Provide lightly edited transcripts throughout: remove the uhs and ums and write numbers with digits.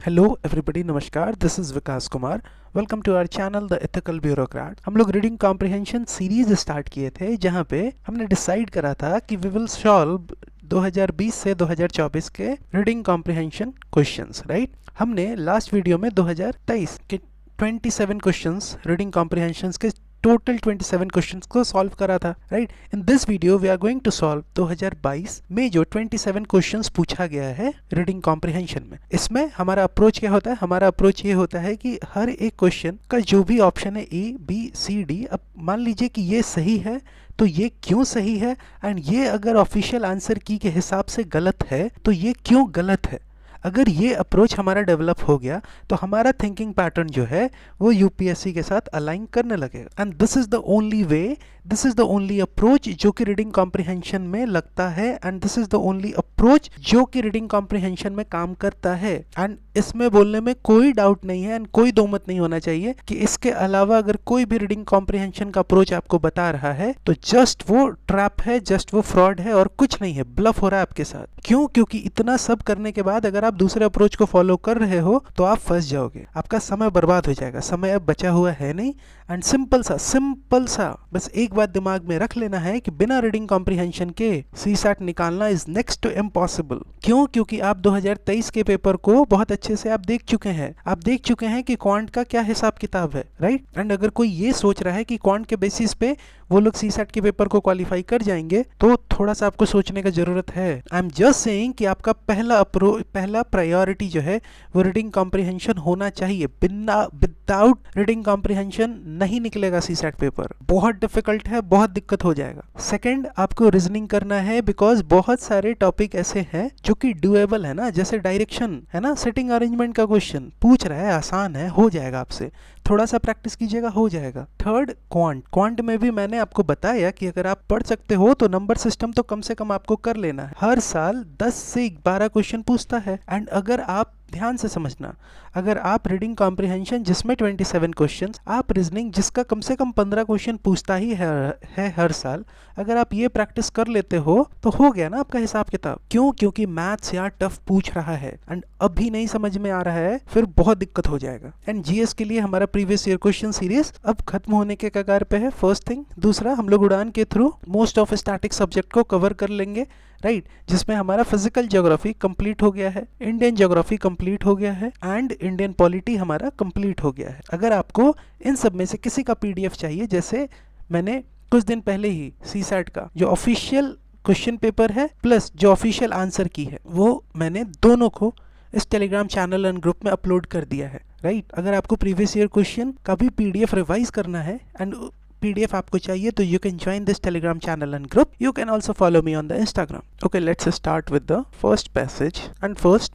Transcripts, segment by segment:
Hello everybody, नमस्कार। This is Vikas Kumar. Welcome to our channel the ethical bureaucrat. हम लोग reading comprehension series start किए थे, जहां पे हमने डिसाइड करा था कि वी विल सॉल्व 2020 से 2024 के रीडिंग कॉम्प्रिहेंशन क्वेश्चंस, राइट। हमने लास्ट वीडियो में 2023 के 27 क्वेश्चंस रीडिंग कॉम्प्रिहेंशन के टोटल 27 क्वेश्चंस को सॉल्व करा था, right. In this video we are going to solve 2022 में जो 27 क्वेश्चंस पूछा गया है रीडिंग कॉम्प्रिहेंशन में। इसमें हमारा अप्रोच क्या होता है? हमारा अप्रोच ये होता है कि हर एक क्वेश्चन का जो भी ऑप्शन है ए बी सी डी, अब मान लीजिए कि ये सही है तो ये क्यों सही है, एंड ये अगर ऑफिशियल आंसर की के हिसाब से गलत है तो ये क्यों गलत है। अगर ये अप्रोच हमारा डेवलप हो गया तो हमारा थिंकिंग पैटर्न जो है वो यूपीएससी के साथ अलाइन करने लगेगा। And this is the only way, this is the only approach जो कि रीडिंग कॉम्प्रिहेंशन में लगता है, and this is the only approach जो कि रीडिंग कॉम्प्रिहेंशन में काम करता है। एंड इसमें बोलने में कोई डाउट नहीं है एंड कोई दो मत नहीं होना चाहिए कि इसके अलावा अगर कोई भी रीडिंग कॉम्प्रिहेंशन का अप्रोच आपको बता रहा है तो जस्ट वो ट्रैप है, जस्ट वो फ्रॉड है और कुछ नहीं है, ब्लफ हो रहा है आपके साथ। क्यों? क्योंकि इतना सब करने के बाद अगर आप दूसरे अप्रोच को फॉलो कर रहे हो तो आप फंस जाओगे, आपका समय बर्बाद हो जाएगा। समय अब बचा हुआ है नहीं। एंड सिंपल सा बस एक बात दिमाग में रख लेना है कि बिना रीडिंग कॉम्प्रिहेंशन के सीसैट निकालना इज नेक्स्ट टू इम्पॉसिबल। क्यों? क्योंकि आप 2023 के पेपर को बहुत अच्छे से आप देख चुके हैं। आप देख चुके हैं कि क्वांट का क्या हिसाब किताब है, राइट। एंड अगर कोई ये सोच रहा है कि क्वांट के बेसिस पे वो लोग सीसैट के पेपर को क्वालिफाई कर जाएंगे तो थोड़ा सा आपको सोचने का जरूरत है। आई एम जस्ट सेइंग कि आपका पहला प्रायोरिटी जो है वो रीडिंग कॉम्प्रिहेंशन होना चाहिए। बिना विदाउट रीडिंग कॉम्प्रिहेंशन नहीं निकलेगा सीसैट पेपर, बहुत डिफिकल्ट है, बहुत दिक्कत हो जाएगा। सेकंड, आपको रीजनिंग करना है बिकॉज बहुत सारे टॉपिक ऐसे हैं जो कि डुएबल है ना, जैसे डायरेक्शन है ना, सेटिंग अरेंजमेंट का क्वेश्चन पूछ रहा है, आसान है, हो जाएगा आपसे, थोड़ा सा प्रैक्टिस कीजिएगा, हो जाएगा। थर्ड, क्वांट में भी मैंने आपको बताया कि अगर आप पढ़ सकते हो तो नंबर सिस्टम तो कम से कम आपको कर लेना है। हर साल 10 से 12 क्वेश्चन पूछता है। एंड अगर आप ध्यान से समझना, अगर आप रीडिंग कॉम्प्रिहेंशन जिसमें 27 क्वेश्चंस, आप रीजनिंग जिसका कम से कम 15 क्वेश्चन पूछता ही है हर साल, अगर आप ये प्रैक्टिस कर लेते हो तो हो गया ना आपका हिसाब किताब। क्यों? क्योंकि मैथ्स यार टफ पूछ रहा है एंड अभी नहीं समझ में आ रहा है, फिर बहुत दिक्कत हो जाएगा। एंड जीएस के लिए हमारा प्रीवियस ईयर क्वेश्चन सीरीज अब खत्म होने के कगार पे है, फर्स्ट थिंग। दूसरा, हम लोग उड़ान के through most of static subject को कवर कर लेंगे, राइट, जिसमें हमारा फिजिकल ज्योग्राफी कंप्लीट हो गया है, इंडियन ज्योग्राफी कंप्लीट हो गया है एंड इंडियन पॉलिटी हमारा कंप्लीट हो गया है। अगर आपको इन सब में से किसी का पीडीएफ चाहिए, जैसे मैंने कुछ दिन पहले ही सीसैट का जो ऑफिशियल क्वेश्चन पेपर है प्लस जो ऑफिशियल आंसर की है, वो मैंने दोनों को इस टेलीग्राम चैनल एंड ग्रुप में अपलोड कर दिया है, राइट। अगर आपको प्रीवियस ईयर क्वेश्चन का भी पीडीएफ रिवाइज करना है एंड पीडीएफ आपको चाहिए तो you can join this Telegram channel and group. You can also follow me on the Instagram. Okay, let's start with the first passage and first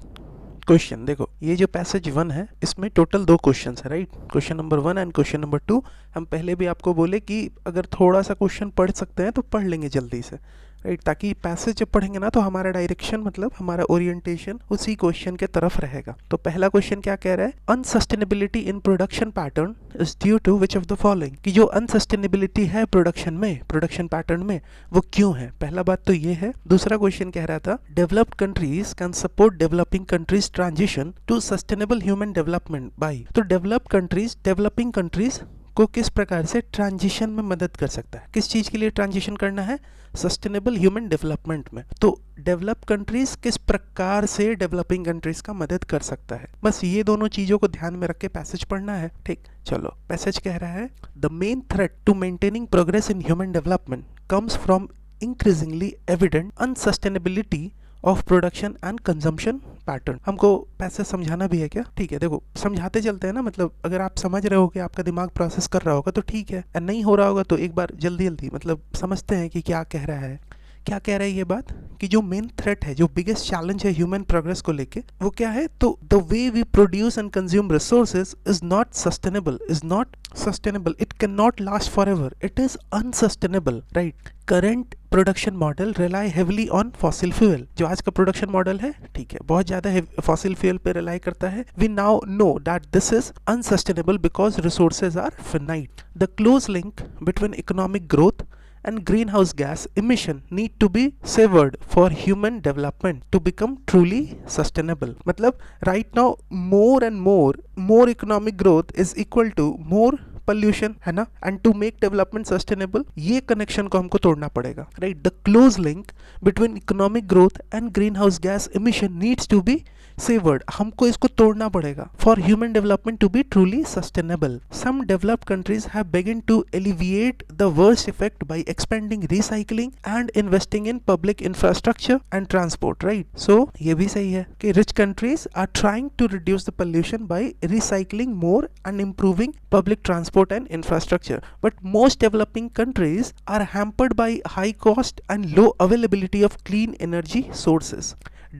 question. देखो, ये जो पैसेज 1 है इसमें टोटल 2 क्वेश्चन है, right. Question number 1 and question number 2। हम पहले भी आपको बोले कि अगर थोड़ा सा क्वेश्चन पढ़ सकते हैं तो पढ़ लेंगे जल्दी से, राइट, ताकि पैसेज जब पढ़ेंगे ना तो हमारा डायरेक्शन, मतलब हमारा ओरिएंटेशन उसी क्वेश्चन के तरफ रहेगा। तो पहला क्वेश्चन क्या कह रहा है? Unsustainability in production pattern is due to which of the following, कि जो अनसस्टेनेबिलिटी है प्रोडक्शन में, प्रोडक्शन पैटर्न में, वो क्यों है। पहला बात तो ये है। दूसरा क्वेश्चन कह रहा था developed countries can support developing countries transition to sustainable human development by. तो डेवलप्ड कंट्रीज डेवलपिंग कंट्रीज को किस प्रकार से ट्रांजिशन में मदद कर सकता है, किस चीज के लिए ट्रांजिशन करना है? सस्टेनेबल ह्यूमन डेवलपमेंट में। तो डेवलप कंट्रीज किस प्रकार से डेवलपिंग कंट्रीज का मदद कर सकता है, बस ये दोनों चीजों को ध्यान में रख के पैसेज पढ़ना है, ठीक। चलो, पैसेज कह रहा है the main threat to maintaining progress in human development comes from increasingly evident unsustainability of production and consumption pattern. हमको पैसे समझाना भी है क्या? ठीक है, देखो समझाते चलते हैं ना, मतलब अगर आप समझ रहे हो कि आपका दिमाग प्रोसेस कर रहा होगा तो ठीक है, नहीं हो रहा होगा तो एक बार जल्दी जल्दी मतलब समझते हैं कि क्या कह रहा है। क्या कह रहा है ये बात कि जो मेन थ्रेट है, जो बिगेस्ट चैलेंज है ह्यूमन प्रोग्रेस को लेके, वो क्या है? तो the way we produce and consume resources is not sustainable, it can not last for ever, it is unsustainable, right. Current production model rely heavily on fossil fuel, जो आज का प्रोडक्शन मॉडल है, ठीक है, बहुत ज्यादा फॉसिल फ्यूल पे rely करता है। We now know that this is unsustainable because resources are finite. The close link between economic growth and greenhouse gas emission need to be severed for human development to become truly sustainable. मतलब right now more economic growth is equal to more pollution, है ना, and to make development sustainable, ये connection को हमको तोड़ना पड़ेगा, right. The close link between economic growth and green house gas emission needs to be severed. हमको इसको तोड़ना पड़ेगा for human development to be truly sustainable. Some developed countries have begun to alleviate the worst effect by expanding recycling and investing in public infrastructure and transport, right. So ये भी सही है कि rich countries are trying to reduce the pollution by recycling more and improving public transport and infrastructure, but most developing countries are hampered by high cost and low availability of clean energy sources.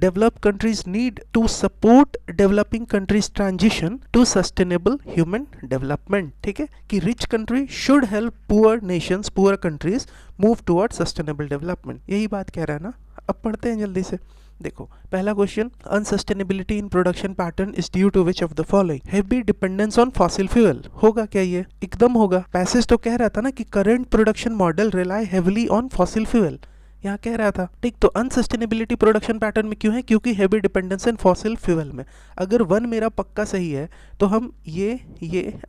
Developed countries need to support developing countries transition to sustainable human development. ठीक है कि rich country should help poor nations, poor countries move towards sustainable development. यही बात कह रहा है ना. अब पढ़ते हैं जल्दी से. देखो पहला question, unsustainability in production pattern is due to which of the following. Heavy dependence on fossil fuel. होगा क्या ये? एकदम होगा. पैसेज तो कह रहा था ना कि current production model rely heavily on fossil fuel, यहाँ कह रहा था. ठीक, तो अनसस्टेनेबिलिटी प्रोडक्शन पैटर्न में क्यों है? क्योंकि हेवी डिपेंडेंस इन फॉसिल फ्यूल में. अगर वन मेरा पक्का सही है तो हम ये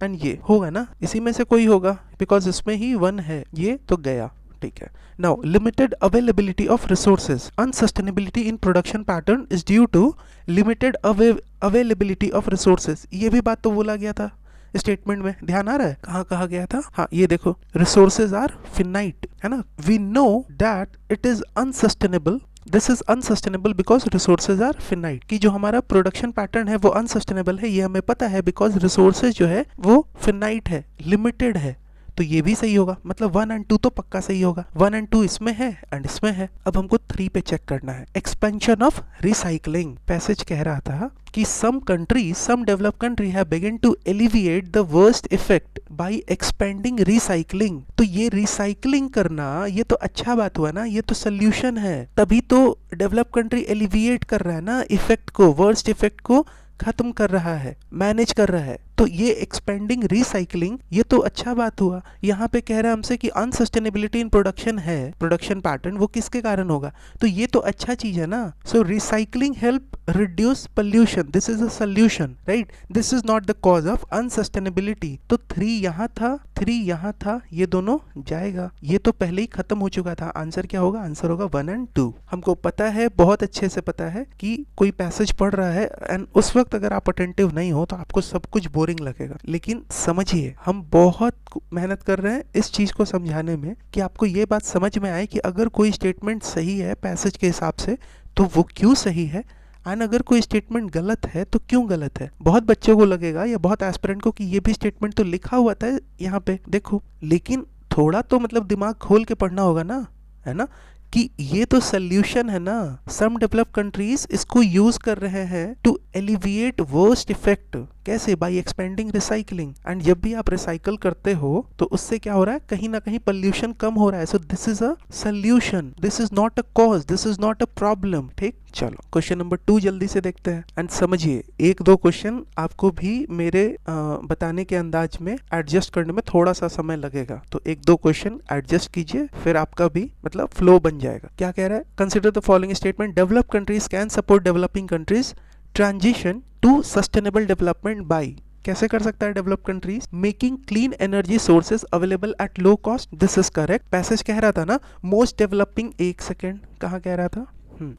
एंड ये होगा ना, इसी में से कोई होगा, बिकॉज इसमें ही वन है, ये तो गया. ठीक है. Now, limited availability of resources. Unsustainability in production pattern is due to limited availability of resources. ये भी बात तो बोला गया था स्टेटमेंट में, ध्यान आ रहा है? कहाँ कहा गया था? हाँ, ये देखो, resources are finite, है ना. We know that it is unsustainable. This is unsustainable because resources are finite. कि जो हमारा प्रोडक्शन पैटर्न है वो अनसस्टेनेबल है, ये हमें पता है, बिकॉज रिसोर्सेज जो है वो फिनाइट है, लिमिटेड है. तो ये भी सही होगा, मतलब 1 और 2 तो पक्का सही होगा. 1 और 2 इसमें है एंड इसमें है. अब हमको 3 पे चेक करना है. Expansion of recycling. पैसेज कह रहा था कि some developed country have begun to alleviate the worst effect by expanding recycling. तो ये रिसाइकलिंग करना, ये तो अच्छा बात हुआ ना, ये तो सोल्यूशन है. तभी तो डेवलप कंट्री एलिविएट कर रहा है ना इफेक्ट को, वर्स्ट इफेक्ट को खत्म कर रहा है, मैनेज कर रहा है. तो ये एक्सपेंडिंग रिसाइकलिंग, ये तो अच्छा बात हुआ. यहाँ पे कह रहा है हमसे कि अनसस्टेनेबिलिटी इन प्रोडक्शन है, प्रोडक्शन पैटर्न, वो किसके कारण होगा? तो ये तो अच्छा चीज है ना. So recycling help reduce pollution. This is a solution, right. This is not the cause of unsustainability. तो 3 यहाँ था, 3 यहाँ था, ये दोनों जाएगा. ये तो पहले ही खत्म हो चुका था. आंसर क्या होगा? आंसर होगा 1 और 2. हमको पता है, बहुत अच्छे से पता है कि कोई पैसेज पढ़ रहा है एंड उस वक्त अगर आप अटेंटिव नहीं हो तो आपको सब कुछ बोरिंग लगेगा. लेकिन समझिए, हम बहुत मेहनत कर रहे हैं इस चीज को समझाने में कि आपको ये बात समझ में आए कि अगर कोई स्टेटमेंट सही है पैसेज के हिसाब से तो वो क्यों सही है, एंड अगर कोई स्टेटमेंट गलत है तो क्यों गलत है. बहुत बच्चों को लगेगा या बहुत एस्पिरेंट को कि ये भी स्टेटमेंट तो लिखा हुआ था यहाँ पे देखो, लेकिन थोड़ा तो मतलब दिमाग खोल के पढ़ना होगा ना, है ना, कि ये तो सोल्यूशन है ना. सम डेवलप्ड कंट्रीज इसको यूज कर रहे हैं टू एलिविएट वर्स्ट इफेक्ट. कैसे? By expanding recycling. एंड जब भी आप रिसाइकल करते हो तो उससे क्या हो रहा है? कहीं ना कहीं पोल्यूशन कम हो रहा है. So this is a solution, this is not a cause, this is not a problem. ठीक, चलो क्वेश्चन नंबर 2 जल्दी से देखते हैं. एंड समझिए, 1-2 क्वेश्चन आपको भी मेरे बताने के अंदाज में एडजस्ट करने में थोड़ा सा समय लगेगा. तो 1-2 क्वेश्चन एडजस्ट कीजिए, फिर आपका भी मतलब फ्लो बन जाएगा. क्या कह रहा है? Consider the following statement. Developed countries can support developing countries transition to sustainable development by. कैसे कर सकता है develop countries? Making clean energy sources available at low cost. This is correct. Passage कह रहा था ना मोस्ट डेवलपिंग, एक second, कहाँ कह रहा था?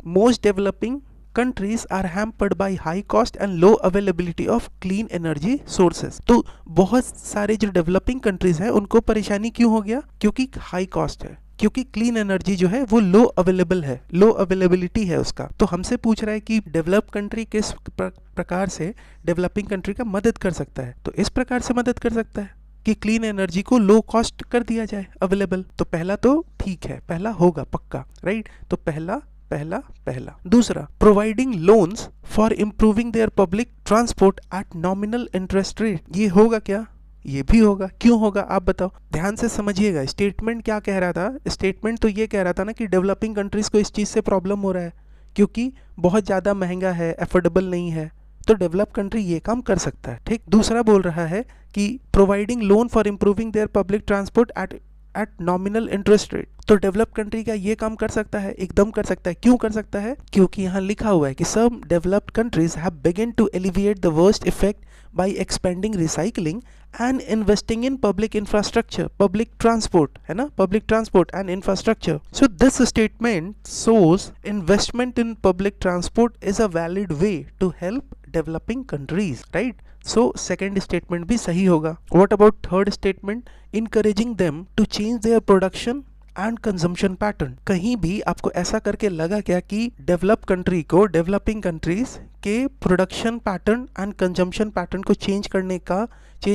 Most developing countries are hampered by high cost and low availability of clean energy sources. तो बहुत सारे जो डेवलपिंग कंट्रीज हैं उनको परेशानी क्यों हो गया? क्योंकि हाई कॉस्ट है, क्योंकि क्लीन एनर्जी जो है वो लो अवेलेबल है, लो अवेलेबिलिटी है उसका. तो हमसे पूछ रहा है कि डेवलप कंट्री किस प्रकार से डेवलपिंग कंट्री का मदद कर सकता है. तो इस प्रकार से मदद कर सकता है कि क्लीन एनर्जी को लो कॉस्ट कर दिया जाए अवेलेबल. तो पहला तो ठीक है, पहला होगा पक्का, राइट. तो पहला. दूसरा, providing loans for improving their public transport at nominal interest rate. ये होगा क्या? ये भी होगा. क्यों होगा आप बताओ? ध्यान से समझिएगा. स्टेटमेंट क्या कह रहा था? स्टेटमेंट तो ये कह रहा था ना कि डेवलपिंग कंट्रीज को इस चीज से प्रॉब्लम हो रहा है क्योंकि बहुत ज्यादा महंगा है, अफोर्डेबल नहीं है. तो डेवलप कंट्री ये काम कर सकता है. ठीक. दूसरा बोल रहा है कि providing loan for improving their public transport at at nominal interest rate. तो डेवलप कंट्री का ये काम कर सकता है, एकदम कर सकता है। क्यों कर सकता है? क्योंकि यहाँ लिखा हुआ है कि some developed countries have begun to alleviate the worst effect by expanding recycling and investing in public infrastructure, public transport, है ना, public transport and infrastructure. So this statement shows investment in public transport is a valid way to help developing countries, right? So second statement भी सही होगा. What about third statement? Encouraging them to change their production and consumption pattern. कहीं भी आपको ऐसा करके लगा क्या कि डेवलप कंट्री को, डेवलपिंग कंट्रीज के production pattern and consumption pattern को चेंज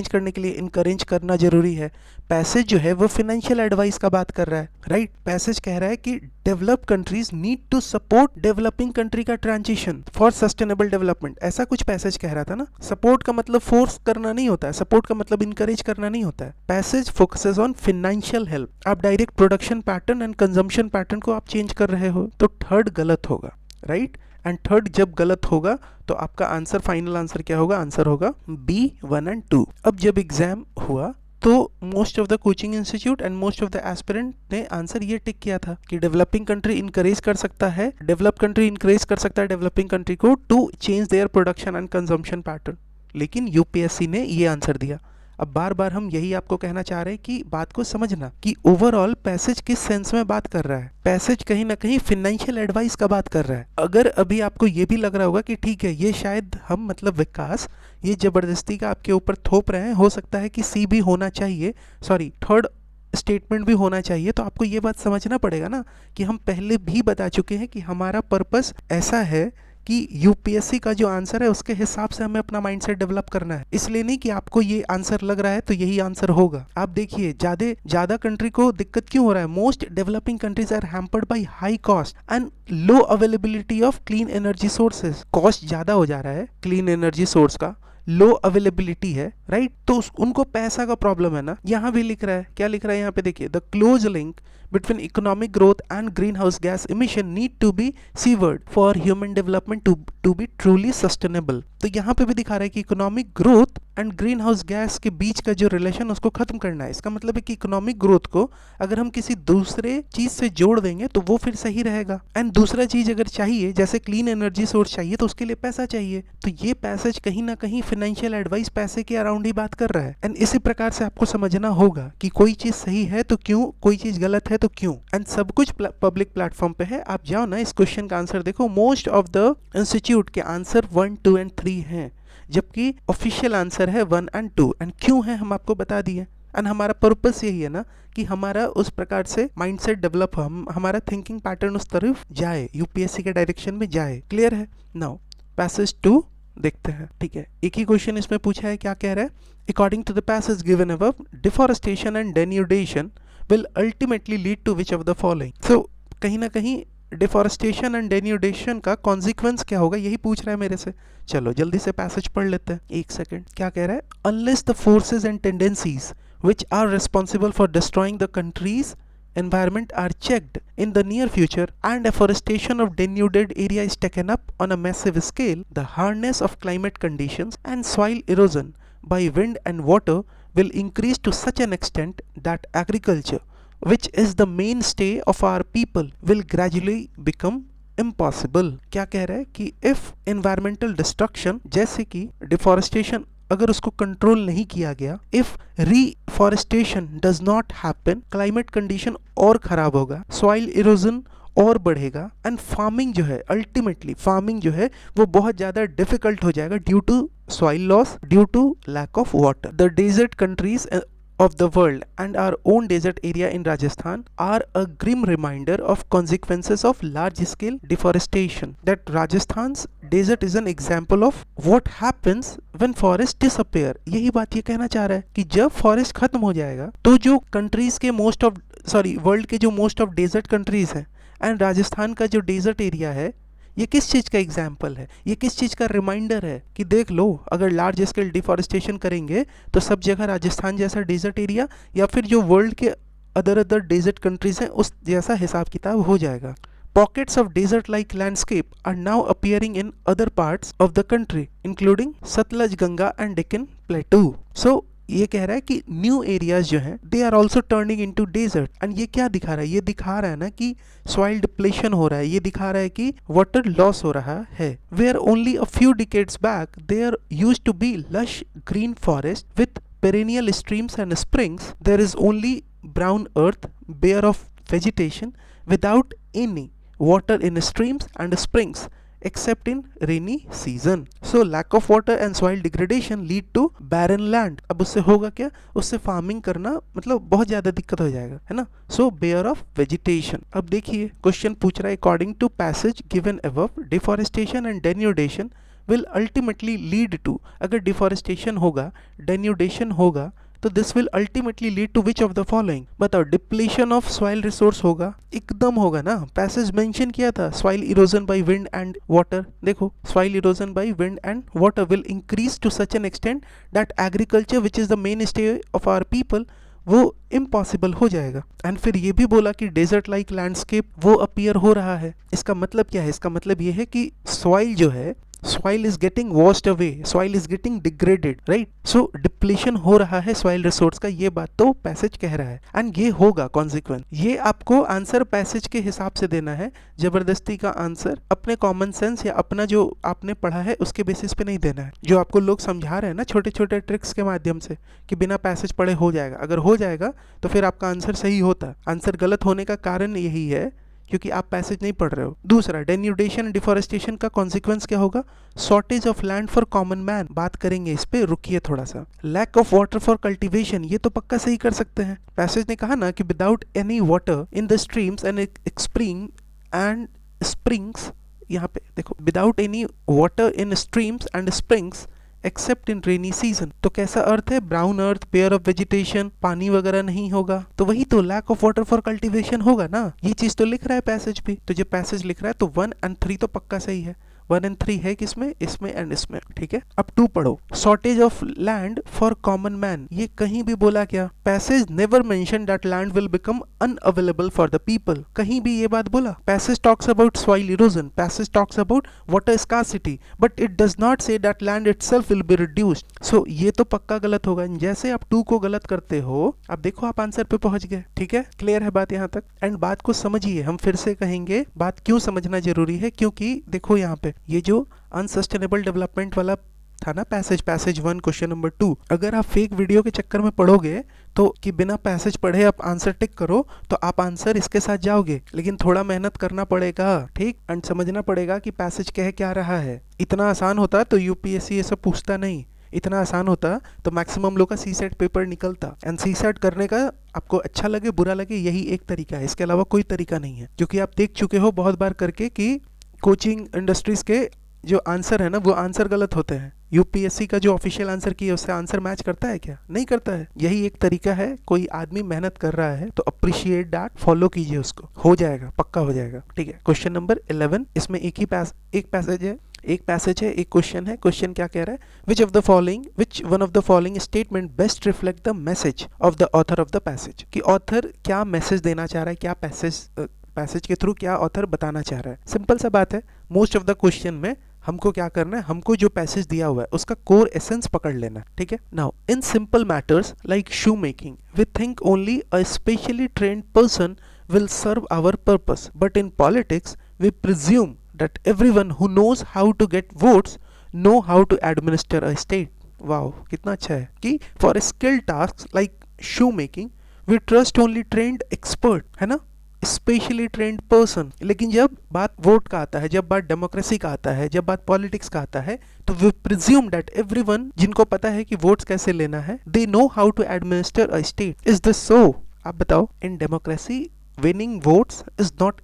करने के लिए इनकरेज करना जरूरी है। पैसेज जो है वो फाइनेंशियल एडवाइस का बात कर रहा है, राइट? पैसेज कह रहा है कि develop countries need to support developing country का ट्रांजिशन फॉर सस्टेनेबल डेवलपमेंट। ऐसा कुछ पैसेज कह रहा था ना। सपोर्ट का मतलब फोर्स करना नहीं होता है, सपोर्ट का मतलब इनकरेज करना नहीं होता है। Passage focuses on financial help. आप direct production pattern and consumption pattern को आप चेंज कर रहे हो, तो थर्ड गलत होगा, राइट? एंड थर्ड जब गलत होगा तो आपका आंसर, फाइनल आंसर क्या होगा? आंसर होगा बी 1 एंड 2। अब जब एग्जाम हुआ तो most of the coaching institute and most of the aspirant ने आंसर ये टिक किया था कि डेवलपिंग कंट्री इनकरेज कर सकता है, डेवलप कंट्री इनकरेज कर सकता है डेवलपिंग कंट्री को to change their production and consumption pattern. लेकिन यूपीएससी ने ये आंसर दिया। अब बार बार हम यही आपको कहना चाह रहे हैं कि बात को समझना कि ओवरऑल पैसेज किस सेंस में बात कर रहा है। पैसेज कहीं ना कहीं फाइनेंशियल एडवाइस का बात कर रहा है। अगर अभी आपको ये भी लग रहा होगा कि ठीक है, ये शायद हम मतलब विकास ये जबरदस्ती का आपके ऊपर थोप रहे हैं, हो सकता है कि सी भी होना चाहिए, सॉरी थर्ड स्टेटमेंट भी होना चाहिए, तो आपको ये बात समझना पड़ेगा ना कि हम पहले भी बता चुके हैं कि हमारा पर्पस ऐसा है कि यूपीएससी का जो आंसर है उसके हिसाब से हमें अपना माइंडसेट डेवलप करना है। इसलिए नहीं कि आपको ये आंसर लग रहा है तो यही आंसर होगा। आप देखिए ज्यादा कंट्री को दिक्कत क्यों हो रहा है? Most developing countries are hampered by high cost and low availability of clean energy sources. Cost ज्यादा हो जा रहा है क्लीन एनर्जी सोर्स का, लो अवेलेबिलिटी है, राइट? तो उनको पैसा का प्रॉब्लम है ना। यहाँ भी लिख रहा है, क्या लिख रहा है यहाँ पे देखिए, the close link between economic growth and greenhouse gas emission need to be severed for human development to be truly sustainable। तो यहाँ पे भी दिखा रहा है कि economic growth and green house gas के बीच का जो रिलेशन उसको खत्म करना है। इसका मतलब है कि इकोनॉमिक ग्रोथ को अगर हम किसी दूसरे चीज से जोड़ देंगे तो वो फिर सही रहेगा। एंड दूसरा चीज अगर चाहिए, जैसे क्लीन एनर्जी सोर्स चाहिए, तो उसके लिए पैसा चाहिए। तो ये पैसेज कहीं ना कहीं फाइनेंशियल एडवाइस पैसे के अराउंड ही बात कर रहा है। एंड इसी प्रकार से आपको समझना होगा कि कोई चीज सही है तो क्यों, कोई चीज गलत है तो क्यों। एंड सब कुछ पब्लिक प्लेटफॉर्म पे है, आप जाओ ना, इस क्वेश्चन का आंसर देखो। मोस्ट ऑफ द इंस्टीट्यूट के आंसर 1, 2 एंड 3 हैं, जबकि ऑफिशियल आंसर है 1 एंड 2। एंड क्यों है हम आपको बता दिए। एंड हमारा पर्पस यही है ना कि हमारा उस प्रकार से माइंडसेट डेवलप हो, हमारा थिंकिंग पैटर्न उस तरफ जाए, यूपीएससी के डायरेक्शन में जाए। क्लियर है? नाउ पैसेज 2 देखते हैं, ठीक है। एक ही क्वेश्चन इसमें पूछा है, क्या कह रहा है? According to the passage given above, deforestation and denudation will ultimately lead to which of the following? So कहीं ना कहीं डिफॉरेस्टेशन एंड डेन्यूडेशन का कॉन्सिक्वेंस क्या होगा, यही पूछ रहा है मेरे से। चलो जल्दी से पैसेज पढ़ लेते हैं, एक सेकेंड। क्या कह रहा है? Unless the forces and tendencies which are responsible for destroying the country's environment are checked in the near future and afforestation of denuded area is taken up on a massive scale, the harness of climate conditions and soil erosion by wind and water will increase to such an extent that agriculture, which is the mainstay of our people, will gradually become impossible। क्या कह रहा है कि if environmental destruction, जैसे कि deforestation अगर उसको control नहीं किया गया, if reforestation does not happen, climate condition और खराब होगा, सॉइल इरोजन और बढ़ेगा, एंड फार्मिंग जो है, अल्टीमेटली फार्मिंग जो है वो बहुत ज्यादा डिफिकल्ट हो जाएगा due to soil loss, due to lack of water. The desert countries of the world and our own desert area in Rajasthan are a grim reminder of consequences of large scale deforestation. That Rajasthan's desert is an example of what happens when forests disappear। यही बात ये कहना चाह रहा है कि जब forest खत्म हो जाएगा तो जो कंट्रीज के वर्ल्ड के जो मोस्ट ऑफ डेजर्ट कंट्रीज हैं एंड राजस्थान का जो डेजर्ट एरिया है, ये किस चीज़ का एग्जाम्पल है, ये किस चीज़ का रिमाइंडर है कि देख लो, अगर लार्ज स्केल डिफॉरेस्टेशन करेंगे तो सब जगह राजस्थान जैसा डेजर्ट एरिया या फिर जो वर्ल्ड के अदर डेजर्ट कंट्रीज हैं उस जैसा हिसाब किताब हो जाएगा। Pockets of desert-like landscape are now appearing in other parts of the country, including Satluj, Ganga and Deccan Plateau. So ये कह रहा है कि न्यू एरियाज जो हैं they are also turning into desert. And ये क्या दिखा रहा है? ये दिखा रहा है ना कि सॉइल डिप्लेशन हो रहा है, ये दिखा रहा है कि वाटर लॉस हो रहा है। Where only a few decades back there used to be lush green forest with perennial streams and springs, there is only brown earth bare of vegetation without any water in streams and springs except in rainy season. So lack of water and soil degradation lead to barren land. अब उससे होगा क्या? उससे farming करना मतलब बहुत ज़्यादा दिक्कत हो जाएगा, है ना? So bare of vegetation. अब देखिए क्वेश्चन पूछ रहा है according to passage given above, deforestation and denudation will ultimately lead to, अगर डिफॉरेस्टेशन होगा, डेन्यूडेशन होगा, तो this will ultimately lead to which of the following? बताओ। डिप्लीशन ऑफ सॉइल रिसोर्स होगा, एकदम होगा ना। पैसेज मेंशन किया था soil erosion by wind and water. देखो soil erosion by wind and water will increase to such an extent that agriculture which is the main stay of our people वो impossible हो जाएगा। And फिर ये भी बोला कि डेजर्ट लाइक लैंडस्केप वो अपीयर हो रहा है। इसका मतलब क्या है? इसका मतलब ये है कि सॉइल जो है, soil is getting washed away, soil is getting degraded, right? So depletion हो रहा है soil resource का, ये बात तो पैसेज कह रहा है। एंड ये होगा कॉन्सिक्वेंस। ये आपको आंसर पैसेज के हिसाब से देना है, जबरदस्ती का आंसर अपने कॉमन सेंस या अपना जो आपने पढ़ा है उसके बेसिस पे नहीं देना है। जो आपको लोग समझा रहे हैं ना छोटे छोटे ट्रिक्स के माध्यम से कि बिना पैसेज पढ़े हो जाएगा, अगर हो जाएगा तो फिर आपका आंसर सही होता। आंसर गलत होने का कारण यही है क्योंकि आप पैसेज नहीं पढ़ रहे हो। दूसरा, डेन्यूडेशन डिफॉरेस्टेशन का कॉन्सिक्वेंस क्या होगा? Shortage of land for common man. बात करेंगे इस पे, रुकिए थोड़ा सा। Lack of water for cultivation, ये तो पक्का सही कर सकते हैं। पैसेज ने कहा ना कि without any water in the streams and spring and springs, यहाँ पे देखो, without any water in streams and springs except in rainy season. तो कैसा अर्थ है? Brown earth, bare of vegetation, पानी वगैरह नहीं होगा, तो वही तो lack of water for cultivation होगा ना। ये चीज तो लिख रहा है पैसेज भी। तो जब पैसेज लिख रहा है तो 1 और 3 तो पक्का सही है। 1 और 3 है किसमें? इसमें एंड इसमें, ठीक है। अब 2 पढ़ो। Shortage of land for common man, ये कहीं भी बोला क्या? Passage never mention that land will become unavailable for the people, कहीं भी ये बात बोला? Passage talks about soil erosion, passage talks about water scarcity, but it does not say that land itself will be reduced. So ये तो पक्का गलत होगा। जैसे आप 2 को गलत करते हो, अब देखो आप आंसर पे पहुंच गए, ठीक है। क्लियर है बात यहाँ तक? एंड बात को समझिए, हम फिर से कहेंगे बात क्यों समझना जरूरी है, क्योंकि देखो यहाँ पे ये जो अनसस्टेनेबल डेवलपमेंट वाला था ना पैसेज 1 क्वेश्चन नंबर 2, अगर आप फेक वीडियो के चक्कर में पढ़ोगे तो कि बिना पैसेज पढ़े आप आंसर टिक करो तो आप आंसर इसके साथ जाओगे, लेकिन थोड़ा मेहनत करना पड़ेगा, ठीक। एंड समझना पड़ेगा कि पैसेज कह क्या रहा है। इतना आसान होता तो यूपीएससी ये सब पूछता नहीं। इतना आसान होता तो मैक्सिमम लोग का सीसेट पेपर निकलता। एंड सीसेट करने का आपको अच्छा लगे बुरा लगे यही एक तरीका है, इसके अलावा कोई तरीका नहीं है। क्योंकि आप देख चुके हो बहुत बार करके कि कोचिंग इंडस्ट्रीज के जो आंसर है ना वो आंसर गलत होते हैं। यूपीएससी का जो ऑफिशियल आंसर किया उससे आंसर मैच करता है क्या? नहीं करता है। यही एक तरीका है, कोई आदमी मेहनत कर रहा है तो अप्रिशिएट दैट, फॉलो कीजिए उसको, हो जाएगा, पक्का हो जाएगा, ठीक है। क्वेश्चन नंबर 11, इसमें एक पैसेज है, एक क्वेश्चन है। क्वेश्चन क्या कह रहा है? Which one of the following statement best reflect the message of the author of the passage, कि ऑथर क्या मैसेज देना चाह रहा है, क्या पैसेज के थ्रू क्या ऑथर बताना चाह रहा है। सिंपल सा बात है, मोस्ट ऑफ द क्वेश्चन में हमको क्या करना है, हमको जो पैसेज दिया हुआ है उसका कोर एसेंस पकड़ लेना, ठीक है। Now in simple matters like shoe making we think only a specially trained person will serve our purpose, but in politics we presume that everyone who knows how to get votes know how to administer a state. Wow, कितना अच्छा है कि for skilled tasks like shoe making we trust only trained expert, है ना, specially trend person. लेकिन जब बात vote का आता है, जब बात डेमोक्रेसी का आता है, जब बात पॉलिटिक्स का आता है, तो वी प्रिज्यूम दैट एवरीवन जिनको पता है कि वोट्स कैसे लेना है, they know how to administer a state. Is this so? आप बताओ। In democracy winning votes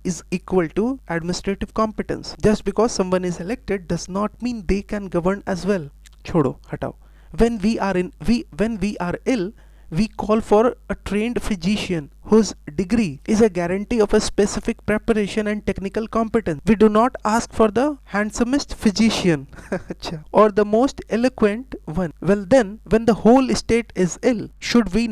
is equal to administrative competence. Just because someone is elected does not mean they can govern as well. छोड़ो, हटाओ। When we are ill, we call for a trained physician whose degree is a guarantee of a specific preparation and technical competence. We do not ask for the handsomest physician or the most eloquent one. Well then, when the whole state is ill, should we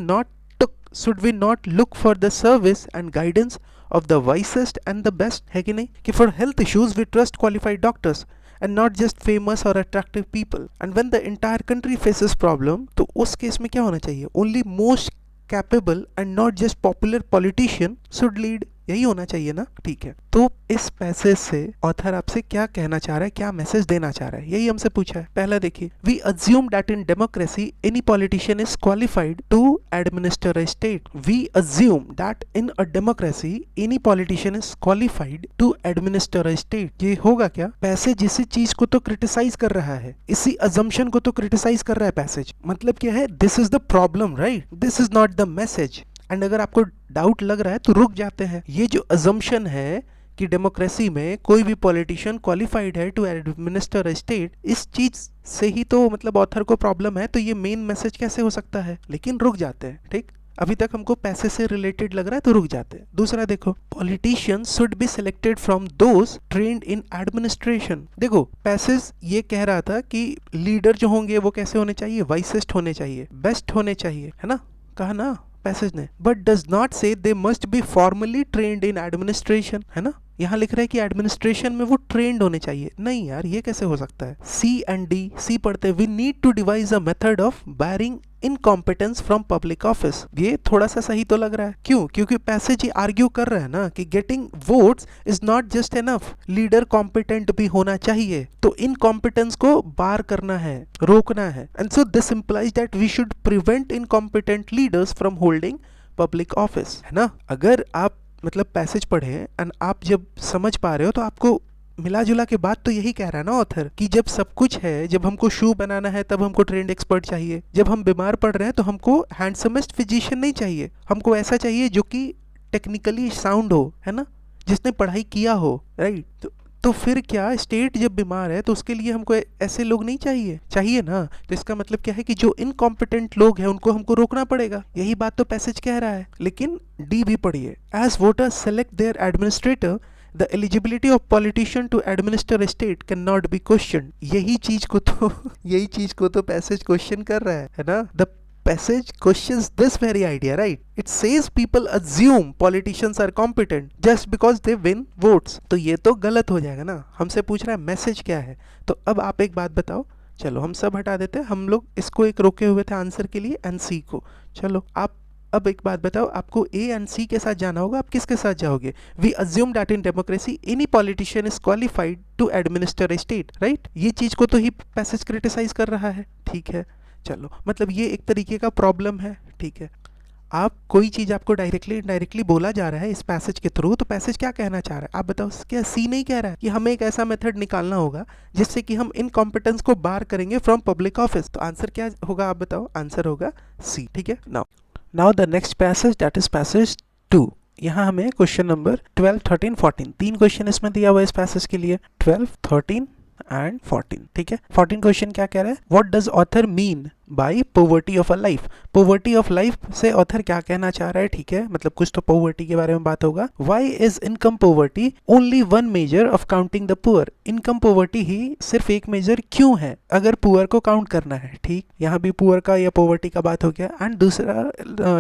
not look for the service and guidance of the wisest and the best? है कि नहीं? कि for health issues we trust qualified doctors and not just famous or attractive people. And when the entire country faces problem, तो उस case में क्या होना चाहिए? Only most capable and not just popular politician should lead. यही होना चाहिए ना? ठीक है, तो इस पैसेज से ऑथर आपसे क्या कहना चाह रहा है, क्या मैसेज देना चाह रहा है, यही हमसे पूछा है। पहला देखिए, we assume that in democracy any politician is qualified to administer a state. We assume that in a democracy any politician is qualified to administer a state. ये होगा क्या? पैसेज इसी चीज को तो क्रिटिसाइज कर रहा है, इसी अजम्पशन को तो क्रिटिसाइज कर रहा है पैसेज। मतलब क्या है? This is the problem, right? This is not the message. And अगर आपको डाउट लग रहा है तो रुक जाते हैं। ये जो अजम्पशन है कि डेमोक्रेसी में कोई भी पॉलिटिशियन क्वालिफाइड है टू एडमिनिस्टर अ स्टेट, इस चीज से ही तो मतलब ऑथर को प्रॉब्लम है, तो ये मेन मैसेज कैसे हो सकता है? लेकिन रुक जाते हैं, ठीक? अभी तक हमको पैसे से रिलेटेड लग रहा है तो रुक जाते हैं। दूसरा देखो, politicians should be selected from those trained in administration. देखो, पैसेज ये कह रहा था कि लीडर जो होंगे वो कैसे होने चाहिए? वाइसेस्ट होने चाहिए, बेस्ट होने चाहिए, है ना? कहा ना पैसेज ने, but does not say they must be formally trained in administration, है ना? यहाँ लिख रहा है कि एडमिनिस्ट्रेशन में वो ट्रेंड होने चाहिए। नहीं यार, ये कैसे हो सकता है? सी एंड डी, सी पढ़ते, we need to devise a method of barring incompetence from public office. ये थोड़ा सा सही तो लग रहा है। क्यों? क्योंकि पैसेज ही आर्ग्यू कर रहा है ना कि getting votes is not just enough, leader competent भी होना चाहिए। तो इनकॉम्पिटेंस को बार करना है, रोकना है। And so this implies that we should prevent incompetent leaders from holding public office, है ना? अगर आप मतलब पैसेज पढ़े एंड आप जब समझ पा रहे हो तो आपको मिला जुला के बात तो यही कह रहा है ना ऑथर, कि जब सब कुछ है, जब हमको शू बनाना है तब हमको ट्रेंड एक्सपर्ट चाहिए, जब हम बीमार पड़ रहे हैं तो हमको हैंडसमेस्ट फिजिशियन नहीं चाहिए, हमको ऐसा चाहिए जो कि टेक्निकली साउंड हो, है ना, जिसने पढ़ाई किया हो, राइट? तो फिर क्या, स्टेट जब बीमार है तो उसके लिए हमको ऐसे लोग नहीं चाहिए? चाहिए ना। तो इसका मतलब क्या है कि जो इनकॉम्पिटेंट लोग हैं उनको हमको रोकना पड़ेगा। यही बात तो पैसेज कह रहा है। लेकिन डी भी पढ़िए, as voters select their administrator the eligibility of politician to administer state can not be question. यही चीज को तो पैसेज क्वेश्चन कर रहा है ना? The passage questions this very idea, right? It says people assume politicians are competent just because they win votes. तो ये तो गलत हो जाएगा ना। हमसे पूछ रहा है मैसेज क्या है। तो अब आप एक बात बताओ, चलो हम सब हटा देते हैं, हम लोग इसको एक रोके हुए थे आंसर के लिए, एंड सी को। चलो आप अब एक बात बताओ, आपको ए एंड सी के साथ जाना होगा, आप किसके साथ जाओगे? We assume that in democracy any politician is qualified to administer a state, right? ये चीज को तो ही पैसेज क्रिटिसाइज कर रहा है, ठीक है? चलो, मतलब ये एक तरीके का प्रॉब्लम है, ठीक है? आप कोई चीज आपको डायरेक्टली इनडायरेक्टली बोला जा रहा है इस पैसेज के थ्रू, तो पैसेज क्या कहना चाह रहा है? आप बताओ। क्या सी नहीं कह रहा है कि हमें एक ऐसा मेथड निकालना होगा जिससे कि हम इनकॉम्पिटेंस को बार करेंगे फ्रॉम पब्लिक ऑफिस? तो आंसर क्या होगा, आप बताओ? आंसर होगा सी, ठीक है? Now the next passage, that is passage 2। यहाँ हमें क्वेश्चन नंबर 12, 13, 14, 3 क्वेश्चन इसमें दिया हुआ है इस पैसेज के लिए, 12, 13 एंड 14, ठीक है? 14 क्वेश्चन क्या कह रहा है? What does author mean by poverty of a life? Poverty of life से ऑथर क्या कहना चाह रहा है, ठीक है? मतलब कुछ तो पोवर्टी के बारे में बात होगा। Why is income poverty only one measure of counting the poor? Income poverty ही सिर्फ एक मेजर क्यों है अगर पुअर को काउंट करना है, ठीक? यहाँ भी पुअर का या पोवर्टी का बात हो गया। एंड दूसरा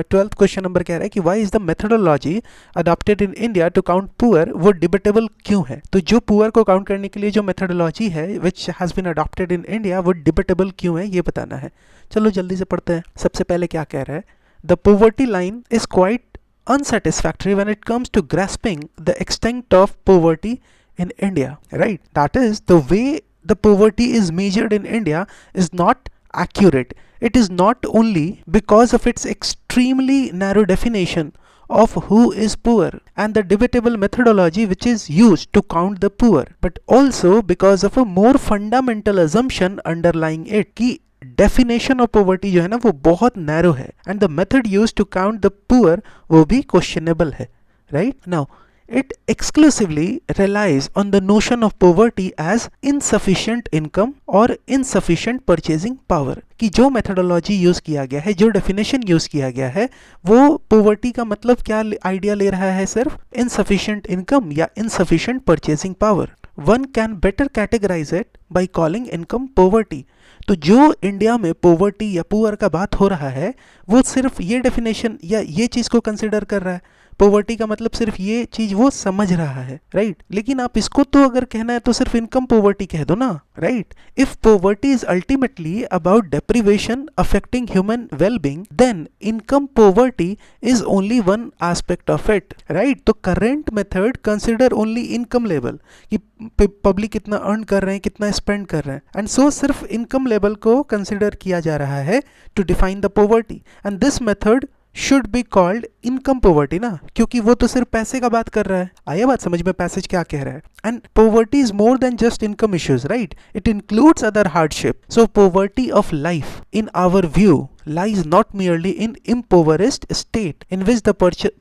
12th क्वेश्चन नंबर कह रहा है कि why is the methodology adopted in India to count poor, वो डिबेटेबल क्यों है? तो जो पुअर को काउंट करने के लिए जो मेथोडोलॉजी है which has been adopted in India, वो डिबेटेबल क्यों है, ये बताना है। चलो जल्दी से पढ़ते हैं। सबसे पहले क्या कह रहा है? The poverty line is quite unsatisfactory when it comes to grasping the extent of poverty in India, right? That is, the way the poverty is measured in India is not accurate. It is not only because of its extremely narrow definition of who is poor and the debatable methodology which is used to count the poor, but also because of a more fundamental assumption underlying it, कि definition of poverty जो है ना वो बहुत narrow है, and the method used to count the poor वो भी questionable है, right? Now it exclusively relies on the notion of poverty as insufficient income or insufficient purchasing power, कि जो मेथोडोलॉजी यूज किया गया है, जो डेफिनेशन यूज किया गया है, वो पोवर्टी का मतलब क्या आइडिया ले रहा है? सिर्फ insufficient income या insufficient purchasing power. One can better categorize it by calling income poverty. तो जो इंडिया में पोवर्टी या पुअर का बात हो रहा है वो सिर्फ ये डेफिनेशन या ये चीज को कंसिडर कर रहा है। पोवर्टी का मतलब सिर्फ ये चीज वो समझ रहा है, राइट। लेकिन आप इसको तो अगर कहना है तो सिर्फ इनकम पोवर्टी कह दो ना, right. If poverty is ultimately about deprivation affecting human wellbeing then income poverty is only one aspect of it, right. तो current method consider only income level कि पब्लिक कितना अर्न कर रहे हैं, कितना स्पेंड कर रहे हैं, एंड सो सिर्फ इनकम लेवल को कंसिडर किया जा रहा है to define the poverty, and this method should be called income poverty ना, क्योंकि वो तो सिर्फ पैसे का बात कर रहा है। आया बात समझ में पैसेज क्या कह रहा है। And poverty is more than just income issues, right. It includes other hardship. So poverty of life in our view lies not merely in impoverished state in which the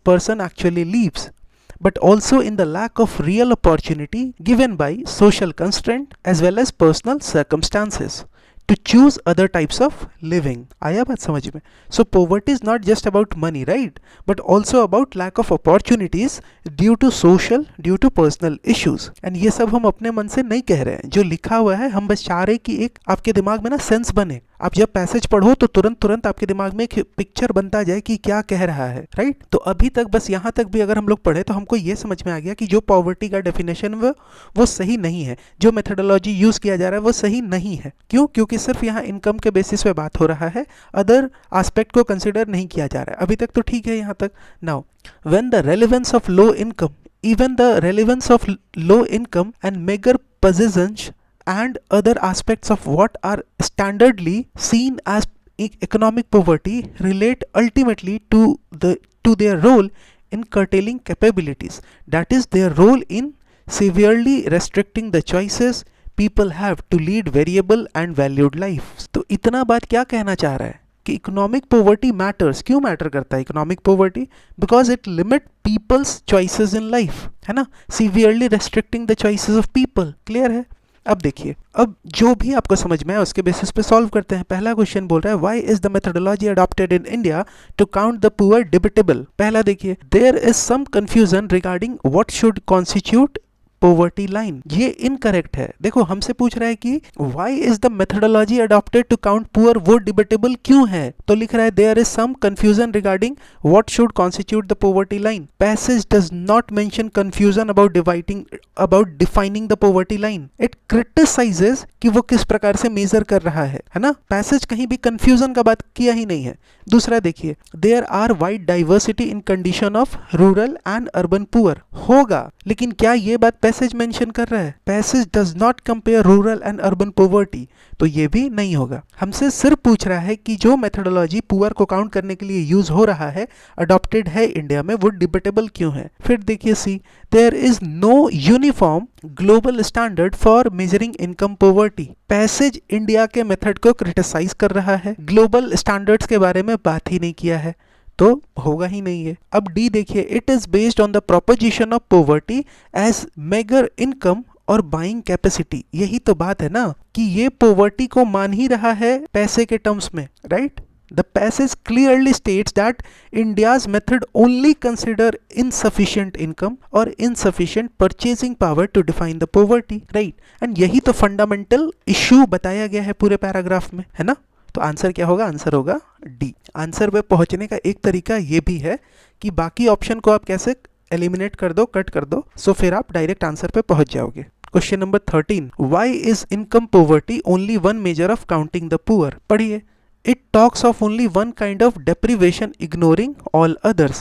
person actually lives, but also in the lack of real opportunity given by social constraint as well as personal circumstances to choose other types of living. आया बात समझ में। So poverty is not just about money, right, but also about lack of opportunities due to social, due to personal issues. And ये सब हम अपने मन से नहीं कह रहे हैं, जो लिखा हुआ है हम बस चाह रहे हैं कि एक आपके दिमाग में ना सेंस बने। आप जब पैसेज पढ़ो तो तुरंत आपके दिमाग में एक पिक्चर बनता जाए कि क्या कह रहा है, राइट। तो अभी तक बस यहाँ तक भी अगर हम लोग पढ़े तो हमको ये समझ में आ गया कि जो पॉवर्टी का डेफिनेशन वो सही नहीं है, जो मेथडोलॉजी यूज किया जा रहा है वो सही नहीं है। क्यों? क्योंकि सिर्फ यहाँ इनकम के बेसिस पे बात हो रहा है, अदर एस्पेक्ट को कंसिडर नहीं किया जा रहा है। अभी तक तो ठीक है यहाँ तक। Now when the relevance of low income, even the relevance of low income and meager positions and other aspects of what are standardly seen as economic poverty relate ultimately to their role in curtailing capabilities, that is their role in severely restricting the choices people have to lead variable and valued life. तो इतना बात क्या कहना चाह रहा है कि economic poverty matters. क्यों मैटर करता है economic poverty? Because it limit people's choices in life, है ना, severely restricting the choices of people. Clear है? अब देखिए, अब जो भी आपको समझ में आए उसके बेसिस पे सॉल्व करते हैं। पहला क्वेश्चन बोल रहा है why is the methodology adopted in India to count the poor debatable. पहला देखिए, there is some confusion regarding what should constitute poverty line. ये इनकरेक्ट है। देखो हमसे पूछ रहा है कि why is the methodology adopted to count poor, वो डिबेटेबल क्यों है? तो लिख रहा है there is some confusion regarding what should constitute the poverty line. Passage does not mention confusion about defining the poverty line. It criticises कि वो किस प्रकार से मेजर कर रहा है ना। पैसेज कहीं भी कंफ्यूजन का बात किया ही नहीं है। दूसरा देखिए, there are wide diversity in condition of rural and urban poor. होगा, लेकिन क्या ये बात पैसेज मेंशन कर रहा है? Passage does not compare rural and urban poverty, तो ये भी नहीं होगा। हमसे सिर्फ पूछ रहा है कि जो मेथोडोलॉजी पुअर को काउंट करने के लिए यूज हो रहा है, अडॉप्टेड है इंडिया में, वो डिबेटेबल क्यों है। फिर देखिए see, there is no uniform global standard for measuring income poverty. Passage India के मेथड को क्रिटिसाइज कर रहा है, ग्लोबल स्टैंडर्ड्स के बारे में बात ही नहीं किया है, तो होगा ही नहीं है। अब डी देखिए, it is based on the proposition of poverty as meagre income और बाइंग कैपेसिटी। यही तो बात है ना कि ये पॉवर्टी को मान ही रहा है पैसे के टर्म्स में, right. The passage clearly states that India's method only consider insufficient income or insufficient purchasing power to define the poverty, right? And यही तो fundamental issue बताया गया है पूरे पैराग्राफ में, है ना। तो आंसर क्या होगा? आंसर होगा डी। आंसर पे पहुंचने का एक तरीका ये भी है कि बाकी ऑप्शन को आप कैसे एलिमिनेट कर दो, कट कर दो, सो फिर आप डायरेक्ट आंसर पे पहुंच जाओगे। Question number 13, why is income poverty only one measure of counting the poor? पढ़िए, it talks of only one kind of deprivation ignoring all others.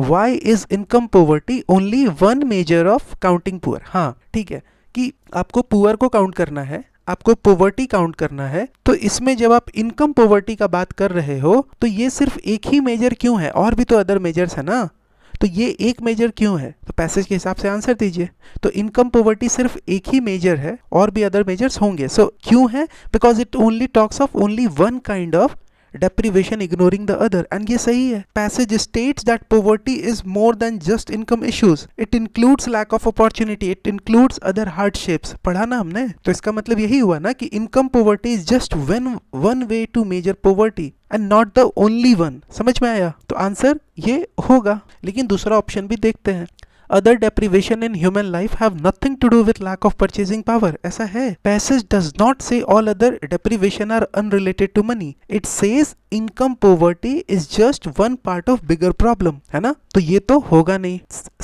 Why is income poverty only one measure of counting poor? हाँ ठीक है कि आपको poor को count करना है, आपको पॉवर्टी काउंट करना है, तो इसमें जब आप इनकम पॉवर्टी का बात कर रहे हो तो ये सिर्फ एक ही मेजर क्यों है? और भी तो अदर मेजर्स है ना, तो ये एक मेजर क्यों है? तो पैसेज के हिसाब से आंसर दीजिए। तो इनकम पॉवर्टी सिर्फ एक ही मेजर है, और भी अदर मेजर्स होंगे। सो क्यों है? Because it only talks of only one kind of deprivation ignoring the other, and ये सही है। Passage states that poverty is more than just income issues. It includes lack of opportunity. It includes other hardships. पढ़ा ना हमने, तो इसका मतलब यही हुआ ना कि income poverty is just one way to measure poverty and not the only one. समझ में आया? तो आंसर ये होगा। लेकिन दूसरा ऑप्शन भी देखते हैं। other deprivation in human life have nothing to do with lack of purchasing power. ऐसा है. Passage does not say all other deprivation are unrelated to money. It says income poverty is just one part of bigger problem. है ना? तो ये तो होगा नहीं.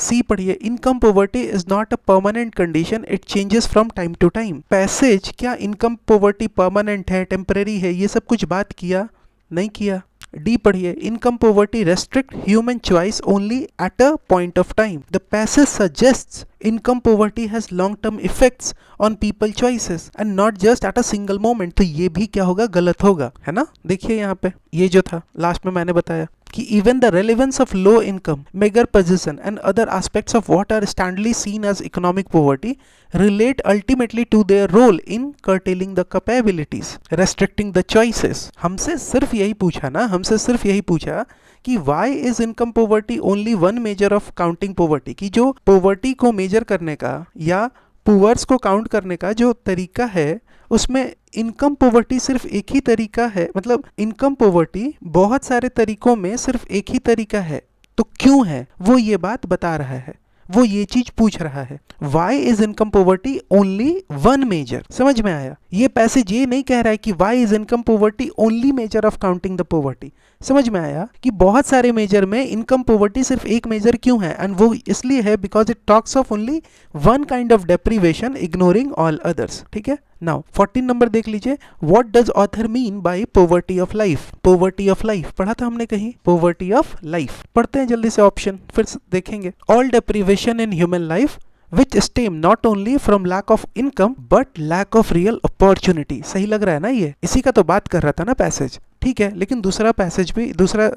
C पढ़िए. Income poverty is not a permanent condition. It changes from time to time. Passage क्या income poverty permanent है, temporary है, ये सब कुछ बात किया? नहीं किया. डी पढ़िए. Income poverty restrict human choice only at a point of time. The passage suggests income poverty has long term effects on people choices and not just at a single moment. तो ये भी क्या होगा? गलत होगा. है ना? देखिए यहाँ पे ये जो था लास्ट में मैंने बताया कि even the relevance of low income, meager position and other aspects of what are standardly seen as economic poverty relate ultimately to their role in curtailing the capabilities, restricting the choices. हमसे सिर्फ यही पूछा ना, हमसे सिर्फ यही पूछा कि why is income poverty only one measure of counting poverty, कि जो poverty को measure करने का या पुअर्स को काउंट करने का जो तरीका है उसमें इनकम पॉवर्टी सिर्फ एक ही तरीका है. मतलब इनकम पॉवर्टी बहुत सारे तरीकों में सिर्फ एक ही तरीका है. तो क्यों है वो ये बात बता रहा है, वो ये चीज पूछ रहा है. Why is income poverty only one measure? समझ में आया? ये पैसेज ये नहीं कह रहा है कि why is income poverty only measure of counting the poverty. समझ में आया कि बहुत सारे मेजर में इनकम पॉवर्टी सिर्फ एक मेजर क्यों है, एंड वो इसलिए है because it talks of only one kind of deprivation ignoring all others. ठीक है. नाउ 14 नंबर देख लीजिए. What does author mean by poverty of life? Poverty of life पढ़ा था हमने कहीं? पॉवर्टी ऑफ लाइफ पढ़ते हैं जल्दी से, ऑप्शन फिर देखेंगे. All deprivation in human life which stem not only from lack of income but lack of real opportunity. सही लग रहा है ना? ये इसी का तो बात कर रहा था ना पैसेज. ठीक है, लेकिन दूसरा पैसेज भी, दूसरा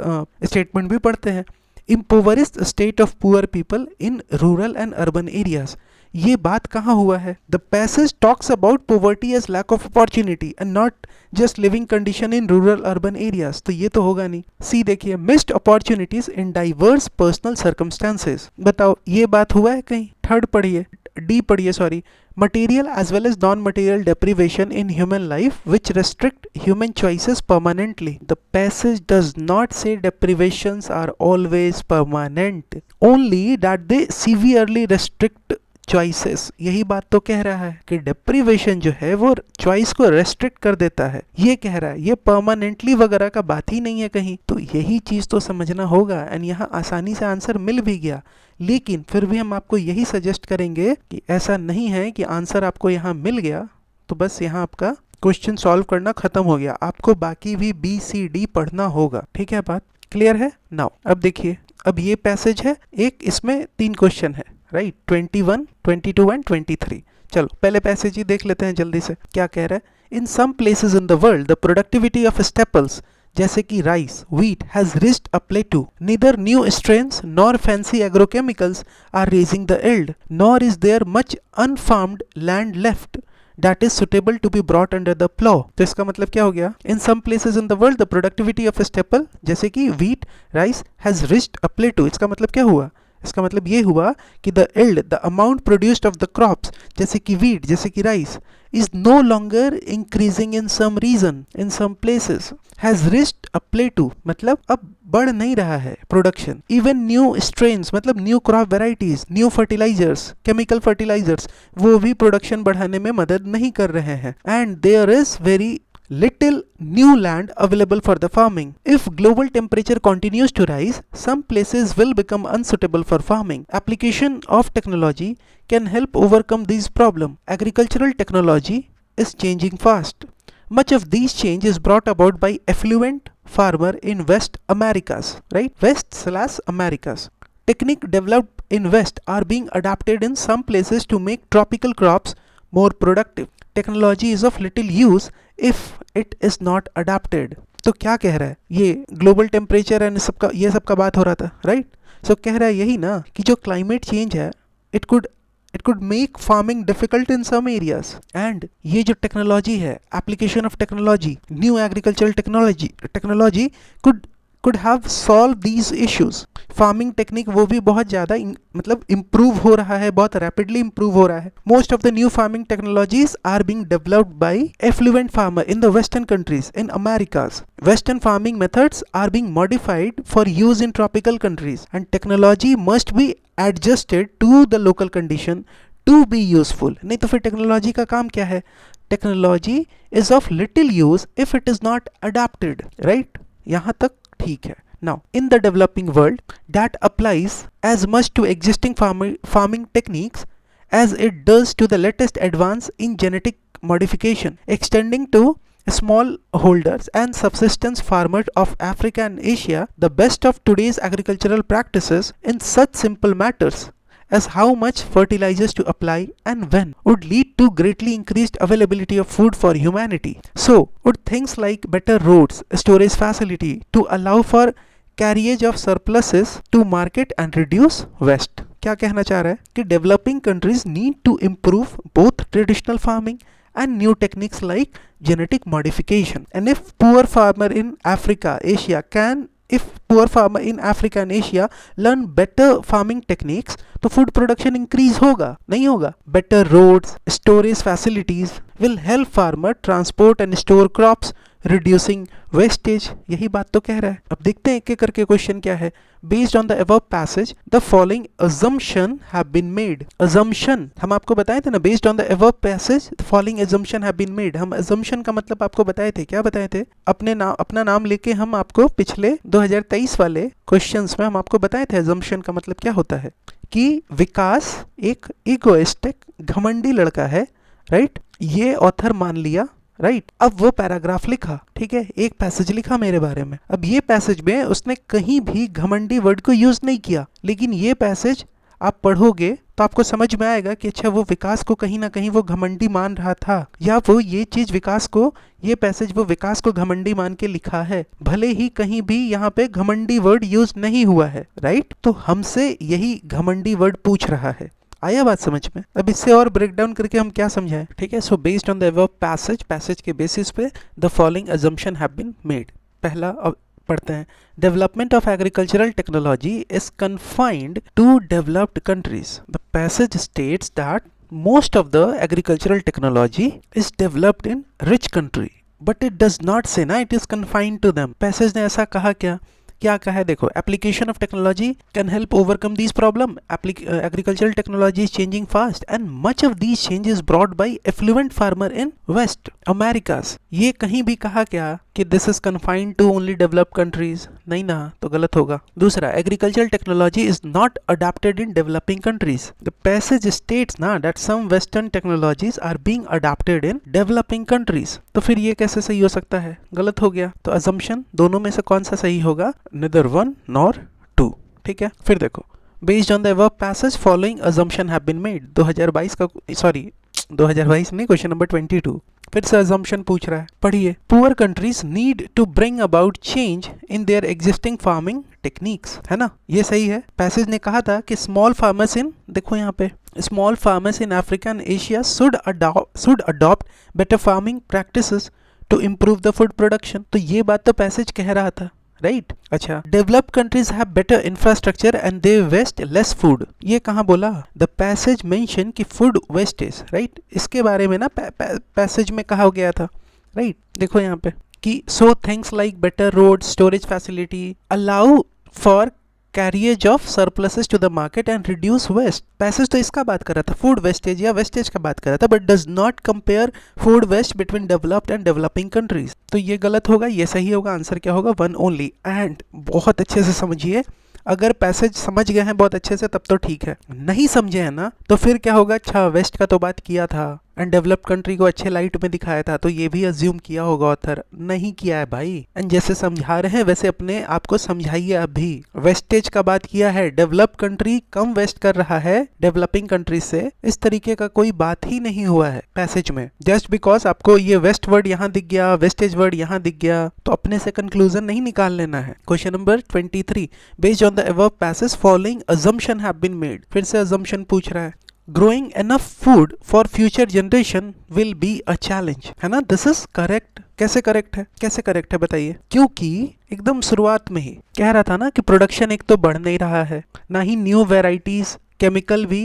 स्टेटमेंट भी पढ़ते हैं. impoverished state of poor people in rural and urban areas. ये बात कहाँ हुआ है? The passage talks about poverty as lack of opportunity and not just living condition in rural urban areas. तो ये तो होगा नहीं. सी देखिए. missed opportunities in diverse personal circumstances. बताओ ये बात हुआ है कहीं? थर्ड पढ़िए. डी पढ़िए, sorry. material as well as non-material deprivation in human life which restrict human choices permanently. The passage does not say deprivations are always permanent, only that they severely restrict choices. यही बात तो कह रहा है कि deprivation जो है वो चॉइस को रेस्ट्रिक्ट कर देता है. ये कह रहा है, ये परमानेंटली वगैरह का बात ही नहीं है कहीं. तो यही चीज तो समझना होगा. एंड यहाँ आसानी से आंसर मिल भी गया, लेकिन फिर भी हम आपको यही सजेस्ट करेंगे कि ऐसा नहीं है कि आंसर आपको यहाँ मिल गया तो बस यहाँ आपका क्वेश्चन सॉल्व करना खत्म हो गया. आपको बाकी भी BCD पढ़ना होगा. ठीक है, बात क्लियर है? नाउ अब देखिए, अब ये पैसेज है एक, इसमें 3 क्वेश्चन है, राइट? 21, 22 एंड 23. चलो पहले पैसेज ही देख लेते हैं जल्दी से. क्या कह रहा है? In some places in the world the productivity of staples जैसे कि rice, wheat has reached a plateau. Neither new strains nor fancy agrochemicals are raising the yield, nor is there much unfarmed land left that is suitable to be brought under the plow. तो इसका मतलब क्या हो गया? In some places in the world the productivity of a staple जैसे कि wheat, rice has reached a plateau. इसका मतलब क्या हुआ? इसका मतलब ये हुआ कि the yield, the amount produced of the crops जैसे कि wheat, जैसे कि rice is no longer increasing in some region, in some places has reached a plateau. मतलब अब बढ़ नहीं रहा है प्रोडक्शन. इवन न्यू स्ट्रेन्स मतलब new crop varieties, new fertilizers, chemical fertilizers, वो भी प्रोडक्शन बढ़ाने में मदद नहीं कर रहे हैं. And there is very little new land available for the farming. If global temperature continues to rise, some places will become unsuitable for farming. Application of technology can help overcome these problems. Agricultural technology is changing fast. Much of these change is brought about by affluent farmer in West Americas, right? West/Americas. Technique developed in West are being adapted in some places to make tropical crops more productive. Technology is of little use if it is not adapted. तो क्या कह रहा है? ये global temperature and सबका ये सब का बात हो रहा था, राइट? सो कह रहा है यही ना कि जो क्लाइमेट चेंज है it could make farming difficult in some areas. And ये जो टेक्नोलॉजी है, application of technology, new agricultural technology could could have solved these issues. Farming technique वो भी बहुत ज़्यादा मतलब इम्प्रूव हो रहा है, बहुत रैपिडली इम्प्रूव हो रहा है. Most of the new farming technologies are being developed by affluent farmer in the western countries. In Americas western farming methods are being modified for use in tropical countries and technology must be adjusted to the local condition to be useful. नहीं तो फिर technology का काम क्या है? Technology is of little use if it is not adapted. Right, यहां तक ठीक है. Now, in the developing world, that applies as much to existing farming techniques as it does to the latest advance in genetic modification, extending to smallholders and subsistence farmers of Africa and Asia. The best of today's agricultural practices in such simple matters as how much fertilizers to apply and when would lead to greatly increased availability of food for humanity. So, would things like better roads, storage facility to allow for carriage of surpluses to market and reduce waste. क्या कहना चाह रहा है कि developing countries need to improve both traditional farming and new techniques like genetic modification. And if poor farmer in Africa, and Asia learn better farming techniques, तो food production increase होगा, नहीं होगा? Better roads, storage facilities will help farmer transport and store crops, reducing wastage. यही बात तो कह रहा है. अब देखते हैं एक एक करके क्वेश्चन क्या है. Based on the above passage, the following assumption have been made. Assumption हम आपको बताए थे ना. Based on the above passage, the following assumption have been made. हम assumption का मतलब आपको बताए थे. क्या बताए थे? अपना नाम लेके हम आपको पिछले 2023 वाले क्वेश्चंस में हम आपको बताए थे assumption का मतलब क्या होता है. कि विकास एक इगोइस्टिक घमंडी लड़का है. राइट, ये ऑथर मान लिया. राइट, अब वो पैराग्राफ लिखा. ठीक है, एक पैसेज लिखा मेरे बारे में. अब ये पैसेज में उसने कहीं भी घमंडी वर्ड को यूज नहीं किया, लेकिन ये पैसेज आप पढ़ोगे तो आपको समझ में आएगा कि अच्छा वो विकास को कहीं ना कहीं वो घमंडी मान रहा था, या वो ये चीज विकास को, ये पैसेज वो विकास को घमंडी मान के लिखा है, भले ही कहीं भी यहाँ पे घमंडी वर्ड यूज नहीं हुआ है. राइट, तो हमसे यही घमंडी वर्ड पूछ रहा है. आया बात समझ में? अब इससे और ब्रेक डाउन करके हम क्या समझाएं. ठीक है, so based on the above passage के बेसिस पे the following assumption have been made. पहला पढ़ते हैं. Development of agricultural technology is confined to developed countries. The passage states that most of the agricultural technology is developed in rich country, but it does not say ना it is confined to them. Passage ने ऐसा कहा क्या कहा है? देखो, application of technology can help overcome this problem. Agricultural technology is changing fast and much of these changes brought by affluent farmer in west Americas. ये कहीं भी कहा क्या कि this is confined to only developed countries? नहीं ना, तो गलत होगा. दूसरा, agricultural technology is not adopted in developing countries. The passage states ना that some western technologies are being adopted in developing countries. तो फिर ये कैसे सही हो सकता है? गलत हो गया. तो अजम्पशन दोनों में से कौन सा सही होगा? neither one nor two. ठीक है, फिर देखो. Based on the above passage, following assumption have been made. 2022 का, सॉरी 2022 नहीं, क्वेश्चन नंबर 22 फिर से assumption पूछ रहा है. पढ़िए. Poor countries need to bring about change in their existing farming techniques. है ना, ये सही है. पैसेज ने कहा था कि small farmers in, देखो यहाँ पे, small farmers in Africa and Asia should adopt better farming practices to improve the food production. तो ये बात तो पैसेज कह रहा था. राइट, अच्छा. Developed countries have better infrastructure and they waste less food. ये कहाँ बोला? द पैसेज मेंशन कि फूड वेस्टेज. राइट, इसके बारे में ना पैसेज में कहा गया था. राइट, देखो यहाँ पे कि so things like better road, storage facility allow for carriage of surpluses to the market and reduce waste. Passage तो इसका बात कर रहा था, फूड वेस्टेज या वेस्टेज का बात कर रहा था, but does not compare food waste between developed and developing countries. तो ये गलत होगा, ये सही होगा. आंसर क्या होगा? One only. एंड बहुत अच्छे से समझिए, अगर पैसेज समझ गए हैं बहुत अच्छे से तब तो ठीक है, नहीं समझे हैं ना तो फिर क्या होगा? अच्छा, वेस्ट का तो बात किया था एंड डेवलप्ड कंट्री को अच्छे लाइट में दिखाया था, तो ये भी अज्यूम किया होगा ऑथर. नहीं किया है भाई. एंड जैसे समझा रहे हैं वैसे अपने आप को समझाइए. अभी वेस्टेज का बात किया है, डेवलप्ड कंट्री कम वेस्ट कर रहा है डेवलपिंग कंट्री से, इस तरीके का कोई बात ही नहीं हुआ है पैसेज में. जस्ट बिकॉज आपको ये वेस्ट वर्ड यहाँ दिख गया, वेस्टेज वर्ड यहाँ दिख गया, तो अपने से कंक्लूजन नहीं निकाल लेना है. Question number 23. Based on the above passage following assumption have been made. फिर से assumption पूछ रहा है. Growing enough food for future generation will be a challenge. है ना, this is correct. कैसे करेक्ट है, कैसे करेक्ट है बताइए? क्योंकि एकदम शुरुआत में ही कह रहा था ना कि प्रोडक्शन एक तो बढ़ नहीं रहा है, ना ही न्यू वेराइटीज केमिकल भी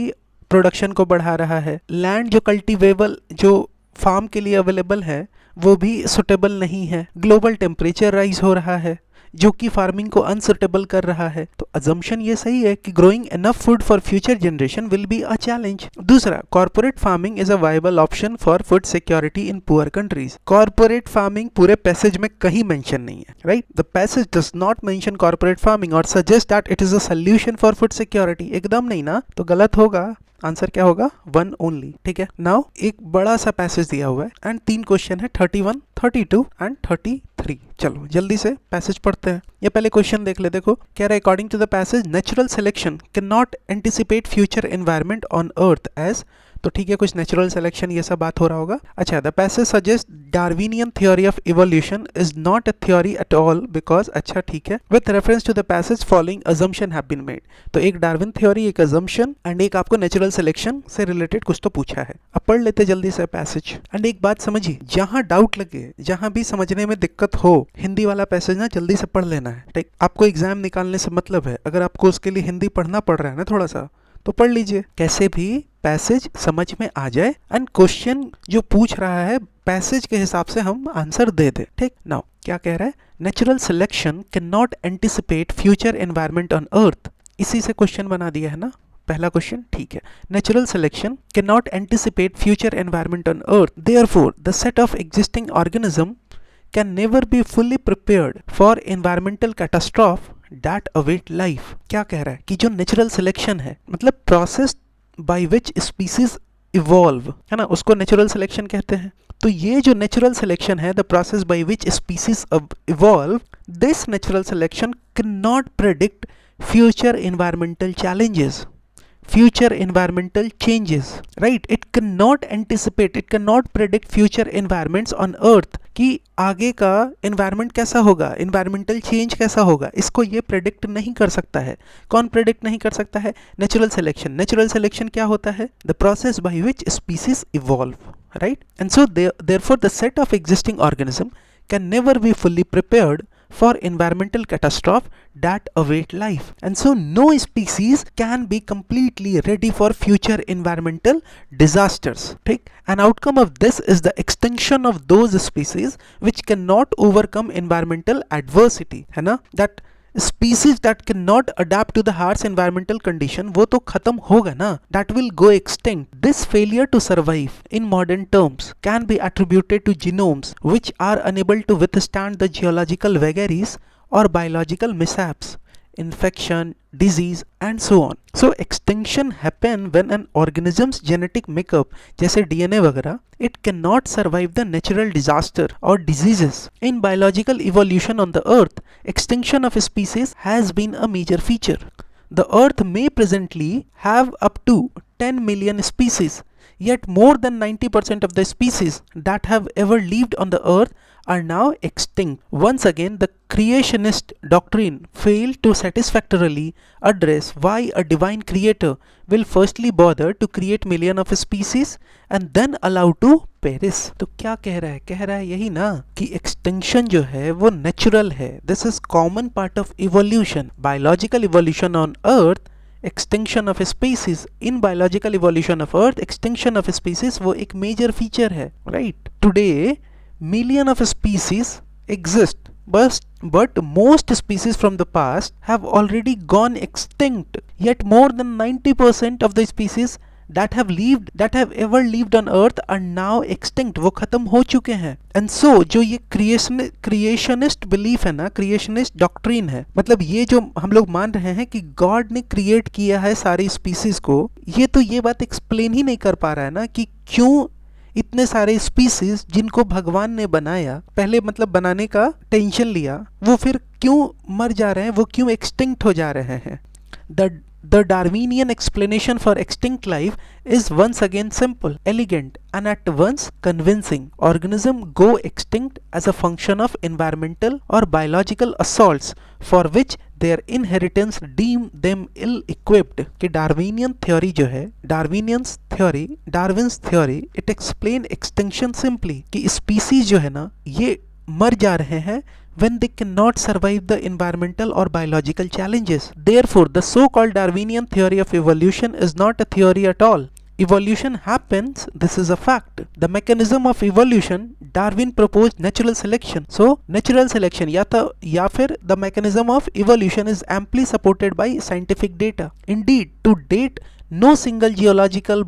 प्रोडक्शन को बढ़ा रहा है, लैंड जो कल्टीवेबल जो फार्म के लिए अवेलेबल है वो भी सुटेबल नहीं है, ग्लोबल टेम्परेचर राइज हो रहा है जो कि फार्मिंग को अनसुटेबल कर रहा है। तो अजम्पशन ये सही है कि growing enough food for future generation will be a challenge. दूसरा, corporate farming is a viable option for food security in poor countries. Corporate farming पूरे पैसेज में कहीं मेंशन नहीं है, right? The passage does not mention corporate farming और suggest that it is a solution for food security. एकदम नहीं ना, तो गलत होगा। आंसर क्या होगा? 1 ओनली। ठीक है, नाउ एक बड़ा सा पैसेज दिया हुआ है एंड 3 क्वेश्चन है, 31, 32 एंड 33। चलो जल्दी से पैसेज पढ़ते हैं। ये पहले क्वेश्चन देख ले, देखो कह रहा है according to the passage natural selection can not anticipate future environment on earth as, तो ठीक है कुछ नेचुरल सिलेक्शन ये सब बात हो रहा होगा। अच्छा, the passage suggest Darwinian theory of evolution is not a theory at all because, अच्छा ठीक है, with reference to the passage following assumption have been made. तो एक डार्विन थ्योरी, एक अजम्पशन एंड एक आपको नेचुरल सिलेक्शन से रिलेटेड कुछ तो पूछा है। अब पढ़ लेते जल्दी से पैसेज। एंड एक बात समझिए, जहां डाउट लगे, जहां भी समझने में दिक्कत हो, हिंदी वाला पैसेज ना जल्दी से पढ़ लेना है। ठीक, आपको एग्जाम निकालने से मतलब है, अगर आपको उसके लिए हिंदी पढ़ना पड़ रहा है ना थोड़ा सा, तो पढ़ लीजिए, कैसे भी पैसेज समझ में आ जाए एंड क्वेश्चन जो पूछ रहा है पैसेज के हिसाब से हम आंसर दे दे। ठीक, नाउ क्या कह रहा है? Natural selection can not anticipate future environment on अर्थ। इसी से क्वेश्चन बना दिया है ना पहला क्वेश्चन, ठीक है। Natural selection can not anticipate future environment on earth, therefore the set of existing organism can never be fully prepared for environmental catastrophe that await life। क्या कह रहा है कि जो नेचुरल सिलेक्शन है, मतलब process by which species evolve, है ना, उसको नेचुरल सिलेक्शन कहते हैं। तो ये जो नेचुरल सिलेक्शन है, the process by which species evolve, this natural selection can not predict future environmental challenges, future environmental changes, right? It cannot anticipate, it cannot predict future environments on earth कि आगे का environment कैसा होगा, environmental change कैसा होगा, इसको ये predict नहीं कर सकता है। कौन predict नहीं कर सकता है? natural selection। natural selection क्या होता है? the process by which species evolve, right? and so therefore the set of existing organism can never be fully prepared for environmental catastrophe that await life, and so no species can be completely ready for future environmental disasters। ठीक, an outcome of this is the extinction of those species which cannot overcome environmental adversity, है ना, that species that cannot adapt to the harsh environmental condition, वो तो खत्म होगा ना, that will go extinct। This failure to survive in modern terms can be attributed to genomes which are unable to withstand the geological vagaries or biological mishaps, infection, disease and so on। So extinction happen when an organism's genetic makeup, जैसे DNA वगैरह, it cannot survive the natural disaster or diseases। In biological evolution on the earth, extinction of species has been a major feature। The earth may presently have up to 10 million species, yet more than 90% of the species that have ever lived on the earth are now extinct। Once again, the creationist doctrine failed to satisfactorily address why a divine creator will firstly bother to create million of species and then allow to perish। तो क्या कह रहा है? कह रहा है यही ना कि extinction जो है वो natural है। This is common part of evolution, biological evolution on earth। extinction of species, in biological evolution of earth, extinction of species वो एक major feature है, right? Today million of species exist, but most species from the past have already gone extinct, yet more than 90% of the species that have ever lived on earth are now extinct। वो खत्म हो चुके हैं। and so जो ये creationist belief है ना, creationist doctrine है, मतलब ये जो हम लोग मान रहे हैं कि गॉड ने क्रिएट किया है सारी स्पीसीज को, ये तो ये बात एक्सप्लेन ही नहीं कर पा रहा है ना कि क्यों इतने सारे स्पीसीज जिनको भगवान ने बनाया, पहले मतलब बनाने का टेंशन लिया, वो फिर क्यों मर जा रहे हैं, वो क्यों एक्सटिंक्ट हो जा रहे हैं। The Darwinian explanation for extinct life is once again simple, elegant and at once convincing। Organisms go extinct as a function of environmental or biological assaults for which their inheritance deem them ill equipped। कि Darwinian theory जो है, Darwin's theory it explain extinction simply, कि species जो है ना ये मर जा रहे हैं when they cannot survive the environmental or biological challenges। Therefore, the so-called Darwinian theory of evolution is not a theory at all। Evolution happens, this is a fact। The mechanism of evolution, Darwin proposed natural selection। So, natural selection या फिर the mechanism of evolution is amply supported by scientific data। Indeed, to date, no single geological,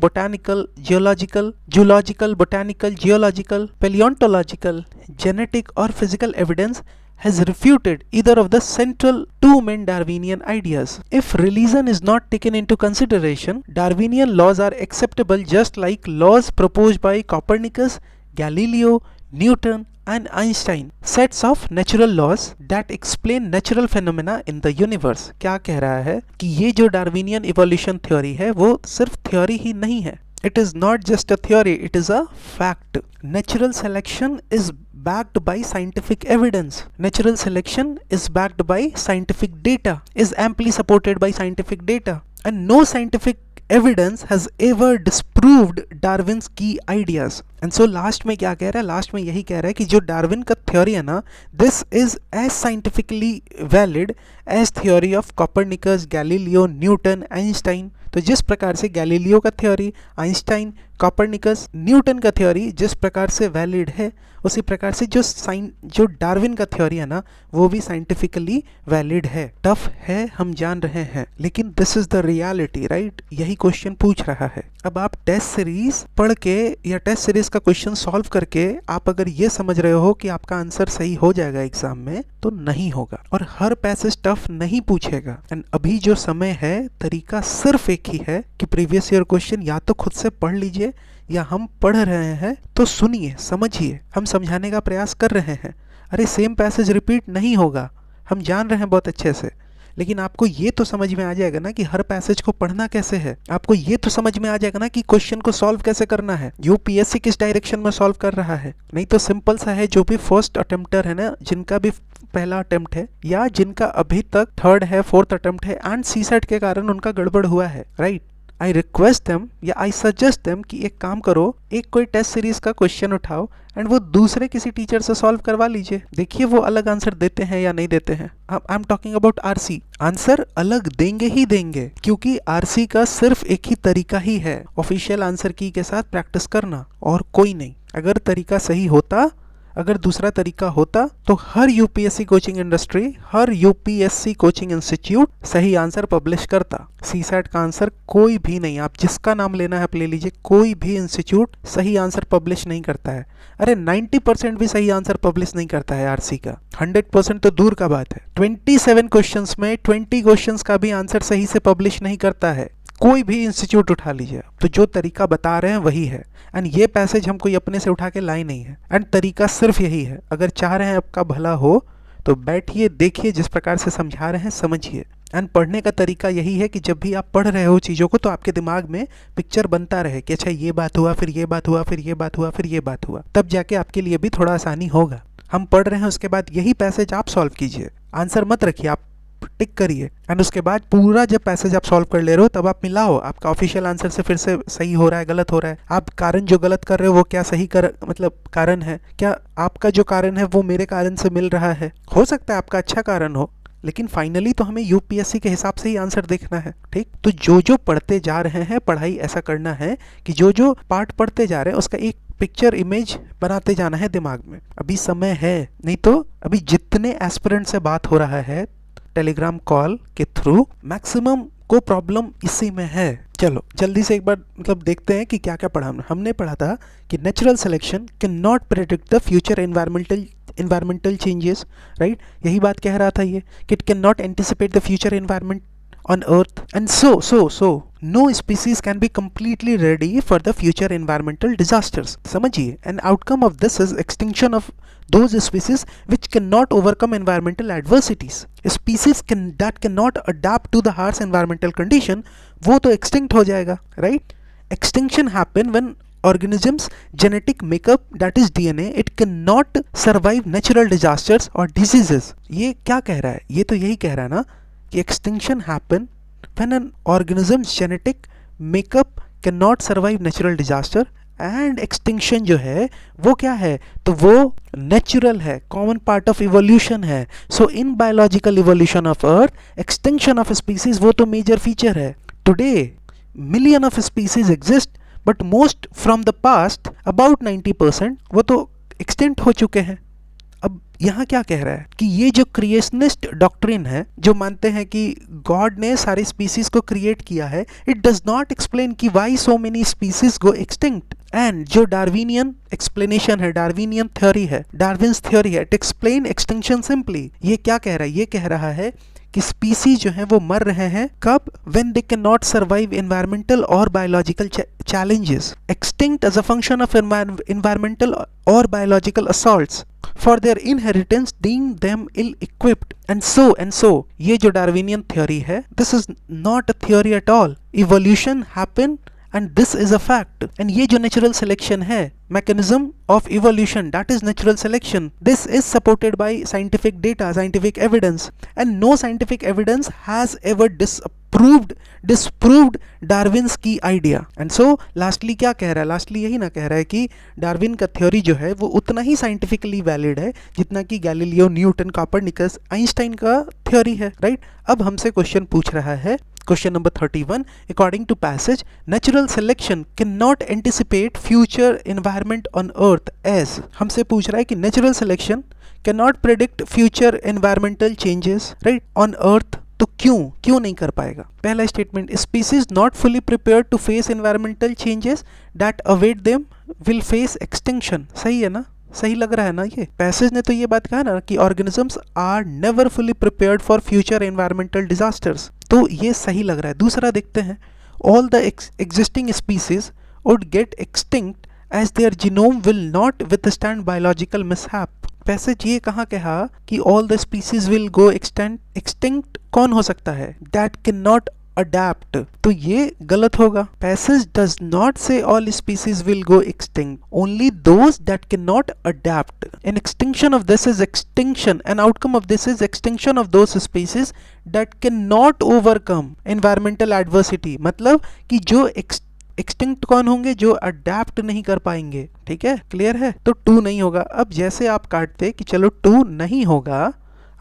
paleontological, genetic or physical evidence has refuted either of the central two main Darwinian ideas। If religion is not taken into consideration, Darwinian laws are acceptable just like laws proposed by Copernicus, Galileo, Newton and Einstein, sets of natural laws that explain natural phenomena in the universe। क्या कह रहा है कि ये जो Darwinian evolution theory है वो सिर्फ थ्योरी ही नहीं है, it is not just a theory, it is a fact। Natural selection is backed by scientific evidence। Natural selection is backed by scientific data, is amply supported by scientific data, and no scientific evidence has ever disproved Darwin's key ideas। And so last में क्या कह रहा है, last में यही कह रहा है कि जो डार्विन का थ्योरी है ना, this is as scientifically valid as theory of Copernicus, Galileo, Newton, Einstein. तो जिस प्रकार से गैलीलियो का थ्योरी, आइंस्टाइन, कॉपरनिकस, न्यूटन का थ्योरी जिस प्रकार से वैलिड है, उसी प्रकार से जो डार्विन का थ्योरी है ना वो भी साइंटिफिकली वैलिड है। टफ है हम जान रहे हैं, लेकिन this is the reality, right. यही क्वेश्चन पूछ रहा है। अब आप टेस्ट सीरीज पढ़ के या टेस्ट सीरीज का क्वेश्चन सॉल्व करके आप अगर ये समझ रहे हो कि आपका आंसर सही हो जाएगा एग्जाम में, तो नहीं होगा। और हर पैसेज टफ नहीं पूछेगा। एंड अभी जो समय है, तरीका सिर्फ एक ही है कि प्रीवियस ईयर क्वेश्चन या तो खुद से पढ़ लीजिए या हम पढ़ रहे हैं तो सुनिए, समझिए, हम समझाने का प्रयास कर रहे हैं। अरे सेम पैसेज रिपीट नहीं होगा, हम जान रहे हैं बहुत अच्छे से, लेकिन आपको ये तो समझ में आ जाएगा ना कि हर पैसेज को पढ़ना कैसे है। आपको ये तो समझ में आ जाएगा ना कि क्वेश्चन को सॉल्व कैसे करना है, यूपीएससी किस डायरेक्शन में सॉल्व कर रहा है। नहीं तो सिंपल सा है, जो भी फर्स्ट अटेम्प्टर है ना, जिनका भी पहला अटेम्प्ट है या जिनका अभी तक थर्ड है, फोर्थ अटेम्प्ट है एंड सीसेट के कारण उनका गड़बड़ हुआ है, राइट। आई रिक्वेस्ट देम या आई सजेस्ट देम कि एक काम करो, एक कोई टेस्ट सीरीज का क्वेश्चन उठाओ एंड वो दूसरे किसी टीचर से सॉल्व करवा लीजिए। देखिए वो अलग आंसर देते हैं या नहीं देते हैं। I am talking about RC. Answer अलग देंगे ही देंगे, क्योंकि आरसी का सिर्फ एक ही तरीका ही है, ऑफिशियल आंसर की के साथ प्रैक्टिस करना, और कोई नहीं। अगर तरीका सही होता, अगर दूसरा तरीका होता, तो हर यूपीएससी कोचिंग इंडस्ट्री, हर यूपीएससी कोचिंग इंस्टीट्यूट सही आंसर पब्लिश करता। सीसैट का आंसर कोई भी नहीं, आप जिसका नाम लेना है आप ले लीजिए, कोई भी इंस्टीट्यूट सही आंसर पब्लिश नहीं करता है। अरे 90% भी सही आंसर पब्लिश नहीं करता है आरसी का, 100% तो दूर का बात है। 27 क्वेश्चंस में 20 क्वेश्चंस का भी आंसर सही से पब्लिश नहीं करता है। कोई भी इंस्टीट्यूट उठा लीजिए, तो जो तरीका बता रहे हैं वही है। एंड ये पैसेज हम कोई अपने से उठा के लाए नहीं है, एंड तरीका सिर्फ यही है। अगर चाह रहे हैं आपका भला हो तो बैठिए, देखिए, जिस प्रकार से समझा रहे हैं समझिए। एंड पढ़ने का तरीका यही है कि जब भी आप पढ़ रहे हो चीज़ों को, तो आपके दिमाग में पिक्चर बनता रहे कि अच्छा ये बात हुआ, फिर ये बात हुआ, फिर ये बात हुआ, फिर ये बात हुआ, तब जाके आपके लिए भी थोड़ा आसानी होगा। हम पढ़ रहे हैं, उसके बाद यही पैसेज आप सॉल्व कीजिए, आंसर मत रखिए, आप टिक करिए, एंड उसके बाद पूरा जब पैसेज आप सॉल्व कर ले रहे हो तब आप मिलाओ, आपका ऑफिशियल आंसर से फिर से सही हो रहा है, गलत हो रहा है। आप कारण जो गलत कर रहे हो वो क्या सही मतलब कारण है, क्या आपका जो कारण है वो मेरे कारण से मिल रहा है। हो सकता है आपका अच्छा कारण हो, लेकिन फाइनली तो हमें यूपीएससी के हिसाब से ही आंसर देखना है, ठीक। तो जो पढ़ते जा रहे हैं, पढ़ाई ऐसा करना है कि जो पार्ट पढ़ते जा रहे हैं उसका एक पिक्चर इमेज बनाते जाना है दिमाग में। अभी समय है, नहीं तो अभी जितने एस्पिरेंट से बात हो रहा है टेलीग्राम कॉल के थ्रू, मैक्सिमम को प्रॉब्लम इसी में है। चलो जल्दी से एक बार मतलब देखते हैं कि क्या क्या पढ़ा हमने पढ़ा था कि natural selection can not predict the future environmental changes, right. यही बात कह रहा था ये कि it can not anticipate the future environment on earth, and so no species can be completely ready for the future environmental disasters। समझिए, an outcome of this is extinction of those species which cannot overcome environmental adversities। species that cannot adapt to the harsh environmental condition, वो तो extinct हो जाएगा, right। extinction happen when organisms genetic makeup, that is DNA, it cannot survive natural disasters or diseases। ये क्या कह रहा है, ये तो यही कह रहा है ना कि extinction happen when an organisms genetic makeup can not survive natural disaster, and extinction जो है वो क्या है, तो वो नेचुरल है, कॉमन पार्ट ऑफ इवोल्यूशन है. So in biological evolution of earth extinction of species वो तो मेजर फीचर है. Today million of species exist but most from the past about 90% वो तो एक्सटेंट हो चुके हैं. अब यहाँ क्या कह रहा है कि ये जो क्रिएशनिस्ट डॉक्ट्रिन है, जो मानते हैं कि गॉड ने सारी स्पीसीज को क्रिएट किया है, इट डज नॉट एक्सप्लेन कि why so many species go extinct. And जो डार्विनियन एक्सप्लेनेशन है, डार्विनियन थ्योरी है, डार्विन्स थ्योरी है, इट एक्सप्लेन एक्सटिंक्शन सिंपली. ये क्या कह रहा है, ये कह रहा है कि स्पीसीज जो हैं वो मर रहे हैं कब, when they can not survive environmental और biological challenges, extinct as a function of environmental or biological assaults, for their inheritance deem them ill-equipped, and so. ये जो डार्विनियन थ्योरी है, this is not a theory at all. Evolution happened and this is a fact. And ये जो natural selection है, mechanism of evolution, that is natural selection, this is supported by scientific data, scientific evidence, and no scientific evidence has ever disproved Darwin's की idea. And so lastly क्या कह रहा है, lastly यही ना कह रहा है कि डार्विन का थ्योरी जो है वो उतना ही साइंटिफिकली वैलिड है जितना कि गैलीलियो, न्यूटन, कोपरनिकस, आइंस्टाइन का थ्योरी है. राइट. अब हमसे क्वेश्चन पूछ रहा है, question number 31, according to passage natural selection can not anticipate future environment on earth age. हमसे पूछ रहा है कि natural selection can not predict future environmental changes, right, on earth. तो क्यों नहीं कर पाएगा. पहला statement, species not fully prepared to face environmental changes that await them will face extinction. सही है ना, सही लग रहा है ना. ये पैसेज ने तो ये बात कहा ना कि organisms are never fully prepared for future environmental disasters. तो ये सही लग रहा है. दूसरा देखते हैं, all the existing species would get extinct as their genome will not withstand biological mishap. Passage ये कहाँ कहा कि all the species will go extinct कौन हो सकता है, दैट कैन नॉट अडेप्ट. तो ये गलत होगा. Passage does not say all species will go extinct, only those that can not adapt. An extinction of this is extinction, an outcome of this is extinction of those species that can not overcome environmental adversity. मतलब कि जो extinct कौन होंगे, जो adapt नहीं कर पाएंगे. ठीक है, क्लियर है. तो 2 नहीं होगा. अब जैसे आप काटते कि चलो 2 नहीं होगा,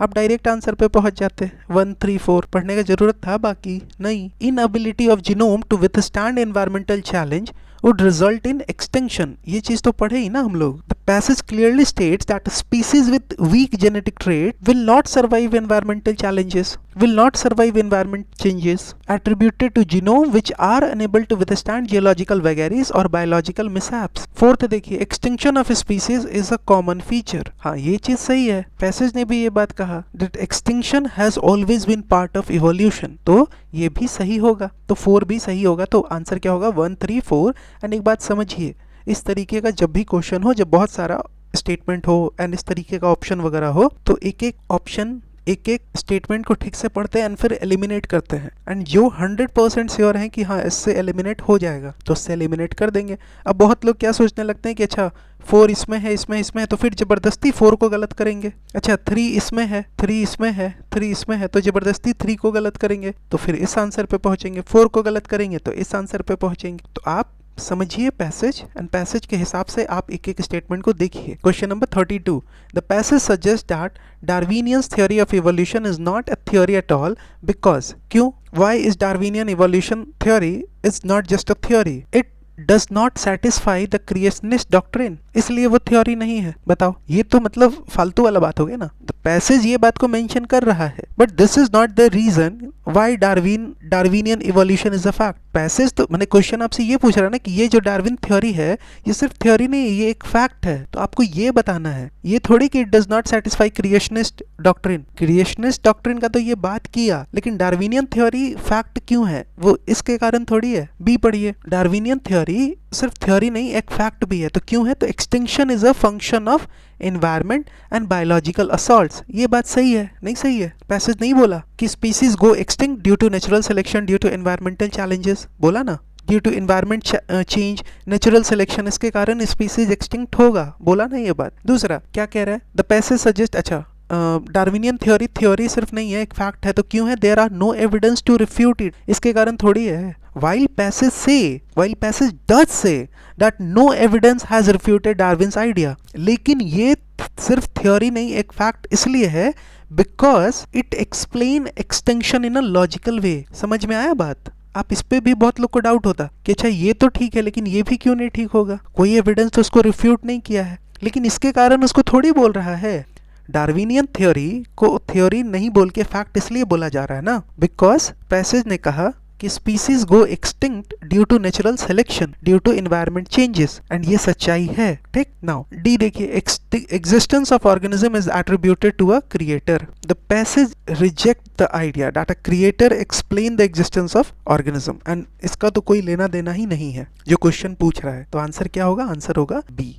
आप डायरेक्ट आंसर पे पहुंच जाते. 1, 3, 4 पढ़ने का जरूरत था, बाकी नहीं. Inability of genome to withstand environmental challenge would result in extinction. ये चीज तो पढ़े ही ना हम लोग. The passage clearly states that a species with weak genetic trait will not survive environmental challenges, will not survive environment changes attributed to genome which are unable to withstand geological vagaries or biological mishaps. Fourth देखिए, extinction of species is a common feature. हाँ, ये चीज सही है. Passage ने भी ये बात कहा that extinction has always been part of evolution. तो ये भी सही होगा. तो 4 भी सही होगा. तो आंसर क्या होगा, 1, 3, 4. एंड एक बात समझिए, इस तरीके का जब भी क्वेश्चन हो, जब बहुत सारा स्टेटमेंट हो एंड इस तरीके का ऑप्शन वगैरह हो, तो एक एक ऑप्शन, एक एक स्टेटमेंट को ठीक से पढ़ते हैं एंड फिर एलिमिनेट करते हैं. एंड जो 100% श्योर हैं कि हाँ इससे एलिमिनेट हो जाएगा, तो उससे एलिमिनेट कर देंगे. अब बहुत लोग क्या सोचने लगते हैं कि अच्छा 4 इसमें है, इसमें है, तो फिर ज़बरदस्ती 4 को गलत करेंगे. अच्छा 3 इसमें है, 3 इसमें है, 3 इसमें है, तो ज़बरदस्ती 3 को गलत करेंगे, तो फिर इस आंसर पे पहुंचेंगे. 4 को गलत करेंगे तो इस आंसर पे पहुंचेंगे. तो आप समझिए पैसेज, एंड पैसेज के हिसाब से आप एक एक स्टेटमेंट को देखिए. Question number 32, the passage suggest that Darwinians theory of evolution is not a theory at all because. क्यों, why is Darwinian evolution theory is not just a theory, it does not satisfy the creationist doctrine. इसलिए वो theory नहीं है. बताओ, ये तो मतलब फालतू वाला बात हो गया ना. द पैसेज ये बात को मेंशन कर रहा है, but this is not the reason why Darwinian evolution is a fact. Passage तो मैंने क्वेश्चन आपसे ये पूछ रहा है ना कि ये जो डार्विन थ्योरी है, ये सिर्फ थ्योरी नहीं, ये एक फैक्ट है. तो आपको ये बताना है, ये थोड़ी कि it does not satisfy creationist doctrine. Creationist doctrine का तो ये बात किया, लेकिन डार्विनियन थ्योरी फैक्ट क्यों है, वो इसके कारण थोड़ी है. बी पढ़िए, डार्विनियन थ्योरी सिर्फ थ्योरी नहीं, एक फैक्ट भी है. तो क्यों है, तो extinction is a function of environment and biological assaults. ये बात सही है, नहीं सही है. पैसेज नहीं बोला कि species go extinct due to natural selection, due to environmental challenges. बोला ना, due to environment change, natural selection, इसके कारण स्पीसीज एक्सटिंक्ट होगा. बोला ना ये बात. दूसरा क्या कह रहा है, द पैसेज सजेस्ट, अच्छा डार्विनियन थ्योरी सिर्फ नहीं है, एक फैक्ट है, तो क्यों है? There are no evidence to refute it, इसके कारण थोड़ी है। while passage does say that no evidence has refuted Darwin's idea, लेकिन ये सिर्फ थ्योरी नहीं, एक फैक्ट इसलिए है because it explain extension in a logical वे। समझ में आया बात? आप इस पे भी बहुत लोग को डाउट होता कि अच्छा ये तो ठीक है लेकिन ये भी क्यों नहीं ठीक होगा, कोई एविडेंस तो उसको रिफ्यूट नहीं किया है, लेकिन इसके कारण उसको थोड़ी बोल रहा है। डार्विनियन थ्योरी को थ्योरी नहीं बोल के फैक्ट इसलिए बोला जा रहा है ना, बिकॉज पैसेज ने कहा कि species go extinct due to natural selection, due to environment changes, and ये सच्चाई है। ठीक, नाउ डी देखिए, existence of organism is attributed to a creator. The passage reject the idea that a creator explain the existence of organism, and इसका तो कोई लेना देना ही नहीं है जो क्वेश्चन पूछ रहा है। तो आंसर क्या होगा? आंसर होगा बी।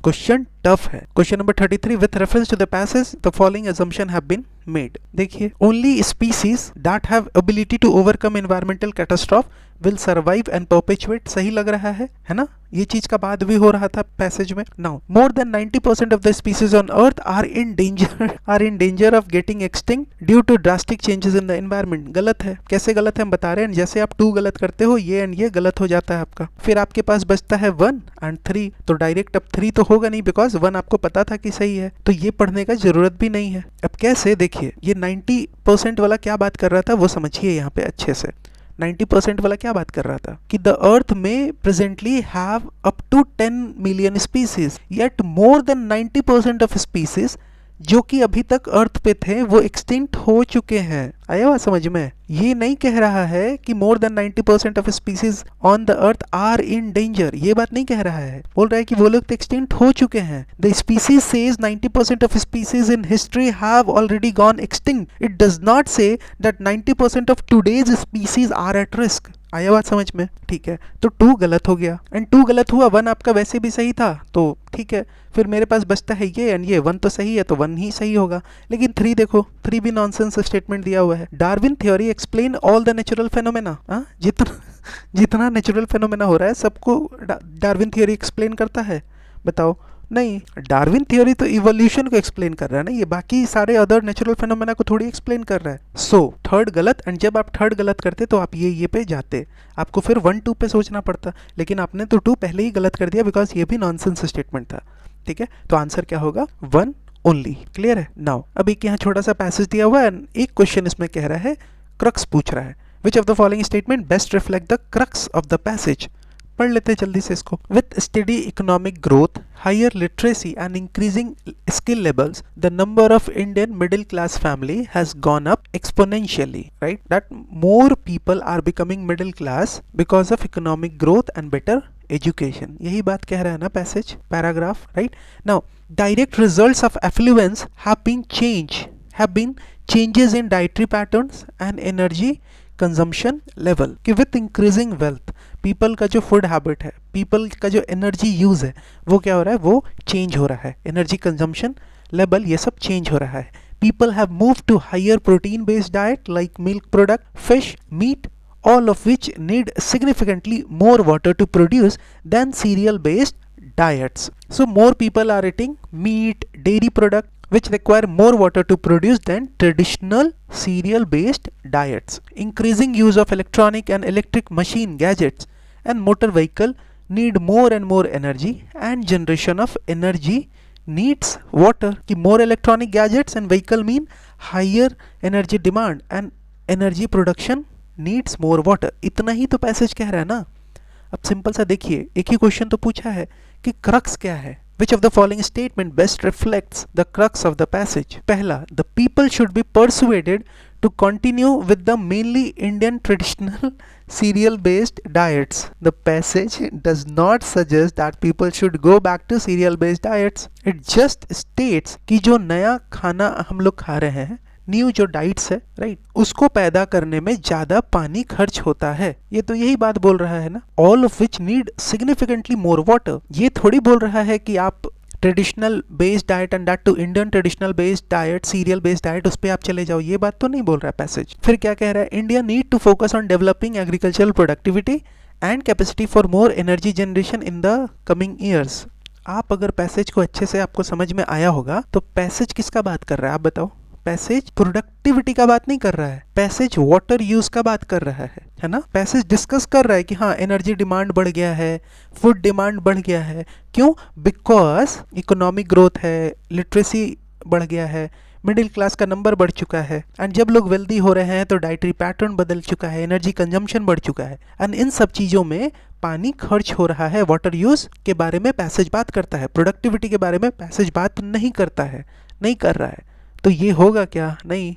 क्वेश्चन टफ है। Question number 33, with reference to the passage the following assumption have been made। देखिए, only species that have ability to overcome environmental catastrophe will survive and perpetuate, सही लग रहा है ना? ये चीज का बात भी हो रहा था पैसेज में। Now more than 90% of the species on earth are in danger of getting extinct due to drastic changes in the environment. गलत है। कैसे गलत है हम बता रहे हैं, जैसे आप 2 गलत करते हो ये एंड ये गलत हो जाता है आपका, फिर आपके पास बचता है 1 एंड 3, तो डायरेक्ट अब 3 तो होगा नहीं बिकॉज 1 आपको पता था कि सही है, तो ये पढ़ने का जरूरत भी नहीं है। अब कैसे? देखिए, ये 90% वाला क्या बात कर रहा था वो समझिए यहाँ पे अच्छे से। 90% वाला क्या बात कर रहा था कि द अर्थ में presently have up to 10 million species, yet more than 90% of species जो कि अभी तक अर्थ पे थे वो एक्सटिंक्ट हो चुके हैं। आया बात समझ में? ये नहीं कह रहा है कि more than 90% of species on the earth are in danger, ये बात नहीं कह रहा है। बोल रहा है कि वो लोग तो एक्सटिंक्ट हो चुके हैं। The species says 90% of species in history have already gone extinct. It does not say that 90% of today's species are at risk. आया बात समझ में? ठीक है, तो 2 गलत हो गया एंड 2 गलत हुआ, 1 आपका वैसे भी सही था, तो ठीक है, फिर मेरे पास बचता है ये एंड ये, 1 तो सही है तो 1 ही सही होगा। लेकिन 3 देखो, 3 भी नॉनसेंस स्टेटमेंट दिया हुआ है। Darwin theory explain all the natural phenomena. जितना नेचुरल फेनोमेना हो रहा है सबको डार्विन थ्योरी एक्सप्लेन करता है? बताओ, नहीं। डार्विन थ्योरी तो इवोल्यूशन को एक्सप्लेन कर रहा है ना, ये बाकी सारे अदर नेचुरल फेनोमेना को थोड़ी एक्सप्लेन कर रहा है। सो थर्ड गलत, एंड जब आप थर्ड गलत करते तो आप ये पे जाते, आपको फिर 1 2 पे सोचना पड़ता, लेकिन आपने तो 2 पहले ही गलत कर दिया बिकॉज ये भी नॉनसेंस स्टेटमेंट था। ठीक है, तो आंसर क्या होगा? 1 ओनली। क्लियर है? नाउ अब एक यहाँ छोटा सा पैसेज दिया हुआ है, एक क्वेश्चन इसमें कह रहा है, क्रक्स पूछ रहा है, which of the following statement best reflect the crux of the passage. पढ़ लेते हैं जल्दी से इसको। With steady economic growth, higher literacy and increasing skill levels, the number of Indian middle class family has gone up exponentially, right? That more people are becoming middle class because of economic growth and better education. यही बात कह रहा है ना passage, paragraph, right? Now direct results of affluence have been changes in dietary patterns and energy consumption level, कि with increasing wealth people का जो food habit है, पीपल का जो एनर्जी यूज है वो क्या हो रहा है? वो चेंज हो रहा है। एनर्जी कंजम्पशन लेवल ये सब चेंज हो रहा है। People have moved to higher protein based diet like milk product, fish, meat, all of which need significantly more water to produce than cereal based diets. So more people are eating meat, dairy product which require more water to produce than traditional cereal based diets. Increasing use of electronic and electric machine gadgets and motor vehicle need more and more energy, and generation of energy needs water. कि more electronic gadgets and vehicle mean higher energy demand and energy production needs more water. इतना ही तो passage कह रहा है ना। अब simple सा देखिए, एक ही क्वेश्चन तो पूछा है कि क्रक्स क्या है। Which of the following statement best reflects the crux of the passage? पहला, the people should be persuaded to continue with the mainly Indian traditional cereal based diets. The passage does not suggest that people should go back to cereal based diets. It just states कि जो नया खाना हम लोग खा रहे हैं, new जो डाइट्स है, राइट, उसको पैदा करने में ज्यादा पानी खर्च होता है। ये तो यही बात बोल रहा है ना। All of which need significantly more water. ये थोड़ी बोल रहा है कि आप traditional based diet and that too Indian traditional based diet, cereal based diet, उस पर आप चले जाओ। ये बात तो नहीं बोल रहा है पैसेज। फिर क्या कह रहा है? India need to focus on developing agricultural productivity and capacity for more energy generation in the coming years. आप अगर पैसेज को अच्छे से आपको समझ में आया होगा तो पैसेज किसका बात कर रहा है आप बताओ। पैसेज प्रोडक्टिविटी का बात नहीं कर रहा है, पैसेज वाटर यूज का बात कर रहा है ना। पैसेज डिस्कस कर रहा है कि हाँ एनर्जी डिमांड बढ़ गया है, फूड डिमांड बढ़ गया है, क्यों? बिकॉज इकोनॉमिक ग्रोथ है, लिटरेसी बढ़ गया है, मिडिल क्लास का नंबर बढ़ चुका है, एंड जब लोग वेल्दी हो रहे हैं तो डाइटरी पैटर्न बदल चुका है, एनर्जी कंजम्पशन बढ़ चुका है, एंड इन सब चीज़ों में पानी खर्च हो रहा है। वाटर यूज के बारे में पैसेज बात करता है, प्रोडक्टिविटी के बारे में पैसेज बात नहीं करता है, नहीं कर रहा है। तो ये होगा क्या? नहीं।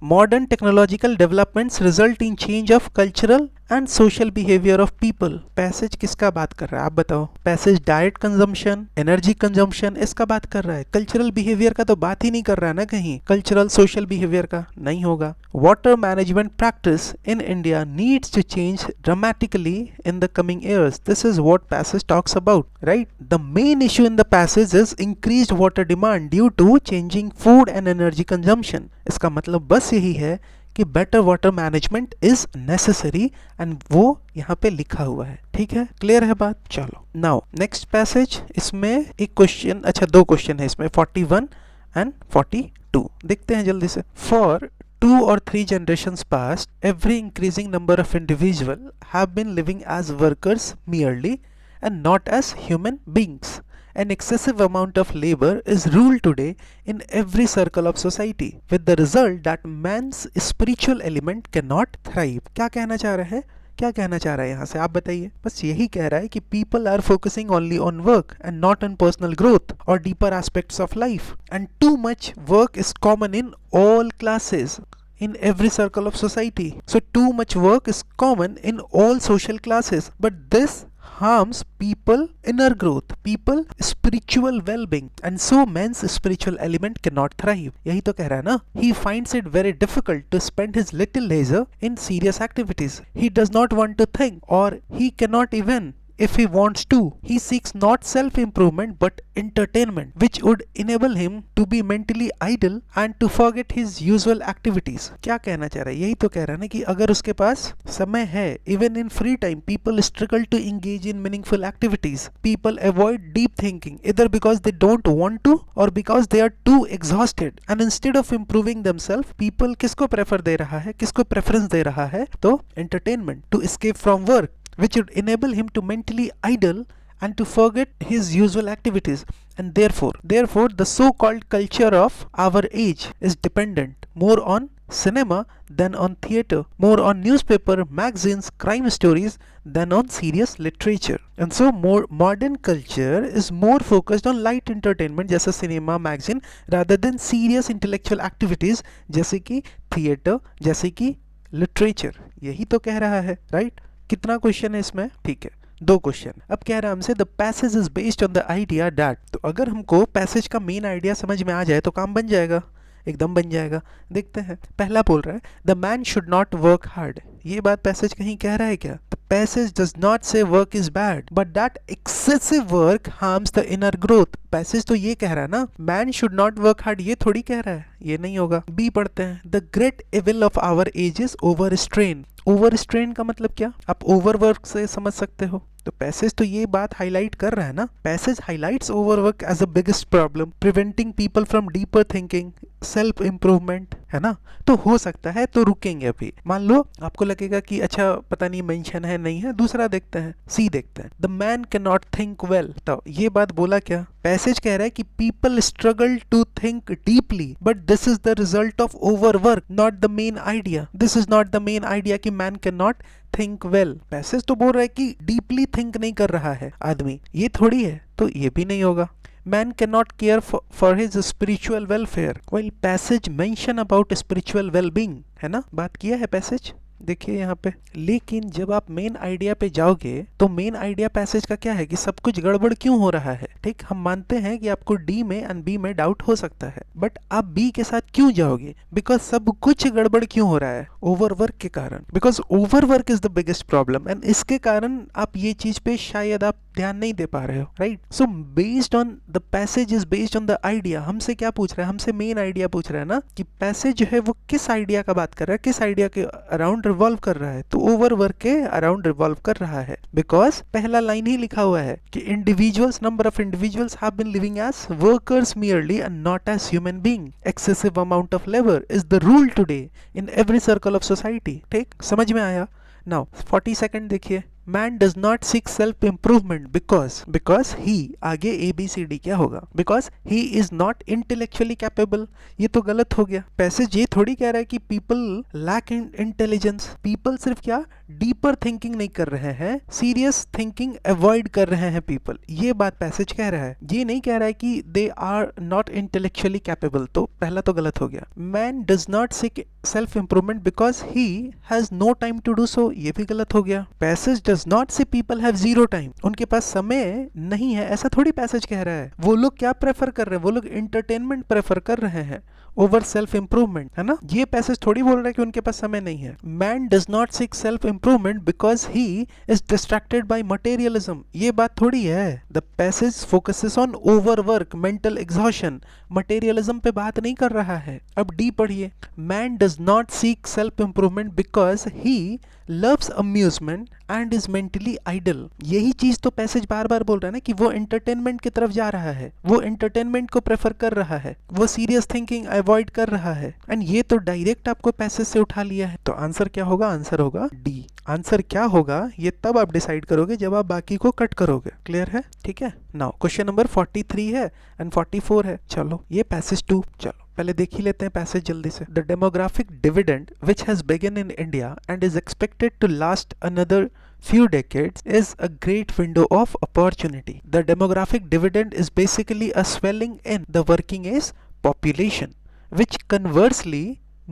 Modern technological developments result in change of cultural and social behaviour of people. Passage किसका बात कर रहा है आप बताओ। Passage diet consumption, energy consumption इसका बात कर रहा है, कल्चरल बिहेवियर का तो बात ही नहीं कर रहा है ना कहीं, कल्चरल सोशल बिहेवियर का नहीं होगा। Water management practice in India needs to change dramatically in the coming years, this is what passage talks about, right. The main issue in the passage is increased water demand due to changing food and energy consumption. इसका मतलब बस यही है कि better water management is necessary, and वो यहाँ पे लिखा हुआ है। ठीक है, क्लियर है बात। चलो नाउ नेक्स्ट पैसेज, इसमें एक क्वेश्चन, अच्छा दो क्वेश्चन है इसमें, 41 एंड 42 देखते हैं जल्दी से। For 2 or 3 generations past, every increasing number of individuals have been living as workers merely and not as human beings. An excessive amount of labor is ruled today in every circle of society, with the result that man's spiritual element cannot thrive. क्या कहना चाह रहे हैं, क्या कहना चाह रहा है यहाँ से आप बताइए। बस यही कह रहा है कि people are focusing only on work and not on personal growth or deeper aspects of life, and too much work is common in all classes, in every circle of society. So too much work is common in all social classes, but this harms people inner growth, people spiritual well-being, and so man's spiritual element cannot thrive. यही तो कह रहा है ना। He finds it very difficult to spend his little leisure in serious activities. He does not want to think, or he cannot even if he wants to. He seeks not self-improvement but entertainment, which would enable him to be mentally idle and to forget his usual activities. क्या कहना चाह रहा है? यही तो कह रहा है ना कि अगर उसके पास समय है, even in free time, people struggle to engage in meaningful activities. People avoid deep thinking, either because they don't want to or because they are too exhausted. And instead of improving themselves, people किसको prefer दे रहा है, किसको preference दे रहा है? तो entertainment, to escape from work, which would enable him to mentally idle and to forget his usual activities. And therefore the so-called culture of our age is dependent more on cinema than on theater, more on newspaper, magazines, crime stories than on serious literature. And so more modern culture is more focused on light entertainment जैसे cinema, magazine, rather than serious intellectual activities जैसे कि theater, जैसे कि literature. यही तो कह रहा है, right? कितना क्वेश्चन है इसमें? ठीक है, 2 क्वेश्चन। अब कह रहा है हमसे the passage is based on the idea that, तो अगर हमको पैसेज का मेन आइडिया समझ में आ जाए तो काम बन जाएगा, एकदम बन जाएगा। देखते हैं, पहला बोल रहा है the man should not work hard. ये बात पैसेज कहीं कह रहा है क्या? द पैसेज डज नॉट से work is bad but that excessive work harms the inner growth. Passage तो ये कह रहा है ना, man should not work hard, ये थोड़ी कह रहा है, ये नहीं होगा। बी पढ़ते हैं, the great evil of our age is over strain. Over strain का मतलब क्या? आप ओवरवर्क से समझ सकते हो। तो पैसेज तो ये बात हाईलाइट कर रहा है ना, passage highlights overwork as a biggest problem, preventing people from deeper thinking, self improvement, है ना। तो हो सकता है तो रुकेंगे अभी। मान लो आपको लगेगा कि अच्छा पता नहीं मेंशन है नहीं है, दूसरा देखते हैं, सी देखते हैं, the man can not think well. तो ये बात बोला क्या? पैसेज कह रहा है कि people struggle to think deeply but this is the result of overwork, not the main idea. This is not the main idea कि man can not think well. Passage तो बोल रहा है कि डीपली थिंक नहीं कर रहा है आदमी, ये थोड़ी है, तो ये भी नहीं होगा। Man cannot care for his spiritual welfare, while passage mention about spiritual well-being, है ना, बात किया है पैसेज। देखिए यहाँ पे, लेकिन जब आप मेन आइडिया पे जाओगे तो मेन आइडिया पैसेज का क्या है कि सब कुछ गड़बड़ क्यों हो रहा है। ठीक, हम मानते हैं कि आपको डी में एंड बी में डाउट हो सकता है, बट आप बी के साथ क्यों जाओगे? बिकॉज सब कुछ गड़बड़ क्यों हो रहा है? ओवरवर्क के कारण। Because overwork is the biggest problem, and इसके कारण आप ये चीज पे शायद आप ध्यान नहीं दे पा रहे हो, right? So based on the passage is based on the idea. हमसे क्या पूछ रहा है? हमसे मेन आइडिया पूछ रहा है ना, कि पैसेज जो है वो किस आइडिया का बात कर रहा है, किस आइडिया के अराउंड रिवॉल्व कर रहा है। तो ओवरवर्क के अराउंड रिवॉल्व कर रहा है, बिकॉज पहला लाइन ही लिखा हुआ है कि individuals, number of individuals have been living as workers merely and not as human being. Excessive amount of labor is the rule today in every circle of society. ठीक, समझ में आया? Now 42nd देखिए, man does not seek self improvement because he, आगे ABCD क्या होगा? Because he is not intellectually capable. ये तो गलत हो गया। पैसेज ये थोड़ी कह रहा है कि people lack in intelligence. people सिर्फ क्या डीपर थिंकिंग नहीं कर रहे हैं, सीरियस थिंकिंग अवॉइड कर रहे हैं people, ये बात पैसेज कह रहा है। ये नहीं कह रहा है कि they are not intellectually capable। तो पहला तो गलत हो गया। man does not seek self improvement because he has no time to do so, ये भी गलत हो गया। Passage does not say people have zero time, उनके पास समय नहीं है, ऐसा थोड़ी पैसेज कह रहा है। वो लोग क्या प्रेफर कर रहे हैं? वो लोग एंटरटेनमेंट प्रेफर कर रहे हैं ओवर सेल्फ इंप्रूवमेंट, है ना? ये पैसेज थोड़ी बोल रहा है कि उनके पास समय नहीं है। Man does not seek self improvement because he is distracted by materialism, ये बात थोड़ी है। The passage focuses on overwork, mental exhaustion, materialism पे बात नहीं कर रहा है। अब डी पढ़िए, man does not seek self improvement because he loves amusement and is mentally idle। यही चीज तो पैसेज बार बार बोल रहा है ना, कि वो एंटरटेनमेंट की तरफ जा रहा है, वो एंटरटेनमेंट को प्रेफर कर रहा है, वो सीरियस थिंकिंग अवॉइड कर रहा है। एंड ये तो डायरेक्ट आपको पैसेज से उठा लिया है। तो आंसर क्या होगा? आंसर होगा डी। आंसर क्या होगा ये तब आप डिसाइड करोगे जब आप बाकी को कट करोगे। क्लियर है? ठीक है। नाउ क्वेश्चन नंबर 43 है एंड 44 है। चलो ये पैसेज 2, चलो पहले देख ही लेते हैं पैसेज जल्दी से। The demographic dividend which has begun in India and is expected to last another few decades is a great window of opportunity. The demographic dividend is basically a swelling in the working age population, which conversely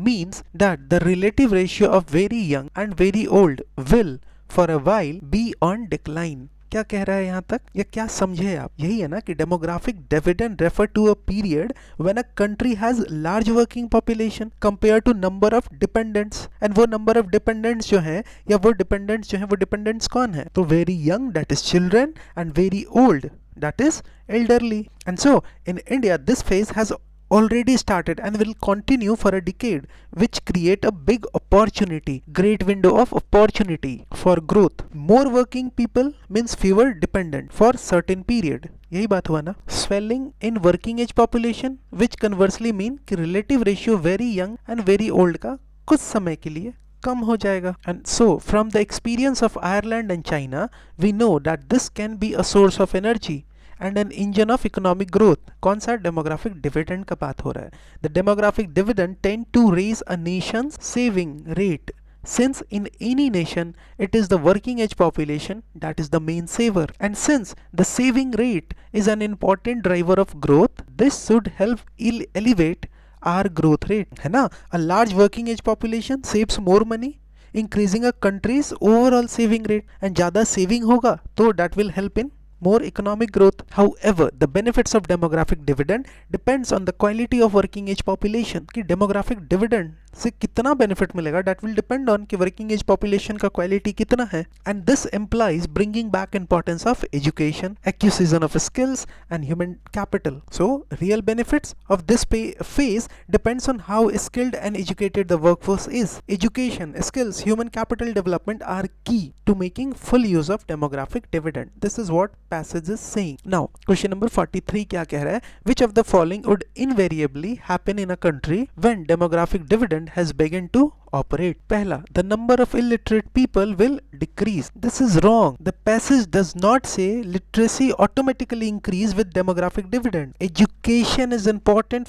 means that the relative ratio of very young and very old will for a while be on decline. क्या कह रहा है यहाँ तक? या क्या समझे आप? यही है ना कि demographic dividend refer to a period when a country has large working population compare to number of dependents. And वो नंबर ऑफ डिपेंडेंट्स जो हैं, या वो डिपेंडेंट्स जो हैं, वो डिपेंडेंट्स कौन है? तो very young that is children and very old that is elderly. And so in India this phase has already started and will continue for a decade, which create a big opportunity, great window of opportunity for growth. More working people means fewer dependent for certain period. यही बात हुआ ना? Swelling in working age population, which conversely mean कि relative ratio very young and very old का कुछ समय के लिए कम हो जाएगा। And so from the experience of Ireland and China we know that this can be a source of energy and an engine of economic growth. कौन सा? demographic dividend का बात हो रहा है। The demographic dividend tend to raise a nation's saving rate, since in any nation it is the working age population that is the main saver, and since the saving rate is an important driver of growth, this should help elevate our growth rate, है ना? A large working age population saves more money, increasing a country's overall saving rate, and ज़्यादा saving होगा तो that will help in more economic growth. However, the benefits of demographic dividend depends on the quality of working age population. कि demographic dividend से कितना benefit मिलेगा, that will depend on कि working age population का quality कितना है, and this implies bringing back importance of education, acquisition of skills and human capital. So real benefits of this phase depends on how skilled and educated the workforce is. Education, skills, human capital development are key to making full use of demographic dividend. This is what passage is saying. Now question number 43 क्या कह रहा है? Which of the following would invariably happen in a country when demographic dividend has begun to operate? पहला, the number of illiterate people will decrease. This is wrong. The passage does not say literacy automatically increase with demographic dividend. Education is important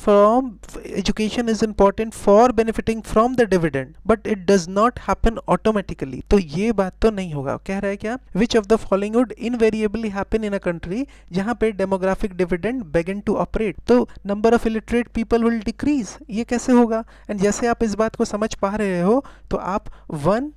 for benefiting from the dividend, but it does not happen automatically. तो ये बात तो नहीं होगा। कह रहा है क्या? Which of the following would invariably happen in a country जहाँ पे demographic dividend begin to operate? तो number of illiterate people will decrease. ये कैसे होगा? एंड जैसे आप इस बात को समझ पा रहे हो तो आप 1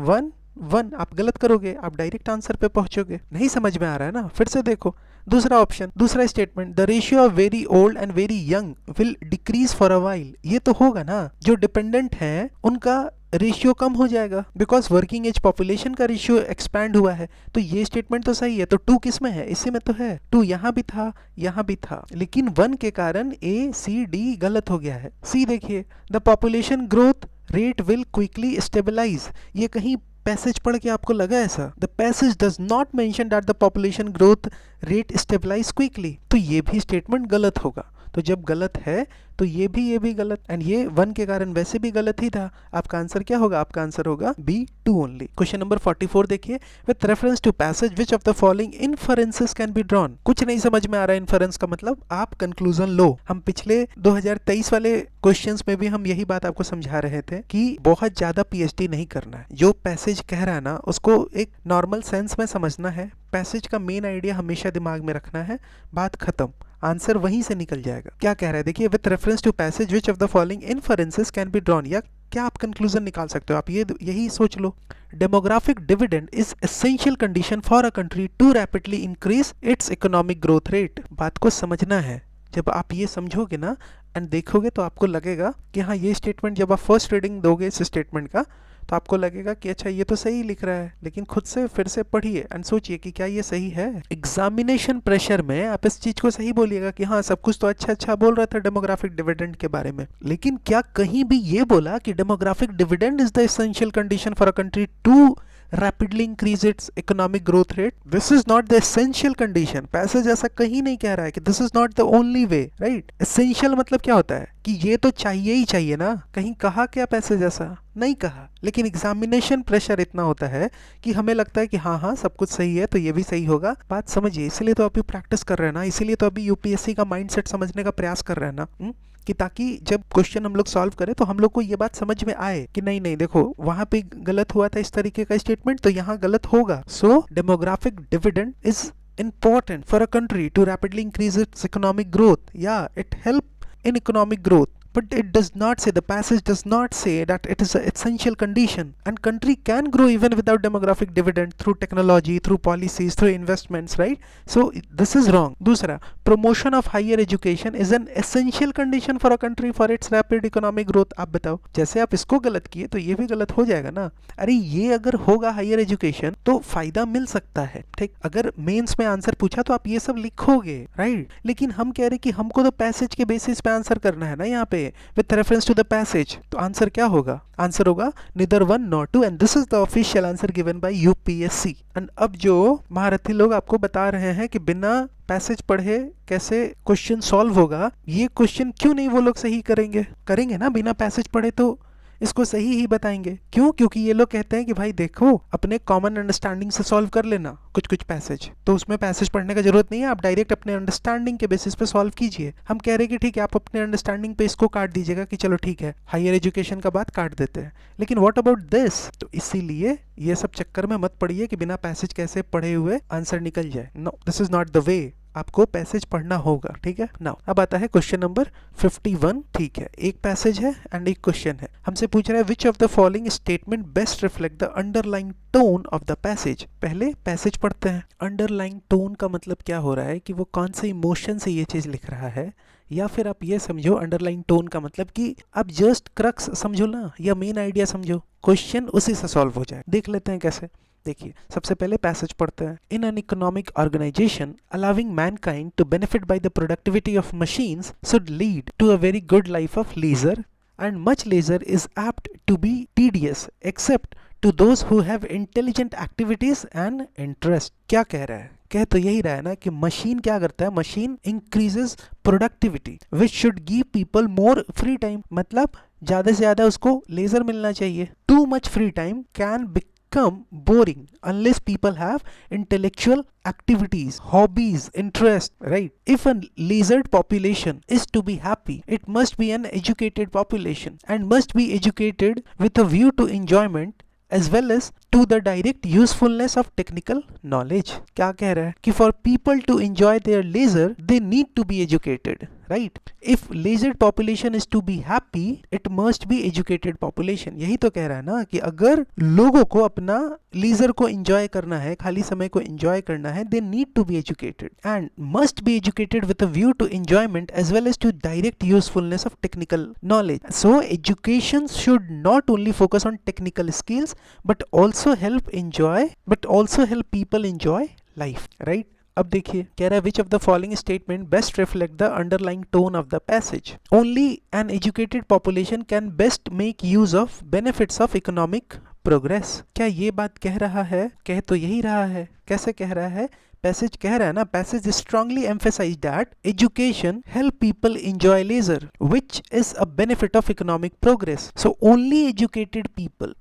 1 1 आप गलत करोगे, आप डायरेक्ट आंसर पे पहुंचोगे। नहीं समझ में आ रहा है ना? फिर से देखो दूसरा ऑप्शन, दूसरा statement, the ratio of very old and very young will decrease for a while. ये तो होगा ना, जो डिपेंडेंट हैं उनका रेशियो कम हो जाएगा बिकॉज वर्किंग एज पॉपुलेशन का रेशियो एक्सपैंड हुआ है। तो ये स्टेटमेंट तो सही है। तो 2 किस में है? इसी में तो है। 2 यहाँ भी था, यहाँ भी था, लेकिन 1 के कारण ए सी डी गलत हो गया है। सी देखिए, the population growth rate will quickly stabilize. ये कहीं पैसेज पढ़ के आपको लगा ऐसा? The passage does not mention that the population growth rate stabilize quickly. तो ये भी स्टेटमेंट गलत होगा। तो जब गलत है तो ये भी गलत, एंड ये 1 के कारण वैसे भी गलत ही था। आपका आंसर क्या होगा? आपका आंसर होगा बी 2 ओनली। क्वेश्चन नंबर 44 देखिए, with reference to passage which of the following inferences can be drawn. कुछ नहीं समझ में आ रहा है इन्फरेंस का मतलब, आप कंक्लूजन लो। हम पिछले 2023 वाले क्वेश्चंस में भी हम यही बात आपको समझा रहे थे कि बहुत ज्यादा पीएचडी नहीं करना है। जो पैसेज कह रहा है ना उसको एक नॉर्मल सेंस में समझना है। पैसेज का मेन आइडिया हमेशा दिमाग में रखना है, बात खत्म, आंसर वहीं से निकल जाएगा। क्या कह रहा है देखिए, with reference to passage which of the following inferences can be drawn, या क्या आप कंक्लूजन निकाल सकते हो? आप यही सोच लो, demographic dividend is essential condition for a country to rapidly increase its economic growth rate. बात को समझना है। जब आप ये समझोगे ना एंड देखोगे तो आपको लगेगा कि हाँ, ये स्टेटमेंट जब आप फर्स्ट रीडिंग दोगे इस स्टेटमेंट का तो आपको लगेगा कि अच्छा ये तो सही लिख रहा है, लेकिन खुद से फिर से पढ़िए एंड सोचिए कि क्या ये सही है। एग्जामिनेशन प्रेशर में आप इस चीज को सही बोलिएगा कि हाँ सब कुछ तो अच्छा बोल रहा था डेमोग्राफिक डिविडेंड के बारे में, लेकिन क्या कहीं भी ये बोला कि demographic dividend is the essential condition for a country to rapidly increase its economic growth rate? This is not the essential condition. Passage ऐसा कहीं नहीं कह रहा है कि this is not the only way, right? Essential मतलब क्या होता है कि ये तो चाहिए ही चाहिए ना। कहीं कहा क्या पैसेज ऐसा? नहीं कहा, लेकिन एग्जामिनेशन प्रेशर इतना होता है कि हमें लगता है कि हाँ सब कुछ सही है तो ये भी सही होगा। बात समझिए, इसलिए तो अभी प्रैक्टिस कर रहे हैं ना, इसीलिए तो अभी यूपीएससी का माइंडसेट समझने का प्रयास कर रहे हैं ना, कि ताकि जब क्वेश्चन हम लोग सॉल्व करें तो हम लोग को ये बात समझ में आए कि नहीं देखो वहां पे गलत हुआ था इस तरीके का स्टेटमेंट, तो यहाँ गलत होगा। So demographic dividend is important for a country to rapidly increase its economic growth. Yeah, it help in economic growth, but it does not say, the passage does not say that it is an essential condition, and country can grow even without demographic dividend through technology, through policies, through investments, right? So this is wrong. दूसरा, promotion of higher education is an essential condition for a country for its rapid economic growth. आप बताओ, जैसे आप इसको गलत किए तो ये भी गलत हो जाएगा ना। अरे ये अगर होगा हायर एजुकेशन तो फायदा मिल सकता है, ठीक। अगर मेंस में आंसर पूछा तो आप ये सब लिखोगे, राइट? लेकिन हम कह रहे कि हमको तो पैसेज के बेसिस पे आंसर करना है ना यहाँ पे, with reference to the passage। तो आंसर क्या होगा? आंसर होगा neither 1 nor 2, and this is the official answer given by UPSC। and अब जो महारथी लोग आपको बता रहे हैं कि बिना पैसेज पढ़े कैसे क्वेश्चन सॉल्व होगा, ये क्वेश्चन क्यों नहीं वो लोग सही करेंगे ना बिना पैसेज पढ़े, तो इसको सही ही बताएंगे। क्यों? क्योंकि ये लोग कहते हैं कि भाई देखो अपने कॉमन अंडरस्टैंडिंग से सॉल्व कर लेना कुछ पैसेज, तो उसमें पैसेज पढ़ने का जरूरत नहीं है, आप डायरेक्ट अपने अंडरस्टैंडिंग के बेसिस पे सॉल्व कीजिए। हम कह रहे हैं कि ठीक है आप अपने अंडरस्टैंडिंग पे इसको काट दीजिएगा कि चलो ठीक है हायर एजुकेशन का बात काट देते हैं, लेकिन व्हाट अबाउट दिस? तो इसीलिए ये सब चक्कर में मत पड़िए कि बिना पैसेज कैसे पढ़े हुए आंसर निकल जाए। No, this is not the way, आपको पैसेज पढ़ना होगा, ठीक है। नाउ अब आता है क्वेश्चन नंबर 51, ठीक है। एक पैसेज है एंड एक क्वेश्चन है। हमसे पूछ रहा है which of the following statement best reflect the underlying tone of the passage. पहले पैसेज पढ़ते हैं। अंडरलाइंग टोन का मतलब क्या हो रहा है कि वो कौन से इमोशन से ये चीज लिख रहा है, या फिर आप ये समझो अंडरलाइंग टोन का मतलब कि आप जस्ट क्रक्स समझो ना, या मेन आइडिया समझो, क्वेश्चन उसी से सॉल्व हो जाए। देख लेते हैं कैसे। देखिए सबसे पहले पैसेज पढ़ते हैं। In an economic organization allowing mankind to benefit by the productivity of machines should lead to a very good life of leisure, and much leisure is apt to be tedious except to those who have intelligent activities and interest. क्या कह रहा है? कह तो यही रहा है ना कि मशीन क्या करता है, machine increases productivity which should give people more free time, मतलब ज्यादा से ज्यादा उसको लेजर मिलना चाहिए। Too much free time can become boring unless people have intellectual activities, hobbies, interest, right? If a lizard population is to be happy, it must be an educated population and must be educated with a view to enjoyment as well as to the direct usefulness of technical knowledge। क्या कह रहा है कि for people to enjoy their leisure they need to be educated, right? If leisured population is to be happy it must be educated population. यही तो कह रहा है ना कि अगर लोगों को अपना लीजर को एंजॉय करना है, खाली समय को एंजॉय करना है, they need to be educated and must be educated with a view to enjoyment as well as to direct usefulness of technical knowledge. So education should not only focus on technical skills but also help people enjoy life, right? अब देखिए कह रहा है which of the following statement best reflect the underlying tone of the passage. Only an educated population can best make use of benefits of economic progress. क्या ये बात कह रहा है? कह तो यही रहा है। कैसे कह रहा है? पैसेज कह रहा है ना, passage strongly emphasize that education help people enjoy leisure which is a benefit of economic progress. So only educated people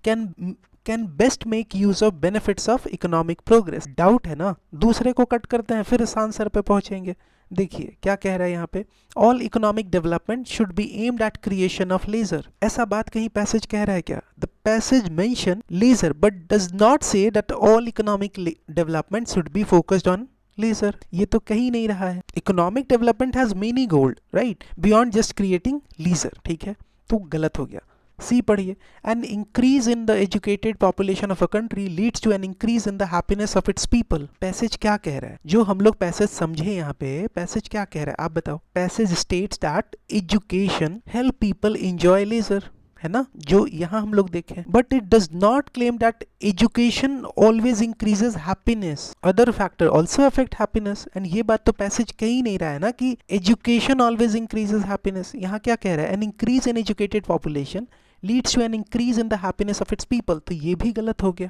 can best make use of benefits of economic progress. Doubt है ना, दूसरे को cut करते हैं फिर इस answer पे पहुंचेंगे। देखिए क्या कह रहा है यहाँ पे, all economic development should be aimed at creation of leisure. ऐसा बात कहीं पैसेज कह रहा है क्या? The passage mention leisure but does not say that all economic development should be focused on leisure. ये तो कहीं नहीं रहा है। Economic development has many goal, right, beyond just creating leisure. ठीक है, तो गलत हो गया। सी पढ़िए, an increase in the educated population of a country leads to an increase in the happiness of its people. Passage क्या कह रहा है? जो हम लोग पैसेज समझे यहाँ पे, पैसेज क्या कह रहा है आप बताओ? Passage states that education help people enjoy leisure, है ना, जो यहाँ हम लोग देखें। But it does not claim that education always increases happiness, other factor also affect happiness. And ये बात तो पैसेज कह ही नहीं रहा है ना कि एजुकेशन ऑलवेज इंक्रीजेस हैप्पीनेस। यहाँ क्या कह रहा है? An increase in educated population leads to an increase in the happiness of its people. तो ये भी गलत हो गया।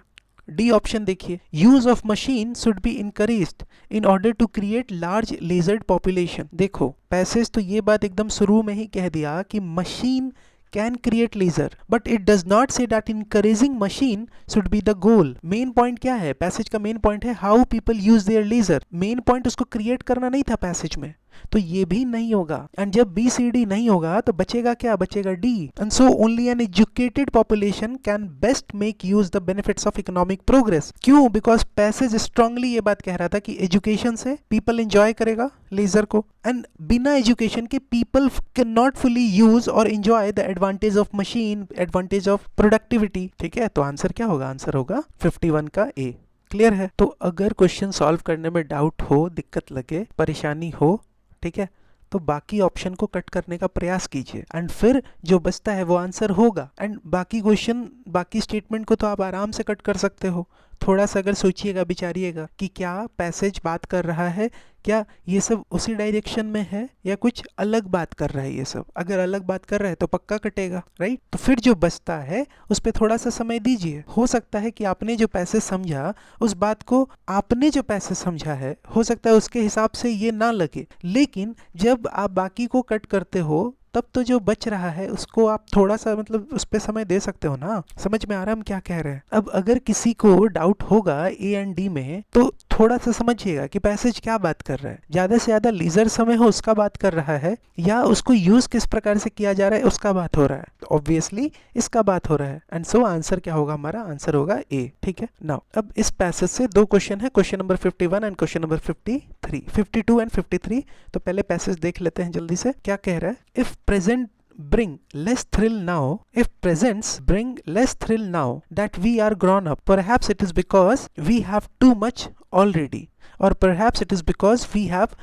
डी ऑप्शन देखिए, use of machine should be encouraged in order to create large leisured population. देखो पैसेज तो ये बात एकदम शुरू में ही कह दिया कि machine can create laser but it does not say that encouraging machine should be the goal. Main point क्या है? पैसेज का मेन पॉइंट है how people use their leisure. Main point उसको क्रिएट करना नहीं था पैसेज में, तो ये भी नहीं होगा। एंड जब बी सी डी नहीं होगा तो बचेगा क्या? बचेगा D. And so only an educated population can best make use the benefits of economic progress. क्यों? बिकॉज पैसेज स्ट्रांगली ये बात कह रहा था कि एजुकेशन से पीपल एंजॉय करेगा लेजर को, एंड बिना एजुकेशन के people can not fully use और enjoy the advantage of machine, advantage of productivity. ठीक है, तो आंसर क्या होगा? आंसर होगा 51 का ए। क्लियर है? तो अगर क्वेश्चन सॉल्व करने में डाउट हो, दिक्कत लगे, परेशानी हो, ठीक है, तो बाकी ऑप्शन को कट करने का प्रयास कीजिए एंड फिर जो बचता है वो आंसर होगा। एंड बाकी क्वेश्चन, बाकी स्टेटमेंट को तो आप आराम से कट कर सकते हो। थोड़ा सा अगर सोचिएगा, विचारिएगा कि क्या पैसेज बात कर रहा है, क्या ये सब उसी डायरेक्शन में है या कुछ अलग बात कर रहा है ये सब। अगर अलग बात कर रहा है तो पक्का कटेगा, राइट? तो फिर जो बचता है उस पर थोड़ा सा समय दीजिए। हो सकता है कि आपने जो पैसेज समझा, उस बात को आपने जो पैसेज समझा है, हो सकता है उसके हिसाब से ये ना लगे, लेकिन जब आप बाकी को कट करते हो तब तो जो बच रहा है उसको आप थोड़ा सा मतलब उस पर समय दे सकते हो ना। समझ में आ रहा है हम क्या कह रहे हैं? अब अगर किसी को डाउट होगा ए एंड डी में, तो थोड़ा सा समझिएगा कि पैसेज क्या बात कर रहा है। ज्यादा से ज्यादा लीजर समय हो उसका बात कर रहा है या उसको यूज किस प्रकार से किया जा रहा है उसका बात हो रहा है? तो ऑब्वियसली इसका बात हो रहा है। एंड सो आंसर क्या होगा? हमारा आंसर होगा ए। ठीक है, नाउ अब इस पैसेज से दो क्वेश्चन है, question number 51 and question number 53, 52 and 53। तो पहले पैसेज देख लेते हैं जल्दी से। क्या कह रहा है? If present bring less thrill now, if presents bring less thrill now that we are grown up, perhaps it is because we have too much already, or perhaps it is because we have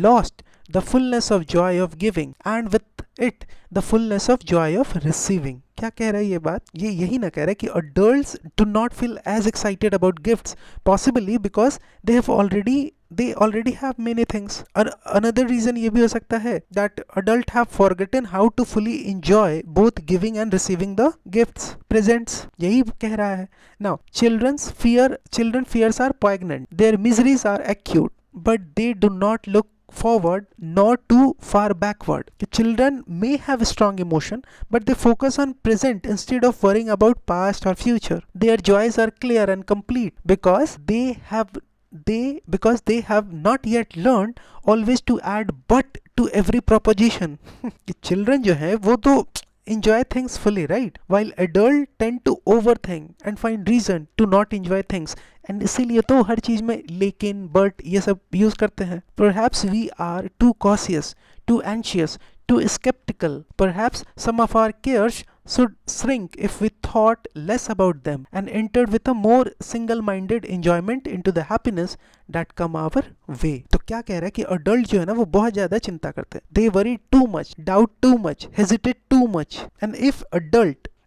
lost the fullness of joy of giving and with it the fullness of joy of receiving. क्या कह रहा है ये बात? ये यही ना कह रहा है कि adults do not feel as excited about gifts, possibly because they already have many things. और another reason ये भी हो सकता है that adult have forgotten how to fully enjoy both giving and receiving the gifts, presents. यही कह रहा है। Now children fears are poignant, their miseries are acute, but they do not look forward nor too far backward. The children may have strong emotion, but they focus on present instead of worrying about past or future. Their joys are clear and complete because they have not yet learned always to add but to every proposition. Children जो है वो तो enjoy things fully, right? While adult tend to overthink and find reason to not enjoy things. And इसीलिए तो हर चीज में लेकिन but ये सब यूज करते हैं. Perhaps we are too cautious, too anxious, too skeptical. Perhaps some of our cares should shrink if we thought less about them and entered with a more single-minded enjoyment into the happiness that come our way. तो क्या कह रहा है कि adult जो है ना वो बहुत ज्यादा चिंता करते हैं. They worry too much, doubt too much, hesitate too much. And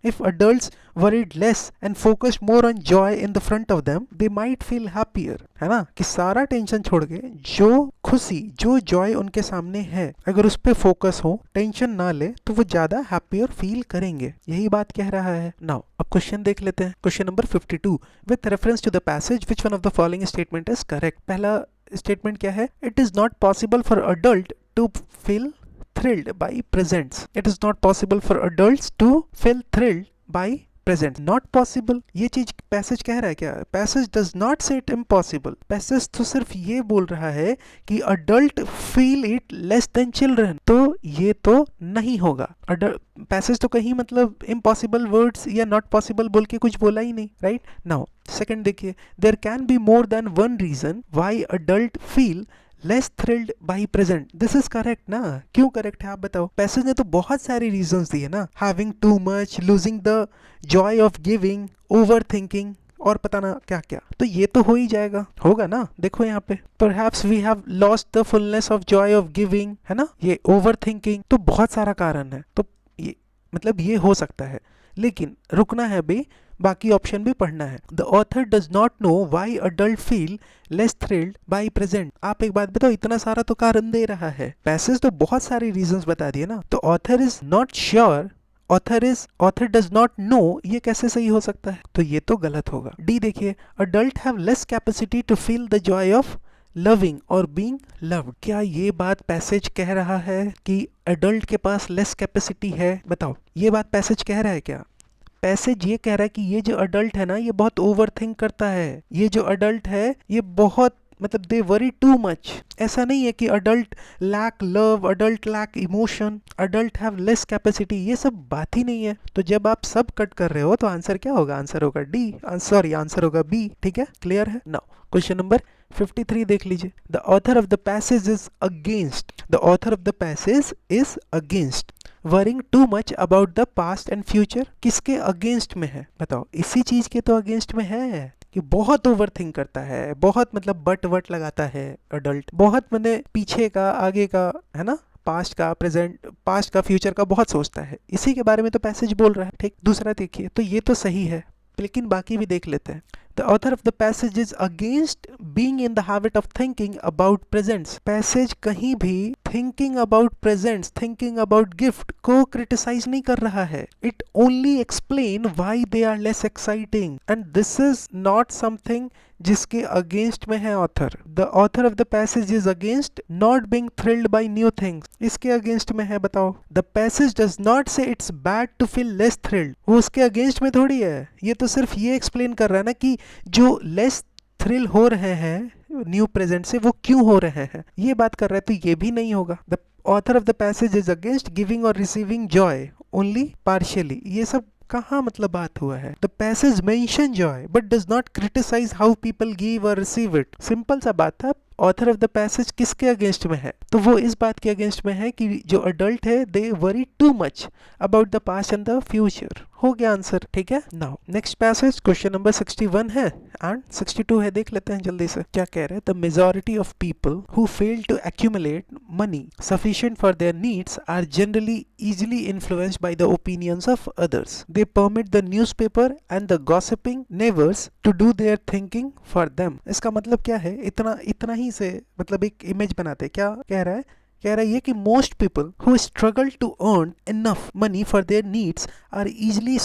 if adults worried less and focused more on joy in the front of them, they might feel happier. है ना कि सारा टेंशन छोड़ के जो खुशी, जो जॉय उनके सामने है, अगर उस पे फोकस हो, टेंशन ना ले, तो वो ज्यादा हैप्पियर फील करेंगे. यही बात कह रहा है. नाउ अब क्वेश्चन देख लेते हैं. Question number 52. With reference to the passage which one of the following statement is correct. पहला स्टेटमेंट क्या है? It is not possible for adult to feel thrilled by presents. It is not possible for adults to feel thrilled by presents. Not possible. ये चीज passage कह रहा है क्या? Passage does not say it impossible. Passage तो सिर्फ ये बोल रहा है कि adult feel it less than children. तो ये तो नहीं होगा. पैसेज तो कहीं मतलब impossible words या not possible बोल के कुछ बोला ही नहीं, right? Now second देखिए, there can be more than one reason why adult feel less thrilled by present. This is correct ना? क्यों करेक्ट है आप बताओ? पैसेज ने तो बहुत सारे रीजंस दिए ना. Having too much, losing the joy of giving, over thinking और पता ना क्या क्या. तो ये तो हो ही जाएगा, होगा ना. देखो यहाँ पे perhaps we have lost the fullness of joy of giving, है ना. ये ओवर थिंकिंग, तो बहुत सारा कारण है. तो ये मतलब ये हो सकता है, लेकिन रुकना है भी, बाकी ऑप्शन भी पढ़ना है. The author does not know why adult feel less thrilled by present. आप एक बात बताओ, इतना सारा तो कारण दे रहा है. पैसेज तो बहुत सारे रीजंस बता दिए ना. तो author is not sure, author does not know, ये कैसे सही हो सकता है? तो ये तो गलत होगा. डी देखिए, adult have less capacity to feel the joy of loving और बीइंग लव्ड. क्या ये बात पैसेज कह रहा है कि एडल्ट के पास लेस कैपेसिटी है? बताओ, ये बात पैसेज कह रहा है क्या? पैसेज ये कह रहा है कि ये जो अडल्ट है ना, ये बहुत ओवर थिंक करता है. ये जो अडल्ट है ये बहुत मतलब दे वरी टू मच. ऐसा नहीं है कि adult lack love, adult lack emotion, adult have less capacity. ये सब बात ही नहीं है. तो जब आप सब कट कर रहे हो तो आंसर क्या होगा? आंसर होगा डी. सॉरी, आंसर होगा बी. ठीक है, क्लियर है. नाउ क्वेश्चन नंबर 53 देख लीजिए. The author of the passage is against. The author of the passage is against worrying to much about the past and future. किसके against में है बताओ? इसी चीज के तो अगेंस्ट में है कि बहुत ओवर थिंक करता है, बहुत मतलब बट वट लगाता है अडल्ट, बहुत मतलब पीछे का, आगे का, है ना, पास्ट का, प्रेजेंट, पास्ट का, फ्यूचर का बहुत सोचता है. इसी के बारे में तो पैसेज बोल रहा है. ठीक, दूसरा देखिए, तो ये तो सही है, लेकिन बाकी भी देख लेते हैं. The author of the passage is against being in the habit of thinking about presents. Passage कहीं भी thinking about presents, thinking about gift को criticize नहीं कर रहा है. It only explain why they are less exciting. And this is not something जिसके against में है author. The author of the passage is against not being thrilled by new things. इसके against में है, बताओ. The passage does not say it's bad to feel less thrilled. वो उसके against में थोड़ी है. ये तो सिर्फ ये एक्सप्लेन कर रहा है ना कि जो लेस थ्रिल हो रहे हैं न्यू प्रेजेंट से, वो क्यों हो रहे हैं, ये बात कर रहा है. तो ये भी नहीं होगा. The author of the passage is against giving और रिसीविंग जॉय ओनली पार्शियली. ये सब कहाँ मतलब बात हुआ है? The passage mention joy but does not criticise how people give और रिसीव इट. सिंपल सा बात था. ऑथर ऑफ द पैसेज किसके अगेंस्ट में है? तो वो इस बात के अगेंस्ट में है कि जो अडल्ट है they worry too much about the past and the future. हो गया आंसर. ठीक है. Now next passage question number 61 है एंड 62 है. देख लेते हैं जल्दी से क्या कह रहे हैं. The majority of people who fail to accumulate money sufficient for their needs are generally easily influenced by the opinions of others. They permit the newspaper and the gossiping neighbors to do their thinking for them. इसका मतलब क्या है? इतना ही से मतलब एक image बनाते. क्या कह रहा है? कह रहा है ये कि most people who struggle to earn enough money for their needs are easily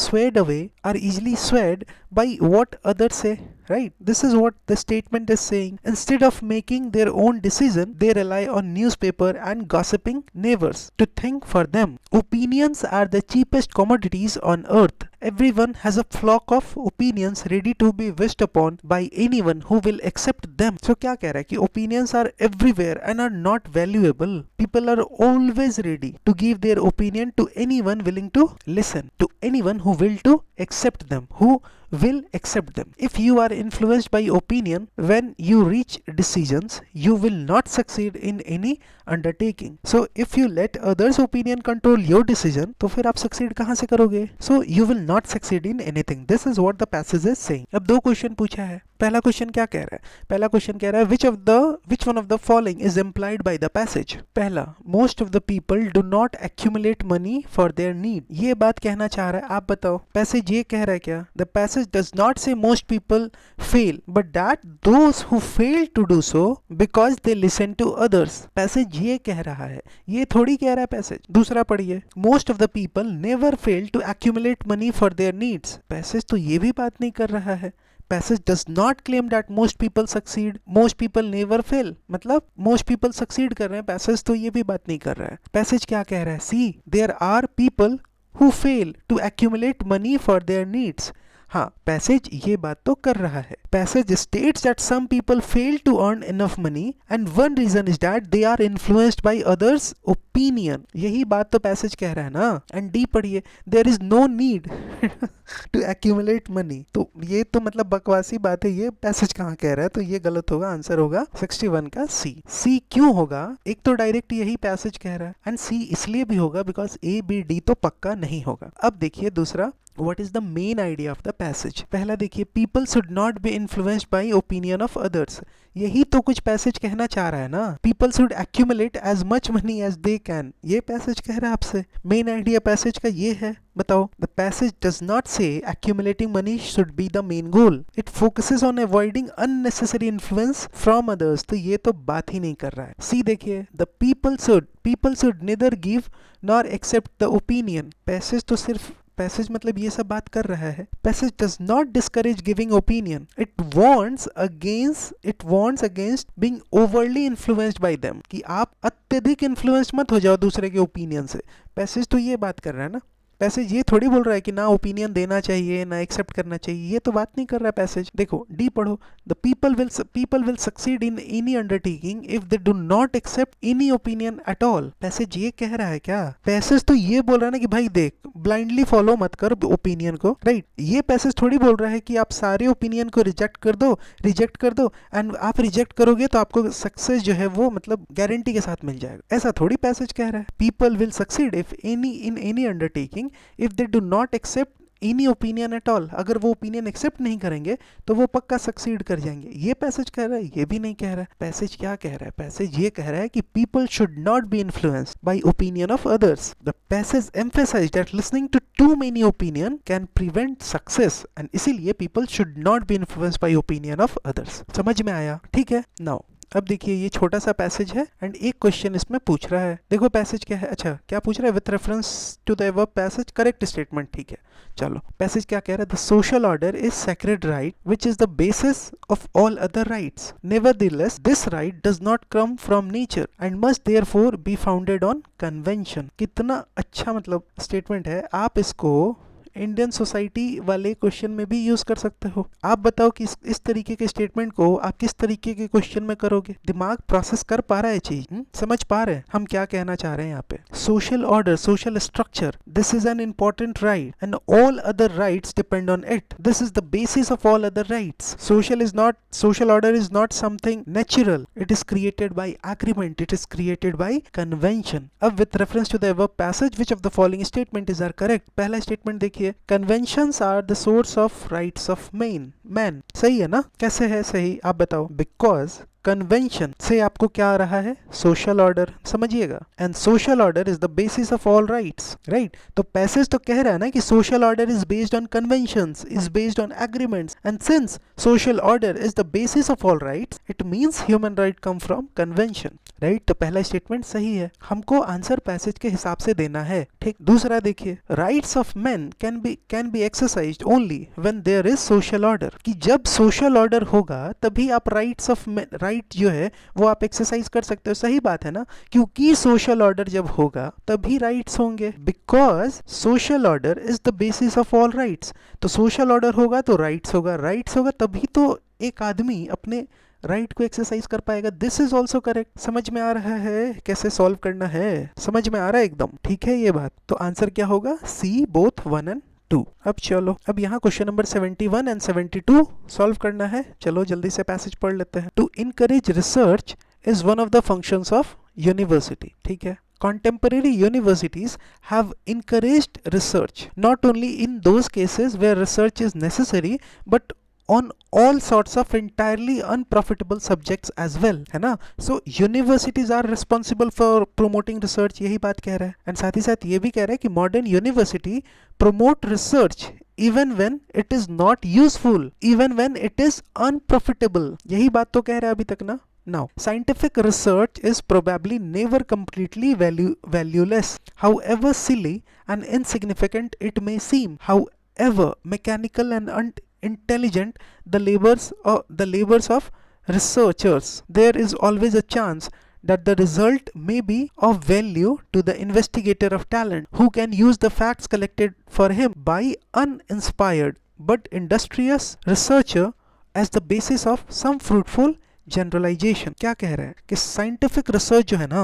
swayed by what others say. right? This is what the statement is saying. Instead of making their own decision, they rely on newspaper and gossiping neighbors to think for them. Opinions are the cheapest commodities on earth. Everyone has a flock of opinions ready to be wished upon by anyone who will accept them. So क्या कह रहा है कि opinions are everywhere and are not valuable. People are always ready to give their opinion to anyone willing to listen, to anyone who will to accept them, who will accept them. If you are influenced by opinion when you reach decisions, you will not succeed in any undertaking. So if you let others opinion control your decision, तो फिर आप succeed कहाँ से करोगे? So you will not succeed in anything. This is what the passage is saying. अब दो question पूछा है. पहला क्वेश्चन क्या कह रहा है? पहला क्वेश्चन कह रहा है which one of the following is implied by the passage? पहला, most of the people do not accumulate money for their need. ये बात कहना चाह रहा है, आप बताओ. पैसेज ये कह रहा है क्या? The passage does not say most people fail, but that those who fail to do so because they listen to others. Passage ये कह रहा है, ये थोड़ी कह रहा है पैसेज. दूसरा पढ़िए, most of the people never fail to accumulate money for their needs. Passage तो ये भी बात नहीं कर रहा है. Passage does not claim that most people succeed, most people never fail. मतलब most people succeed कर रहे हैं, passage तो ये भी बात नहीं कर रहा है. Passage क्या कह रहा है? See, there are people who fail to accumulate money for their needs. हाँ, पैसेज ये बात तो कर रहा है. Passage states that some people fail to earn enough money and one reason is that they are influenced by others' opinion. यही बात तो पैसेज कह रहा है ना. एंड डी पढ़िए, there is no need to accumulate money. तो ये तो मतलब बकवासी बात है. ये पैसेज कहाँ कह रहा है? तो ये गलत होगा. आंसर होगा 61 का सी. सी क्यों होगा? एक तो डायरेक्ट यही पैसेज कह रहा है एंड सी इसलिए भी होगा बिकॉज ए बी डी तो पक्का नहीं होगा. अब देखिए दूसरा, what is the main idea of the passage? पहला देखिए, people should not be influenced by opinion of others. यही तो कुछ पैसेज कहना चाह रहा है ना. people should accumulate as much money as they can. ये पैसेज कह रहा है आपसे. मेन आइडिया पैसेज का ये है. बताओ. the passage does not say accumulating money should be the main goal. it focuses on avoiding unnecessary influence from others. तो ये तो बात ही नहीं कर रहा है. सी देखिए, the people should neither give nor accept the opinion. Passage तो सिर्फ पैसेज मतलब ये सब बात कर रहा है. Passage does not discourage giving opinion. It warns against being overly influenced by them. कि आप अत्यधिक इन्फ्लुएंस्ड मत हो जाओ दूसरे के ओपिनियन से. पैसेज तो ये बात कर रहा है ना. पैसेज ये थोड़ी बोल रहा है कि ना ओपिनियन देना चाहिए ना एक्सेप्ट करना चाहिए. ये तो बात नहीं कर रहा है पैसेज. देखो डी पढ़ो. The people will succeed in any undertaking if they do not accept any opinion at all. Passage ये कह रहा है क्या? पैसेज तो ये बोल रहा है ना कि भाई देख, ब्लाइंडली फॉलो मत कर ओपिनियन को, राइट. ये पैसेज थोड़ी बोल रहा है कि आप सारे ओपिनियन को रिजेक्ट कर दो एंड आप रिजेक्ट करोगे तो आपको सक्सेस जो है वो मतलब गारंटी के साथ मिल जाएगा. ऐसा थोड़ी पैसेज कह रहा है. People will succeed if any undertaking if they do not accept any opinion at all. अगर वो ओपिनियन एक्सेप्ट नहीं करेंगे तो वो पक्का सक्सीड कर जाएंगे. ये पैसेज कह रहा है, ये भी नहीं कह रहा है. पैसेज क्या कह रहा है? पैसेज ये कह रहा है कि people should not be influenced by opinion of others. The passage emphasized that listening to too many opinion can prevent success and इसीलिए people should not be influenced by opinion of others. समझ में आया? ठीक है. Now अब देखिए ये छोटा सा पैसेज है एंड एक क्वेश्चन इसमें पूछ रहा है. देखो पैसेज क्या है. अच्छा क्या पूछ रहा है? With reference to the above passage correct statement. ठीक है चलो. पैसेज क्या कह रहा है? The social order is sacred right which is the basis of all other rights. Nevertheless this right does not come from nature and must therefore be founded on convention. कितना अच्छा मतलब स्टेटमेंट है. आप इसको इंडियन सोसाइटी वाले question में भी use कर सकते हो. आप बताओ कि इस तरीके के स्टेटमेंट को आप किस तरीके के क्वेश्चन में करोगे. दिमाग प्रोसेस कर पा रहा है चीज, समझ पा रहे हैं हम क्या कहना चाह रहे हैं यहाँ पे. Social order, social structure, this is an important right and all other rights depend on it. This is the basis of all other rights. Social order is not something natural. It is created by agreement. It is created by convention. अब with reference to the above passage which of the following statement is are correct. पहला statement देखिए, conventions are the source of rights of man. सही है ना? कैसे है सही? आप बताओ. बिकॉज कन्वेंशन से आपको क्या आ रहा है, सोशल ऑर्डर, समझिएगा। And social order is the basis of all rights, right. तो पैसेज तो कह रहा है ना कि social order is based on conventions, is based on agreements, and since social order is the basis of all rights, it means human right come from convention, right. तो पहला statement सही है, हमको आंसर पैसेज के हिसाब से देना है, ठीक। दूसरा देखिए, rights of men can be exercised only when there is social order, कि जब सोशल ऑर्डर होगा तभी आप राइट्स ऑफ मेन, राइट जो है वो आप एक्सरसाइज कर सकते हो। सही बात है ना, क्योंकि सोशल ऑर्डर जब होगा तभी राइट्स होंगे, because social order is the basis of all rights. तो सोशल ऑर्डर होगा तो राइट्स होगा, राइट्स होगा तभी तो एक आदमी अपने राइट को एक्सरसाइज कर पाएगा। This is also correct. समझ में आ रहा है कैसे सॉल्व करना है, समझ में आ रहा है एकदम, ठीक है ये बात। तो आंसर क्या होगा, सी बोथ 1 and 2। अब चलो, अब यहाँ क्वेश्चन नंबर 71 and 72 सॉल्व करना है। चलो जल्दी से पैसेज पढ़ लेते हैं। To encourage research is one of the functions of university, ठीक है। Contemporary universities have encouraged research not only in those cases where research is necessary but on all sorts of entirely unprofitable subjects as well, है ना। So universities are responsible for promoting research, यही बात कह रहा है। And साथ ही साथ ये भी कह रहा है कि modern university promote research even when it is not useful, even when it is unprofitable, यही बात तो कह रहा है अभी तक ना। Now, scientific research is probably never completely valueless, however silly and insignificant it may seem, however mechanical and unintelligent the labors of researchers. There is always a chance that the result may be of value to the investigator of talent, who can use the facts collected for him by uninspired but industrious researcher as the basis of some fruitful generalisation. क्या कह रहा है कि scientific research जो है ना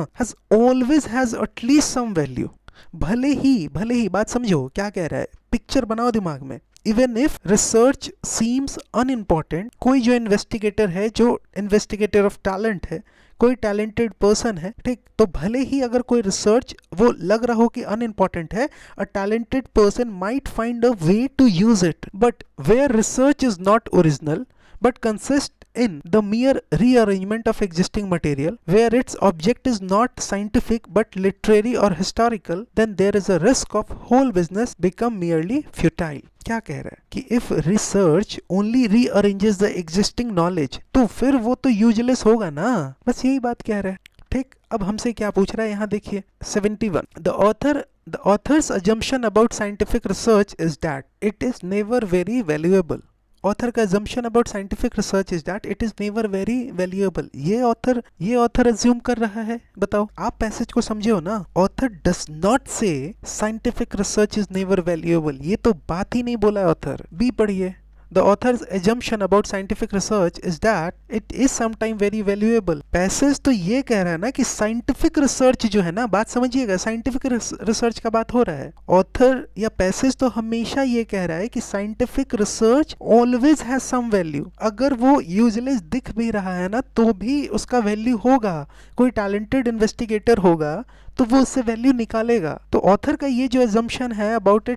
always has at least some value, भले ही बात समझो क्या कह रहा है, पिक्चर बनाओ दिमाग में। Even if research seems unimportant, कोई जो इन्वेस्टिगेटर है, जो इन्वेस्टिगेटर ऑफ टैलेंट है, कोई टैलेंटेड पर्सन है, ठीक, तो भले ही अगर कोई रिसर्च वो लग रहा हो कि अनइम्पॉर्टेंट है, a talented person might find a way to use it. But where research is not original but consist in the mere rearrangement of existing material, where its object is not scientific but literary or historical, then there is a risk of whole business become merely futile। क्या कह रहा है कि if research only rearranges the existing knowledge, तो फिर वो तो useless होगा ना, बस यही बात कह रहा है, ठीक। अब हमसे क्या पूछ रहा है यहाँ देखिए 71, the author's assumption about scientific research is that it is never very valuable। Author का assumption about scientific research is that it is never very valuable। ये ऑथर अज्यूम कर रहा है, बताओ आप पैसेज को समझे हो ना। ऑथर डस नॉट से scientific research is never valuable, ये तो बात ही नहीं बोला ऑथर। बी पढ़िए, The author's assumption about scientific research is that it is sometime very valuable। Passage तो ये कह रहा है ना कि साइंटिफिक रिसर्च जो है ना, बात समझिएगा, साइंटिफिक रिसर्च का बात हो रहा है। ऑथर या पैसेज तो हमेशा ये कह रहा है कि scientific research always has some value. अगर वो यूजलेस दिख भी रहा है ना तो भी उसका वैल्यू होगा, कोई टैलेंटेड इन्वेस्टिगेटर होगा तो वो उससे वैल्यू निकालेगा। तो ऑथर का ये जो assumption है about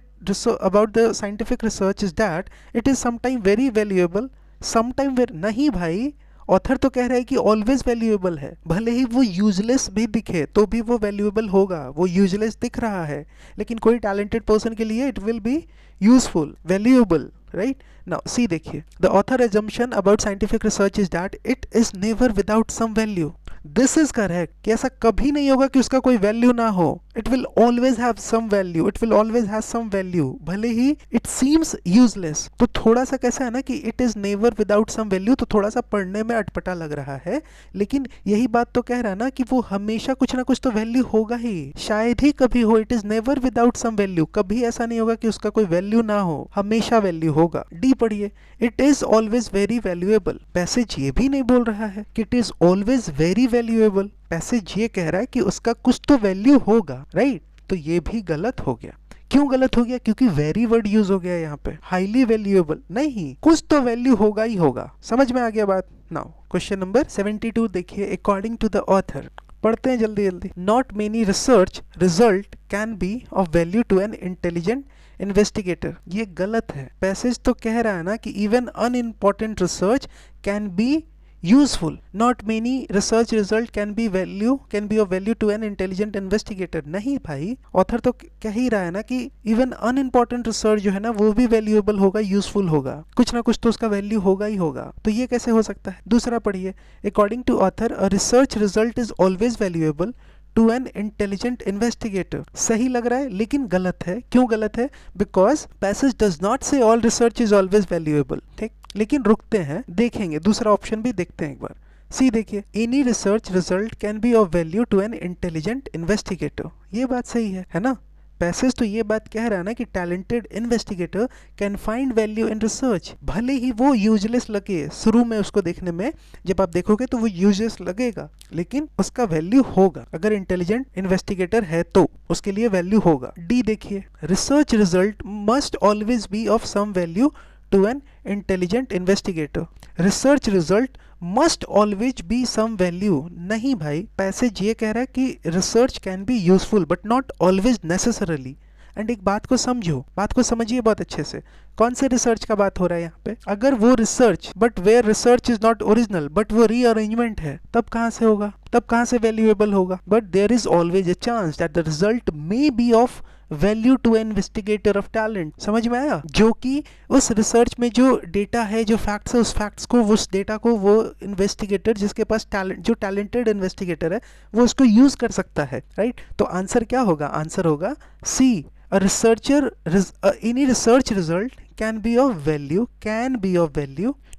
the scientific research is that it is sometime very valuable, sometime नहीं भाई, ऑथर तो कह रहा है कि ऑलवेज वैल्यूएबल है, भले ही वो यूजलेस भी दिखे तो भी वो वैल्यूएबल होगा। वो यूजलेस दिख रहा है लेकिन कोई टैलेंटेड पर्सन के लिए it will be useful, valuable, right. Now see देखिए, the author assumption about scientific research is that it is never without some value। This is correct कि ऐसा कभी नहीं होगा कि उसका कोई वैल्यू ना हो। It will always have some value, it will always have some value, भले ही इट सीम्स यूजलेस। तो थोड़ा सा कैसा है ना कि it is never without some value, तो थोड़ा सा पढ़ने में अटपटा लग रहा है, लेकिन यही बात तो कह रहा है ना कि वो हमेशा कुछ ना कुछ तो वैल्यू होगा ही, शायद ही कभी हो। It is never without some value, कभी ऐसा नहीं होगा कि उसका कोई वैल्यू ना हो, हमेशा वैल्यू होगा। डी पढ़िए, it is always very valuable. Passage ये भी नहीं बोल रहा है कि it is always very valuable, passage ये कह रहा है कि उसका कुछ तो वैल्यू होगा, राइट। तो ये भी गलत हो गया। क्यों गलत हो गया? क्योंकि वेरी वर्ड यूज हो गया यहाँ पे, हाईली वैल्यूएबल नहीं, कुछ तो वैल्यू होगा ही होगा। समझ में आ गया बात? नाउ क्वेश्चन नंबर 72 देखिए, अकॉर्डिंग टू द ऑथर, पढ़ते हैं जल्दी जल्दी। Not many research result can be of value to an intelligent investigator. ये गलत है। पैसेज तो कह रहा है ना कि even unimportant research can be useful, not many research result can be of value to an intelligent investigator. नहीं भाई, ऑथर तो कह ही रहा है ना कि इवन अनइम्पॉर्टेंट रिसर्च जो है ना वो भी वैल्यूएबल होगा, यूजफुल होगा, कुछ ना कुछ तो उसका वैल्यू होगा ही होगा। तो ये कैसे हो सकता है? दूसरा पढ़िए, according to author a research result is always valuable to an intelligent investigator. सही लग रहा है लेकिन गलत है। क्यों गलत है? Because passage does not say all research is always valuable. ठीक, लेकिन रुकते हैं, देखेंगे दूसरा ऑप्शन भी देखते हैं एक बार। सी देखिए, any research result can be of value to an intelligent investigator. ये बात सही है ना? पैसेज तो ये बात कह रहा है ना कि talented investigator can find value in research. भले ही वो यूजलेस लगे शुरू में, उसको देखने में जब आप देखोगे तो वो यूजलेस लगेगा, लेकिन उसका वैल्यू होगा। अगर इंटेलिजेंट इन्वेस्टिगेटर है तो उसके लिए वैल्यू होगा। डी देखिए, research result must always be of some value to an intelligent investigator. Research result must always be some value. नहीं भाई, पैसेज ये कह रहा है कि research can be useful but not always necessarily. And एक बात को समझो, बात को समझिए बहुत अच्छे से। कौन से रिसर्च का बात हो रहा है यहाँ पे? अगर वो research but where research is not original but वो रीअरेंजमेंट है, तब कहाँ से होगा? तब कहाँ से वैल्यूएबल होगा? But there is always a chance that the result may be of value to investigator of talent. समझ में आया? जो कि उस रिसर्च में जो डेटा है, जो फैक्ट्स है, उस फैक्ट्स को, उस डेटा को वो इन्वेस्टिगेटर जिसके पास टैलेंट, जो टैलेंटेड इन्वेस्टिगेटर है, वो उसको यूज कर सकता है। राइट? तो आंसर क्या होगा? आंसर होगा सी, a researcher any research result can be of value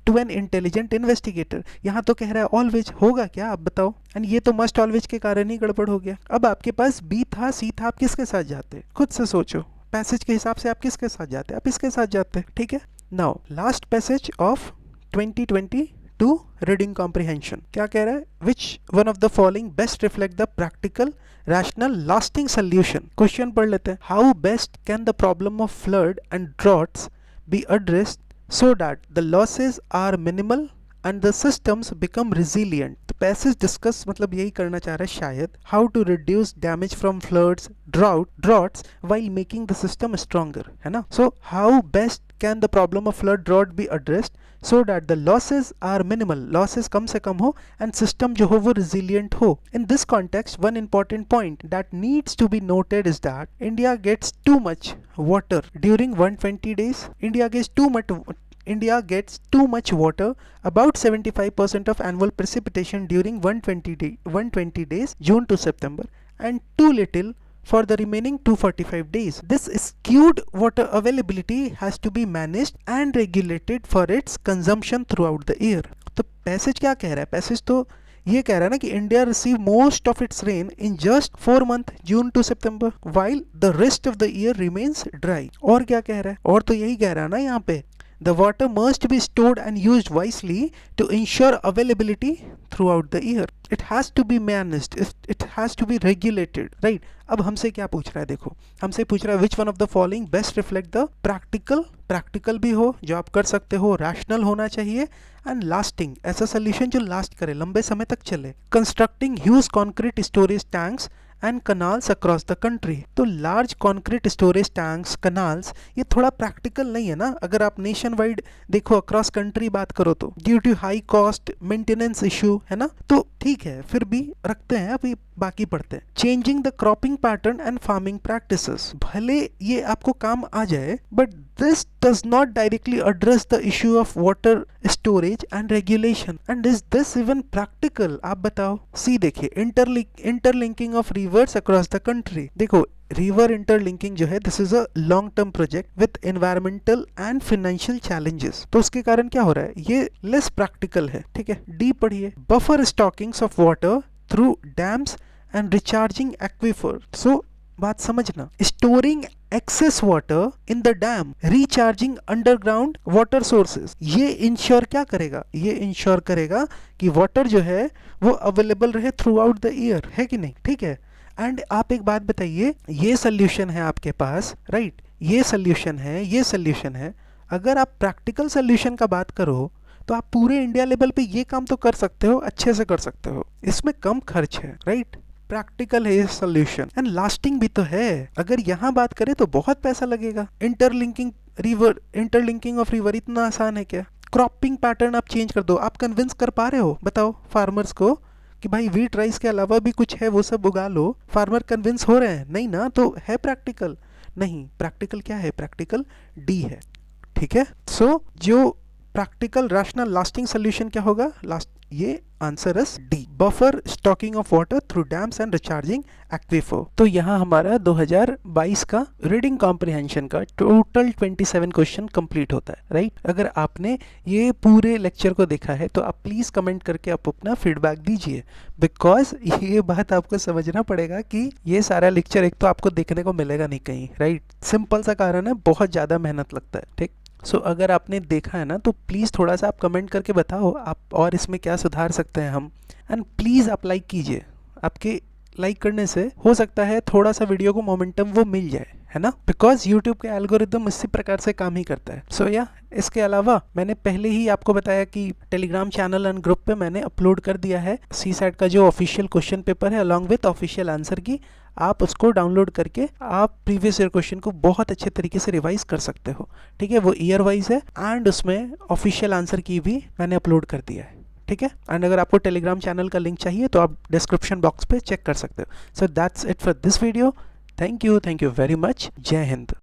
to an intelligent investigator। यहाँ तो कह रहा है ऑलवेज, होगा क्या आप बताओ? एंड ये तो मस्ट ऑलवेज के कारण ही गड़बड़ हो गया। अब आपके पास बी था, सी था, आप किसके साथ जाते? खुद से सोचो, पैसेज के हिसाब से आप किसके साथ जाते? आप इसके साथ जाते। ठीक है, now last passage of 2022 reading comprehension क्या कह रहा है? Which one of the following best reflect the practical rational lasting solution. Question पढ़ लेते हैं। How best can the problem of flood and droughts be addressed so that the losses are minimal and the systems become resilient। तो passage discuss मतलब यही करना चाह रहा है शायद, how to reduce damage from floods, droughts while making the system stronger, है ना? So how best can the problem of flood drought be addressed so that the losses are minimal, losses कम से कम हो, and system जो हो वो resilient हो। In this context, one important point that needs to be noted is that India gets too much water during 120 days। India gets too much water, about 75% of annual precipitation during 120 days, June to September, and too little for the remaining 245 days। This skewed water availability has to be managed and regulated for its consumption throughout the year। तो passage क्या कह रहा है? Passage तो ये कह रहा है ना कि India receive most of its rain in just 4 month, June to September, while the rest of the year remains dry। और क्या कह रहा है? और तो यही कह रहा है ना यहाँ पे, the water must be stored and used wisely to ensure availability throughout the year। it has to be managed, it has to be regulated। right? अब हमसे क्या पूछ रहा है? देखो, हमसे पूछ रहा है which one of the following best reflect the practical भी हो, जो आप कर सकते हो, rational होना चाहिए, and lasting, ऐसा solution जो last करे, लंबे समय तक चले, constructing huge concrete storage tanks and canals across the country. तो large concrete storage tanks, canals, ये थोड़ा प्रैक्टिकल नहीं है ना? अगर आप नेशन वाइड देखो, अक्रॉस कंट्री बात करो तो due to high cost, maintenance issue, है ना? तो ठीक है, फिर भी रखते हैं, अभी बाकी पढ़ते हैं। Changing the cropping pattern and farming practices. भले ये आपको काम आ जाए, but this does not directly address the issue of water storage and regulation. And is this even practical? आप बताओ। सी देखिए, interlinking of reverse across the country. देखो, river interlinking जो है, this is a long term project with environmental and financial challenges. तो उसके कारण क्या हो रहा है? ये लेस प्रैक्टिकल है। ठीक है, डी पढ़िए। Buffer stockings of water through dams and recharging aquifer. So बात समझना, storing excess water in the dam, recharging underground water sources. ये इंश्योर क्या करेगा? ये इंश्योर करेगा कि वाटर जो है वो अवेलेबल रहे थ्रू आउट द ईयर, है कि नहीं? ठीक है। एंड आप एक बात बताइए, ये सोल्यूशन है आपके पास, राइट? ये सोल्यूशन है। अगर आप प्रैक्टिकल सोल्यूशन का बात करो तो आप पूरे इंडिया लेवल पे ये काम तो कर सकते हो, अच्छे से कर सकते हो, इसमें कम खर्च है, राइट? प्रैक्टिकल है ये सोल्यूशन एंड लास्टिंग भी तो है। अगर यहाँ बात करें तो बहुत पैसा लगेगा। इंटरलिंकिंग ऑफ रिवर इतना आसान है क्या? क्रॉपिंग पैटर्न आप चेंज कर दो। आप कन्विंस कर पा रहे हो, बताओ फार्मर्स को कि भाई व्हीट राइस के अलावा भी कुछ है वो सब उगा लो। फार्मर कन्विंस हो रहे हैं? नहीं ना। तो है प्रैक्टिकल? नहीं। प्रैक्टिकल क्या है? प्रैक्टिकल डी है। ठीक है। सो जो प्रैक्टिकल रैशनल लास्टिंग सोल्यूशन क्या होगा? लास्ट ये answer is D, buffer stocking of water through dams and recharging aquifer. तो यहाँ हमारा 2022 का रीडिंग कॉम्प्रिहेंशन का टोटल 27 क्वेश्चन कंप्लीट होता है, राइट। अगर आपने ये पूरे लेक्चर को देखा है तो आप प्लीज कमेंट करके आप अपना फीडबैक दीजिए, बिकॉज ये बात आपको समझना पड़ेगा कि ये सारा लेक्चर एक तो आपको देखने को मिलेगा नहीं कहीं, राइट। सिंपल सा कारण है, बहुत ज़्यादा मेहनत लगता है, ठीक। सो अगर आपने देखा है ना तो प्लीज़ थोड़ा सा आप कमेंट करके बताओ आप और इसमें क्या सुधार सकते हैं हम। एंड प्लीज़ आप लाइक कीजिए, आपके लाइक करने से हो सकता है थोड़ा सा वीडियो को मोमेंटम वो मिल जाए, है ना, बिकॉज यूट्यूब के एल्गोरिदम इसी प्रकार से काम ही करता है। सो या इसके अलावा मैंने पहले ही आपको बताया कि टेलीग्राम चैनल एंड ग्रुप पे मैंने अपलोड कर दिया है सीसैट का जो ऑफिशियल क्वेश्चन पेपर है अलॉन्ग विथ ऑफिशियल आंसर की। आप उसको डाउनलोड करके आप प्रीवियस ईयर क्वेश्चन को बहुत अच्छे तरीके से रिवाइज कर सकते हो, ठीक है। वो ईयर वाइज है एंड उसमें ऑफिशियल आंसर की भी मैंने अपलोड कर दिया है, ठीक है। एंड अगर आपको टेलीग्राम चैनल का लिंक चाहिए तो आप डिस्क्रिप्शन बॉक्स पे चेक कर सकते हो। So that's it for this video. Thank you very much. जय हिंद।